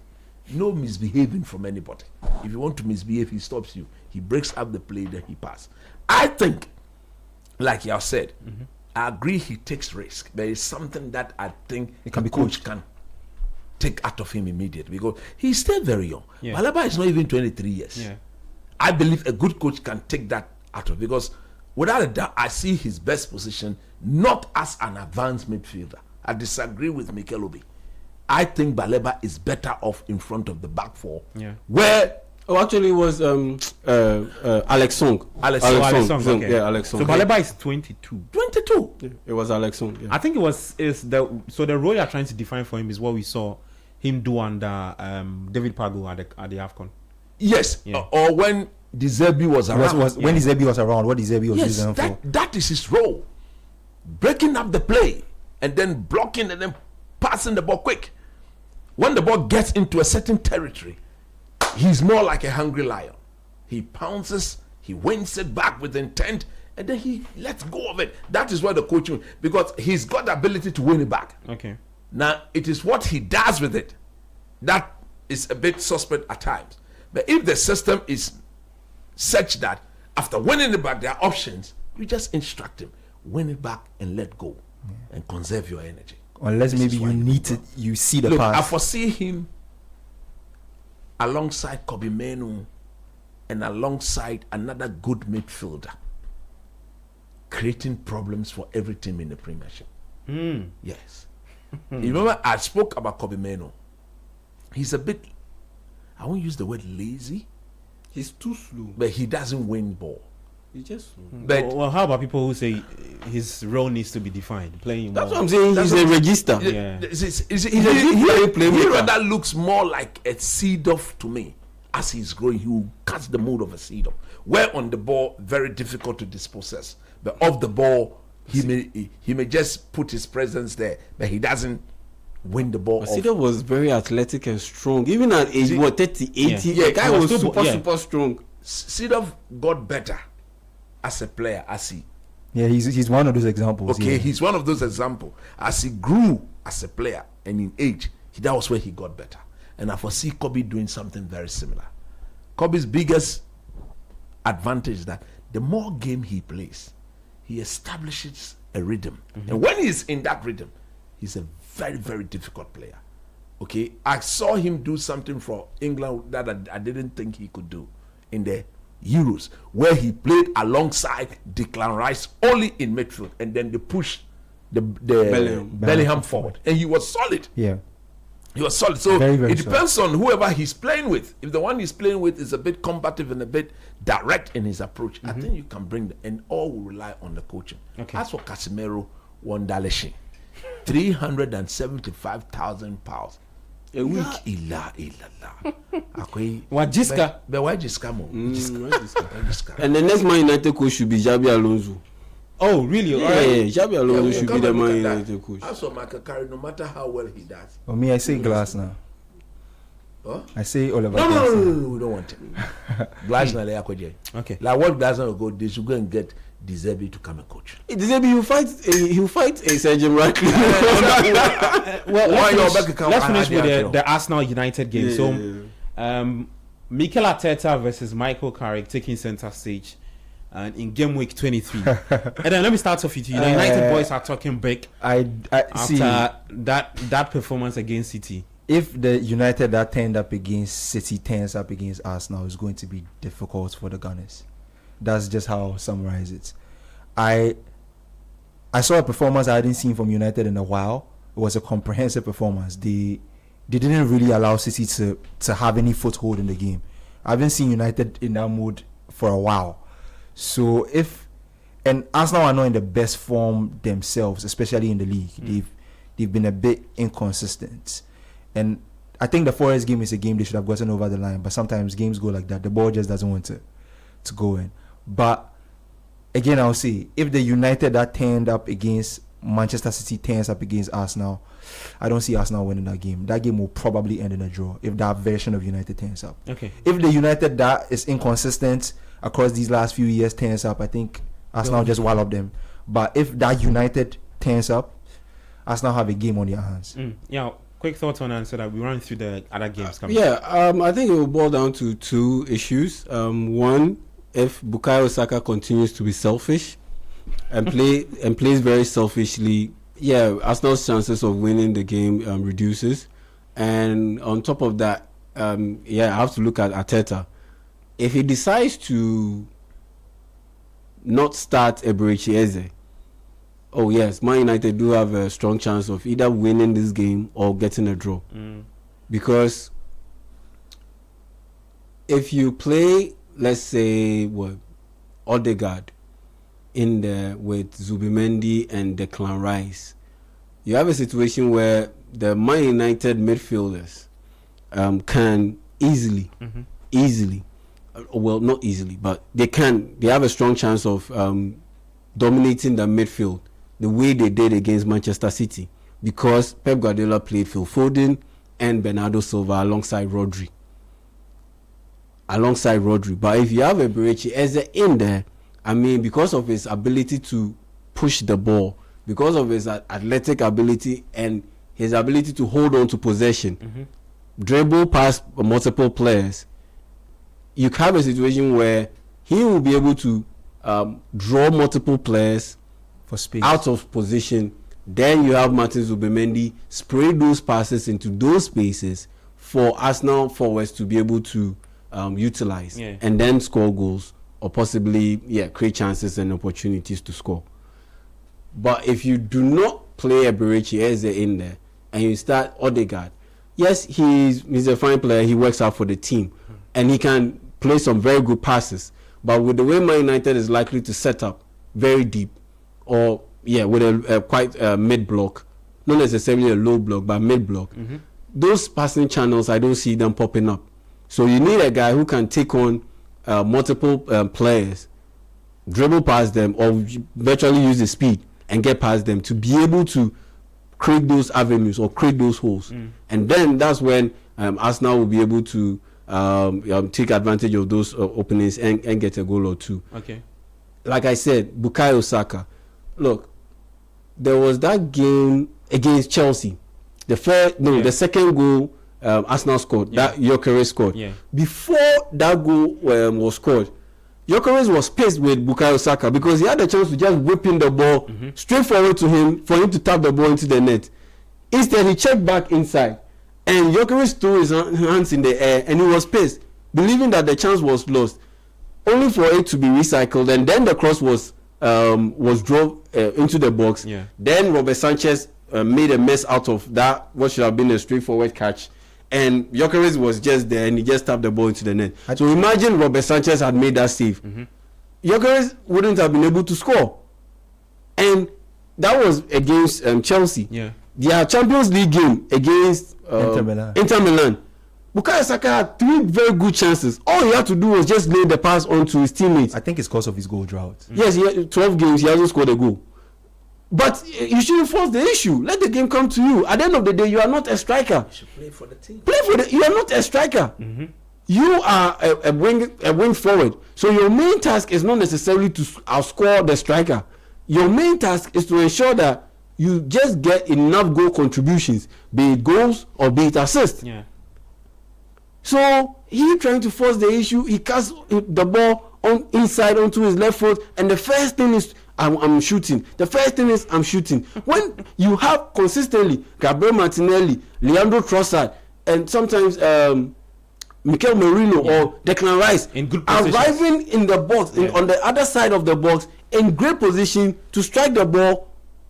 Speaker 11: No misbehaving from anybody. If you want to misbehave, he stops you. He breaks up the play, then he passes. I think, like you have said, I agree he takes risk. There is something that I think the coach can take out of him immediately because he's still very young. Baleba is not even 23 years. I believe a good coach can take that out of because without a doubt, I see his best position not as an advanced midfielder. I disagree with Mikel Obi. I think Baleba is better off in front of the back four. Where
Speaker 8: actually it was Alex Song.
Speaker 9: Alex Song. Okay.
Speaker 8: Yeah, Alex Song.
Speaker 9: So Baleba is 22.
Speaker 11: 22.
Speaker 8: Yeah, it was Alex Song. Yeah.
Speaker 9: I think the role you're trying to define for him is what we saw him do under David Pago at the AFCON.
Speaker 11: Yes. Or when De Zerbi was around.
Speaker 10: When De Zerbi was around, what De Zerbi was using for?
Speaker 11: That is his role. Breaking up the play and then blocking and then passing the ball quick. When the ball gets into a certain territory, he's more like a hungry lion. He pounces, he wins it back with intent, and then he lets go of it. That is what the coach will, because he's got the ability to win it back.
Speaker 9: Okay.
Speaker 11: Now, it is what he does with it that is a bit suspect at times. But if the system is such that after winning it back, there are options, you just instruct him. Win it back and let go and conserve your energy.
Speaker 10: Unless maybe you need to, you see the pass.
Speaker 11: I foresee him alongside Kobe Menu and alongside another good midfielder creating problems for every team in the Premiership. Yes. You remember I spoke about Kobe Menu. He's a bit, I won't use the word lazy.
Speaker 8: He's too slow.
Speaker 11: But he doesn't win ball.
Speaker 8: He's just slow.
Speaker 11: But
Speaker 9: well, how about people who say his role needs to be defined? Playing
Speaker 8: that's
Speaker 9: ball.
Speaker 8: what I'm saying. He's a register.
Speaker 11: He rather looks more like a seed-off to me. As he's growing, he will catch the mood of a seed-off. Where on the ball, very difficult to dispossess. But off the ball, he may just put his presence there, but he doesn't win the ball.
Speaker 8: Seedorf was very athletic and strong. Even at age 30, 80, the guy was super strong.
Speaker 11: Seedorf got better as a player, as he.
Speaker 10: Yeah, he's one of those examples.
Speaker 11: Okay, he's one of those examples. As he grew as a player and in age, that was where he got better. And I foresee Kobe doing something very similar. Kobe's biggest advantage is that the more game he plays, he establishes a rhythm. And when he's in that rhythm, he's a very, very difficult player. Okay, I saw him do something for England that I didn't think he could do in the Euros, where he played alongside Declan Rice only in midfield, and then they pushed the Bellingham forward, and he was solid.
Speaker 10: Yeah,
Speaker 11: he was solid. So
Speaker 10: very, very
Speaker 11: it depends on whoever he's playing with. If the one he's playing with is a bit combative and a bit direct in his approach, I think you can bring and all will rely on the coaching.
Speaker 9: Okay.
Speaker 11: As for Casemiro, $1, £375,000 a week.
Speaker 9: Wajiska.
Speaker 8: And the next Man United coach should be Xabi Alonso.
Speaker 9: Oh, really?
Speaker 8: Yeah, Xabi Alonso should be the Man United coach.
Speaker 11: As for Michael Carrick, no matter how well he does.
Speaker 10: For me, I say Glass now.
Speaker 11: Huh?
Speaker 10: I say Oliver.
Speaker 11: No, we don't want him. Glass na
Speaker 9: okay.
Speaker 11: Like what Glass will go, they should go and get De Zerbi to come and coach.
Speaker 8: De Zerbi, he'll fight a Sergeant Ratcliffe.
Speaker 9: Let's finish with the Arsenal United game. Mikel Arteta versus Michael Carrick taking center stage. and in game week 23. And then let me start off with you. The United boys are talking big after
Speaker 10: see
Speaker 9: that performance against City.
Speaker 10: If the United that turned up against City turns up against Arsenal, it's going to be difficult for the Gunners. That's just how I'll summarize it. I saw a performance I hadn't seen from United in a while. It was a comprehensive performance. They didn't really allow City to have any foothold in the game. I haven't seen United in that mood for a while. So and Arsenal are not in the best form themselves, especially in the league. They've been a bit inconsistent. And I think the Forest game is a game they should have gotten over the line. But sometimes games go like that. The ball just doesn't want to go in. But again, I'll say, if the United that turned up against Manchester City turns up against Arsenal, I don't see Arsenal winning that game. That game will probably end in a draw if that version of United turns up.
Speaker 9: Okay.
Speaker 10: If the United that is inconsistent across these last few years turns up, I think Arsenal just wallop them. But if that United turns up, Arsenal have a game on their hands.
Speaker 9: Yeah. Quick thoughts on answer that we run through the other games coming.
Speaker 8: I think it will boil down to two issues. One, if Bukayo Saka continues to be selfish and plays very selfishly, Arsenal's chances of winning the game reduces. And on top of that, I have to look at Arteta. If he decides to not start Eberechi Eze, oh yes, Man United do have a strong chance of either winning this game or getting a draw. Because if you play, let's say, Odegaard in there with Zubimendi and Declan Rice, you have a situation where the Man United midfielders can easily, well, not easily, but they have a strong chance of dominating the midfield the way they did against Manchester City, because Pep Guardiola played Phil Foden and Bernardo Silva alongside Rodri. But if you have Eberechi Eze in there, I mean, because of his ability to push the ball, because of his athletic ability and his ability to hold on to possession, dribble past multiple players, you have a situation where he will be able to draw multiple players
Speaker 10: for space
Speaker 8: out of position. Then you have Martin Zubimendi spray those passes into those spaces for Arsenal forwards to be able to utilize and then score goals or possibly create chances and opportunities to score. But if you do not play Eberechi Eze in there and you start Odegaard, yes, he's a fine player, he works out for the team and he can play some very good passes, but with the way Man United is likely to set up very deep, or with a quite mid block, not necessarily a low block, but mid block, those passing channels, I don't see them popping up. So you need a guy who can take on multiple players, dribble past them, or virtually use the speed and get past them to be able to create those avenues or create those holes. And then that's when Arsenal will be able to take advantage of those openings and get a goal or two.
Speaker 9: Okay.
Speaker 8: Like I said, Bukayo Saka. Look, there was that game against Chelsea. The second goal Arsenal scored, that Gyökeres scored. Before that goal was scored, Gyökeres was pissed with Bukayo Saka because he had a chance to just whip in the ball straight forward to him for him to tap the ball into the net. Instead, he checked back inside and Gyökeres threw his hands in the air and he was pissed, believing that the chance was lost, only for it to be recycled, and then the cross was drove into the box. Then Robert Sanchez made a mess out of that, what should have been a straightforward catch, and Gyökeres was just there and he just tapped the ball into the net. So imagine Robert Sanchez had made that save. Gyökeres wouldn't have been able to score, and that was against Chelsea. Their Champions League game against Inter Milan. Bukayo Saka had 3 very good chances. All he had to do was just lay the pass on to his teammates.
Speaker 10: I think it's because of his goal drought.
Speaker 8: Yes, he had 12 games, he hasn't scored a goal. But you shouldn't force the issue. Let the game come to you. At the end of the day, you are not a striker. You should
Speaker 11: play for the team.
Speaker 8: You are not a striker. You are a wing forward. So your main task is not necessarily to outscore the striker. Your main task is to ensure that you just get enough goal contributions, be it goals or be it assists. So he trying to force the issue, he casts the ball on inside onto his left foot, and the first thing is I'm shooting. The first thing is I'm shooting. When you have consistently Gabriel Martinelli, Leandro Trossard, and sometimes Mikel Merino or Declan Rice
Speaker 9: in good
Speaker 8: arriving in the box, on the other side of the box, in great position to strike the ball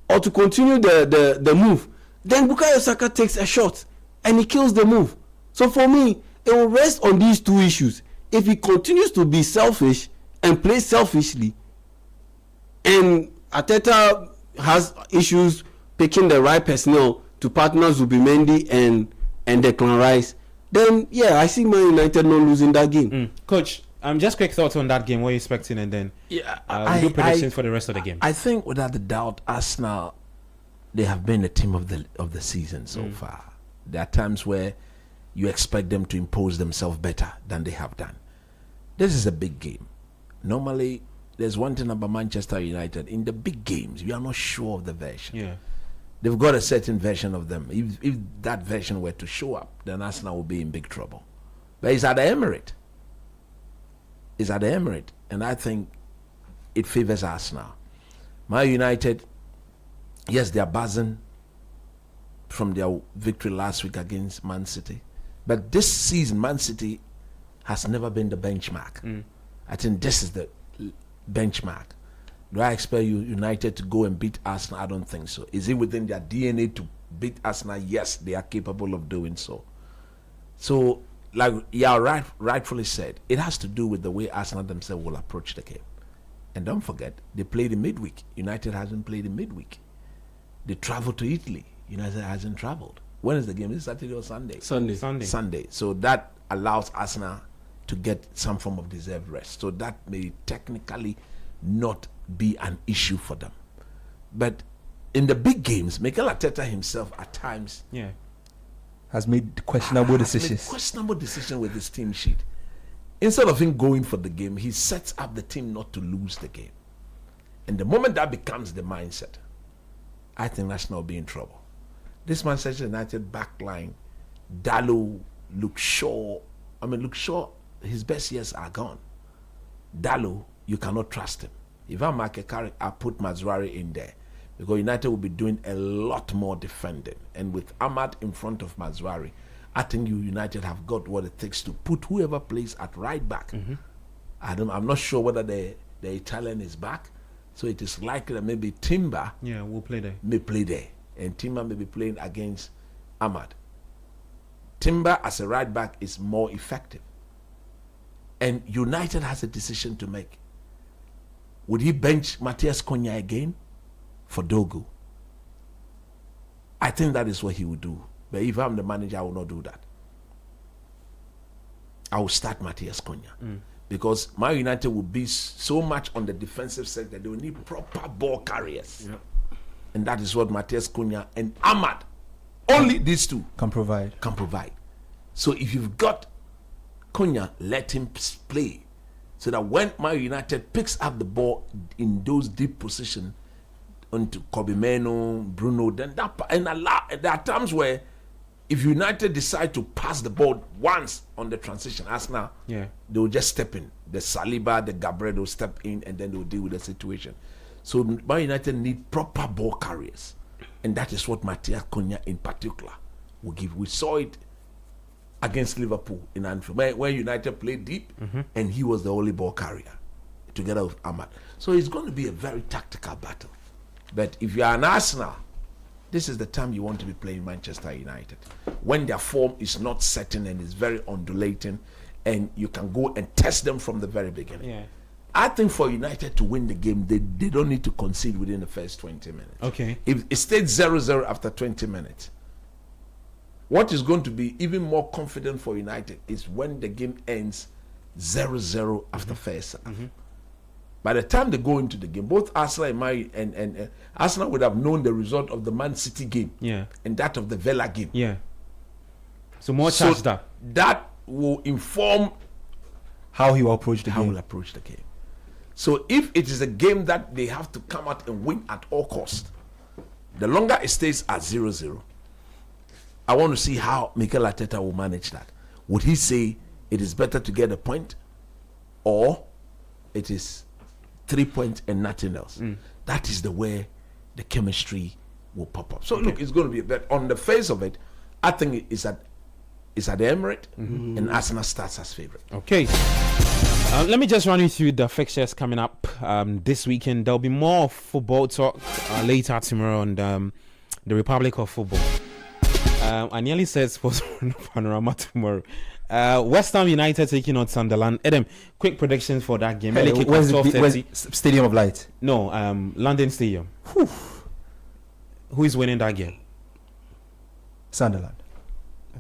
Speaker 8: or to continue the move, then Bukayo Saka takes a shot and he kills the move. So for me, it will rest on these two issues. If he continues to be selfish and play selfishly, and Arteta has issues picking the right personnel to partner Zubimendi and Declan Rice, then I see Man United not losing that game.
Speaker 9: Coach, just quick thoughts on that game. What are you expecting, and then we'll do predictions for the rest of the game.
Speaker 11: I think without a doubt, Arsenal, they have been the team of the season so far. There are times where you expect them to impose themselves better than they have done. This is a big game. Normally, there's one thing about Manchester United. In the big games, we are not sure of the version.
Speaker 9: Yeah.
Speaker 11: They've got a certain version of them. If that version were to show up, then Arsenal will be in big trouble. But it's at the Emirates. And I think it favors Arsenal. Man United, yes, they are buzzing from their victory last week against Man City. But this season, Man City has never been the benchmark. I think this is the benchmark. Do I expect United to go and beat Arsenal? I don't think so. Is it within their DNA to beat Arsenal? Yes, they are capable of doing so. So, like rightfully said, it has to do with the way Arsenal themselves will approach the game. And don't forget, they played in midweek. United hasn't played in midweek. They traveled to Italy. United hasn't traveled. When is the game? Is it Saturday or Sunday?
Speaker 8: Sunday.
Speaker 11: So that allows Arsenal to get some form of deserved rest. So that may technically not be an issue for them. But in the big games, Mikel Arteta himself at times
Speaker 10: has made questionable decisions.
Speaker 11: Questionable decision with his team sheet. Instead of him going for the game, he sets up the team not to lose the game. And the moment that becomes the mindset, I think Arsenal will be in trouble. This Manchester United backline, Dalot, Luke Shaw, his best years are gone. Dalot, you cannot trust him. If I'm Mark Carrick, I put Mazrari in there because United will be doing a lot more defending. And with Ahmad in front of Mazrari, I think United have got what it takes to put whoever plays at right back. I'm not sure whether the Italian is back, so it is likely that maybe Timber
Speaker 9: will play there.
Speaker 11: May play there, and Timber may be playing against Ahmad. Timber as a right back is more effective. And United has a decision to make. Would he bench Matthias Cunha again for Dogu? I think that is what he would do. But if I'm the manager, I will not do that. I will start Matthias Cunha. Because Man United will be so much on the defensive side that they will need proper ball carriers. And that is what Matthias Cunha and Ahmad, only these two,
Speaker 10: can provide.
Speaker 11: So if you've got Cunha, let him play. So that when Man United picks up the ball in those deep positions onto Casemiro, Bruno, then there are times where if United decide to pass the ball once on the transition, Arsenal, they will just step in. The Saliba, the Gabriel will step in and then they will deal with the situation. So Man United need proper ball carriers. And that is what Matthias Cunha in particular will give. We saw it against Liverpool in Anfield, where United played deep and he was the only ball carrier together with Ahmad. So it's going to be a very tactical battle. But if you are an Arsenal, this is the time you want to be playing Manchester United, when their form is not certain and is very undulating, and you can go and test them from the very beginning. I think for United to win the game, they don't need to concede within the first 20 minutes.
Speaker 9: Okay.
Speaker 11: If it stayed 0-0 after 20 minutes, what is going to be even more confident for United is when the game ends 0-0 after first half. By the time they go into the game, both Arsenal and Arsenal would have known the result of the Man City game and that of the Villa game.
Speaker 9: So more charged up.
Speaker 11: That will inform
Speaker 10: how he will approach the game.
Speaker 11: So if it is a game that they have to come out and win at all costs, the longer it stays at 0-0, I want to see how Mikel Arteta will manage that. Would he say it is better to get a point or it is 3 points and nothing else. That is the way the chemistry will pop up. So look, it's going to be, but on the face of it, I think it's at the Emirates, and Arsenal starts as favorite.
Speaker 9: Okay. Let me just run you through the fixtures coming up this weekend. There'll be more football talk later tomorrow on the Republic of Football. I nearly said sports Panorama tomorrow. West Ham United taking on Sunderland. Adam, quick predictions for that game.
Speaker 10: Where's Stadium of Light?
Speaker 9: No, London Stadium. Who is winning that game?
Speaker 10: Sunderland.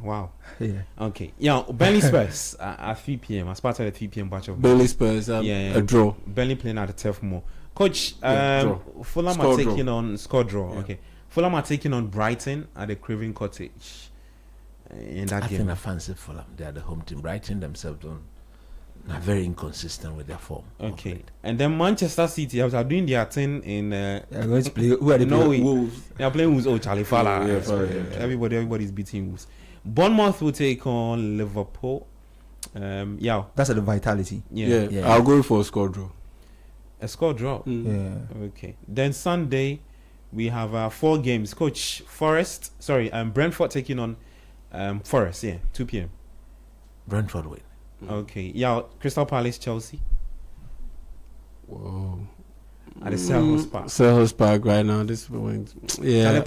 Speaker 9: Wow.
Speaker 10: Yeah.
Speaker 9: Okay. Yeah, Burnley Spurs at 3 p.m. as part of the 3 p.m. batch of
Speaker 8: Burnley Spurs, a draw.
Speaker 9: Burnley playing at the Turf Moor. Coach, Fulham
Speaker 8: Score
Speaker 9: are taking
Speaker 8: draw.
Speaker 9: on score draw. Yeah. Okay. Fulham are taking on Brighton at the Craven Cottage. In that
Speaker 11: I
Speaker 9: game,
Speaker 11: think I fancy Fulham. They are the home team. Brighton themselves are very inconsistent with their form.
Speaker 9: Okay. And then Manchester City are doing their thing in.
Speaker 10: They're going to play. Who are they playing?
Speaker 9: Wolves. They are playing Wolves. Oh, Charlie Fowler. Everybody's beating Wolves. Bournemouth will take on Liverpool.
Speaker 10: That's at the Vitality.
Speaker 8: Yeah. I'll go for a score draw.
Speaker 9: A score draw.
Speaker 10: Yeah.
Speaker 9: Okay. Then Sunday, we have 4 games. Coach, Brentford taking on Forest. 2 p.m.
Speaker 11: Brentford win.
Speaker 9: Okay. Crystal Palace, Chelsea.
Speaker 8: Whoa.
Speaker 9: At the Selhurst Park.
Speaker 8: Selhurst Park right now. This point. Yeah.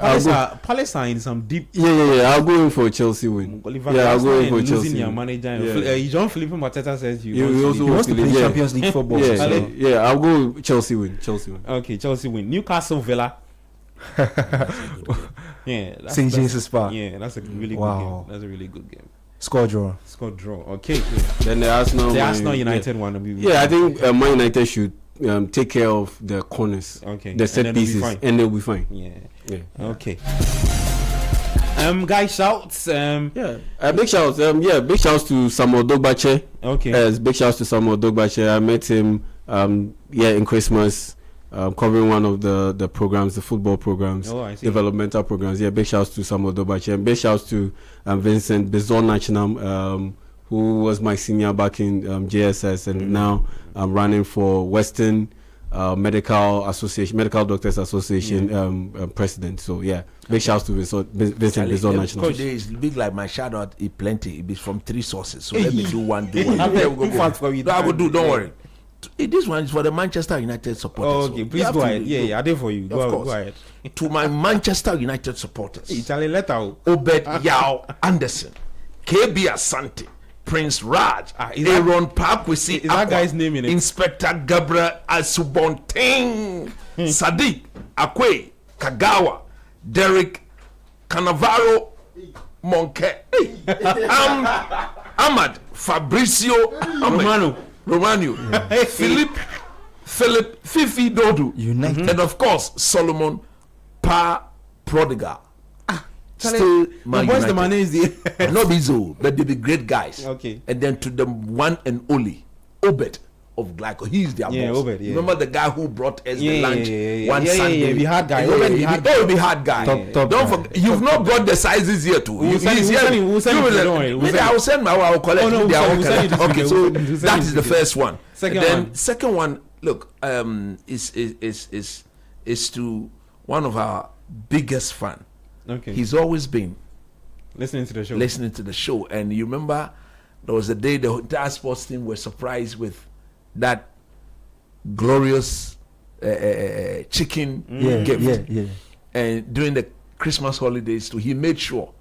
Speaker 9: Palace are in some deep.
Speaker 8: Yeah. I'll go in for a Chelsea win.
Speaker 9: I'll go in for a Chelsea win. Manager. John Philippe Mateta says
Speaker 10: he wants to play Champions League football.
Speaker 8: I'll go Chelsea win.
Speaker 9: Okay, Chelsea win. Newcastle Villa.
Speaker 10: St. James's Park.
Speaker 9: Yeah, that's a really good game. That's a really good game.
Speaker 10: Score draw.
Speaker 9: Okay.
Speaker 8: Then the
Speaker 9: Arsenal United one.
Speaker 8: I think Man United should take care of the corners, the set pieces, and they'll be fine.
Speaker 9: Yeah. Okay. Guys, shouts.
Speaker 8: Big shouts. Big shouts to Samuel Dogbache.
Speaker 9: Okay.
Speaker 8: Big shouts to Samuel Dogbache. I met him. In Christmas. Covering one of the programs, the football programs, developmental programs. Big shouts to Samuel Dobache, and big shouts to Vincent Bizon-Nachinam, who was my senior back in JSS, and now I'm running for Western Medical Doctors Association president. So big shouts to Vincent Bizon-Nachinam.
Speaker 11: Today is big like my shout out. It plenty. It is from 3 sources. So let me do one. I will do. Don't worry. This one is for the Manchester United supporters.
Speaker 9: Okay, please go ahead. I did for you. Go ahead.
Speaker 11: To my Manchester United supporters,
Speaker 9: Italy letter.
Speaker 11: Obed Yao Anderson, KB Asante, Prince Raj, Aaron Parkwisi,
Speaker 9: is that guy's name in it?
Speaker 11: Inspector Gabriel Asubonting, Sadiq Akwe, Kagawa, Derek Cannavaro, Monke, Ahmad Fabricio Romano, Philip, Fifi Dodu,
Speaker 10: United,
Speaker 11: and of course Solomon Prodigal. Still,
Speaker 9: what's the man is there?
Speaker 11: Not Bizo, but they be great guys.
Speaker 9: Okay,
Speaker 11: and then to the one and only Obed of Glyco. He's their boss.
Speaker 9: Obed,
Speaker 11: Remember the guy who brought us the lunch one Sunday?
Speaker 9: Yeah, we had guy.
Speaker 11: We had guy. Don't forget, you've not got the sizes here too.
Speaker 9: We'll send it.
Speaker 11: I will send my. I will collect. Okay, so that is the first one. Second one. Look, is to one of our biggest fan.
Speaker 9: Okay,
Speaker 11: he's always been
Speaker 9: listening to the show, and you remember there was a day the entire sports team were surprised with that glorious chicken gift. And during the Christmas holidays too, he made sure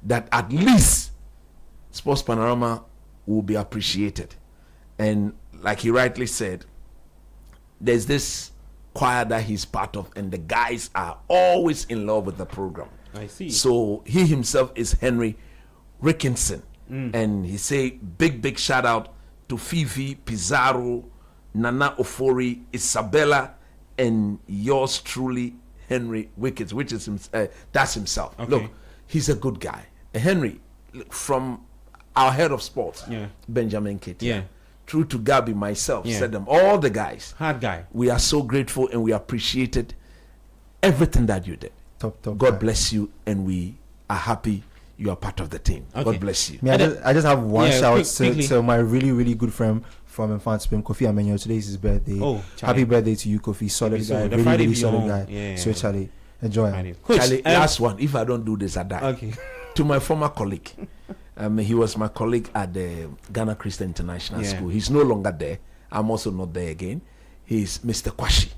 Speaker 9: that at least Sports Panorama will be appreciated. And like he rightly said, there's this choir that he's part of, and the guys are always in love with the program. I see.
Speaker 11: So he himself is Henry Rickinson. And he say big shout out to Fifi, Pizarro, Nana Ofori, Isabella, and yours truly, Henry Wickets, which is that's himself.
Speaker 9: Okay.
Speaker 11: Look, he's a good guy. Henry, from our head of sports, Benjamin Ketia, through to Gabi, myself, said them, all the guys.
Speaker 9: Hard guy.
Speaker 11: We are so grateful and we appreciated everything that you did.
Speaker 10: Top
Speaker 11: God bless you, and we are happy you are part of the team.
Speaker 9: Okay.
Speaker 11: God bless you.
Speaker 10: I just have one shout
Speaker 9: quickly.
Speaker 10: to my really, really good friend from Infantspim, Kofi Amenyo. Today is his birthday.
Speaker 9: Oh,
Speaker 10: happy birthday to you, Kofi. Solid guy,
Speaker 9: The
Speaker 10: really,
Speaker 9: Friday
Speaker 10: really solid
Speaker 9: beyond.
Speaker 10: guy.
Speaker 9: Yeah.
Speaker 10: So Charlie, enjoy.
Speaker 9: Coach,
Speaker 11: Charlie, last one. If I don't do this, I die.
Speaker 9: Okay.
Speaker 11: To my former colleague. He was my colleague at the Ghana Christian International School. He's no longer there. I'm also not there again. He's Mr. Kwashi.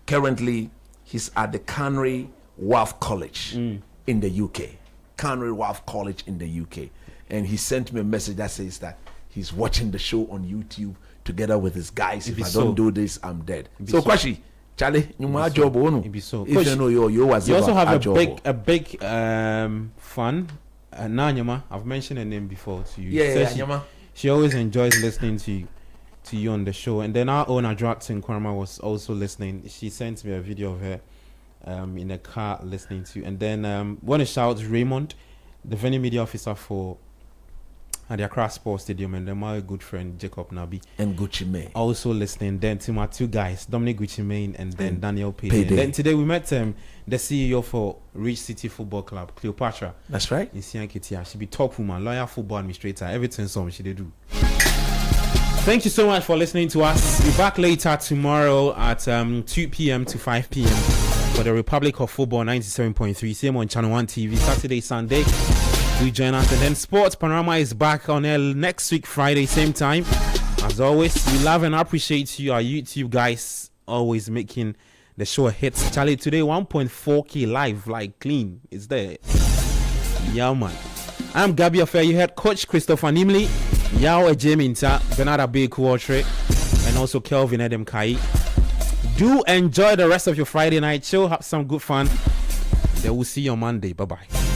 Speaker 11: Currently, he's at the Canary Wharf College in the UK. Canary Wharf College in the UK. And he sent me a message that says that he's watching the show on YouTube together with his guys. If I don't do this, I'm dead. So, Kwashi, Charlie, you might job on. If you know you
Speaker 9: also have a big fan. Nanyama, I've mentioned her name before to you.
Speaker 11: Yeah,
Speaker 9: she always enjoys listening to you on the show. And then our owner Draxton Kwarma was also listening. She sent me a video of her in a car listening to you. And then want to shout Raymond, the venue media officer for at the Accra Sports Stadium, and then my good friend Jacob Nabi
Speaker 11: and Gucci Mane
Speaker 9: also listening. Then to my two guys, Dominic Gucci Mane and then Daniel Payday. And then today we met the CEO for Rich City Football Club, Cleopatra.
Speaker 11: That's right.
Speaker 9: In Siankitia. She be top woman, lawyer, football administrator, everything so she they do. Thank you so much for listening to us. We're back later tomorrow at 2 p.m. to 5 p.m. for the Republic of Football 97.3. Same on Channel 1 TV, Saturday, Sunday. Do join us. And then Sports Panorama is back on air next week, Friday, same time. As always, we love and appreciate you, our YouTube guys, always making the show a hit. Charlie, today 1.4K live, like clean. It's there. Yeah, man. I'm Gabi Affair. You heard Coach Christopher Nimley, Yao Ejeminta, Bernard Abeku, and also Kelvin Edem Kai. Do enjoy the rest of your Friday night show. Have some good fun. Then we'll see you on Monday. Bye-bye.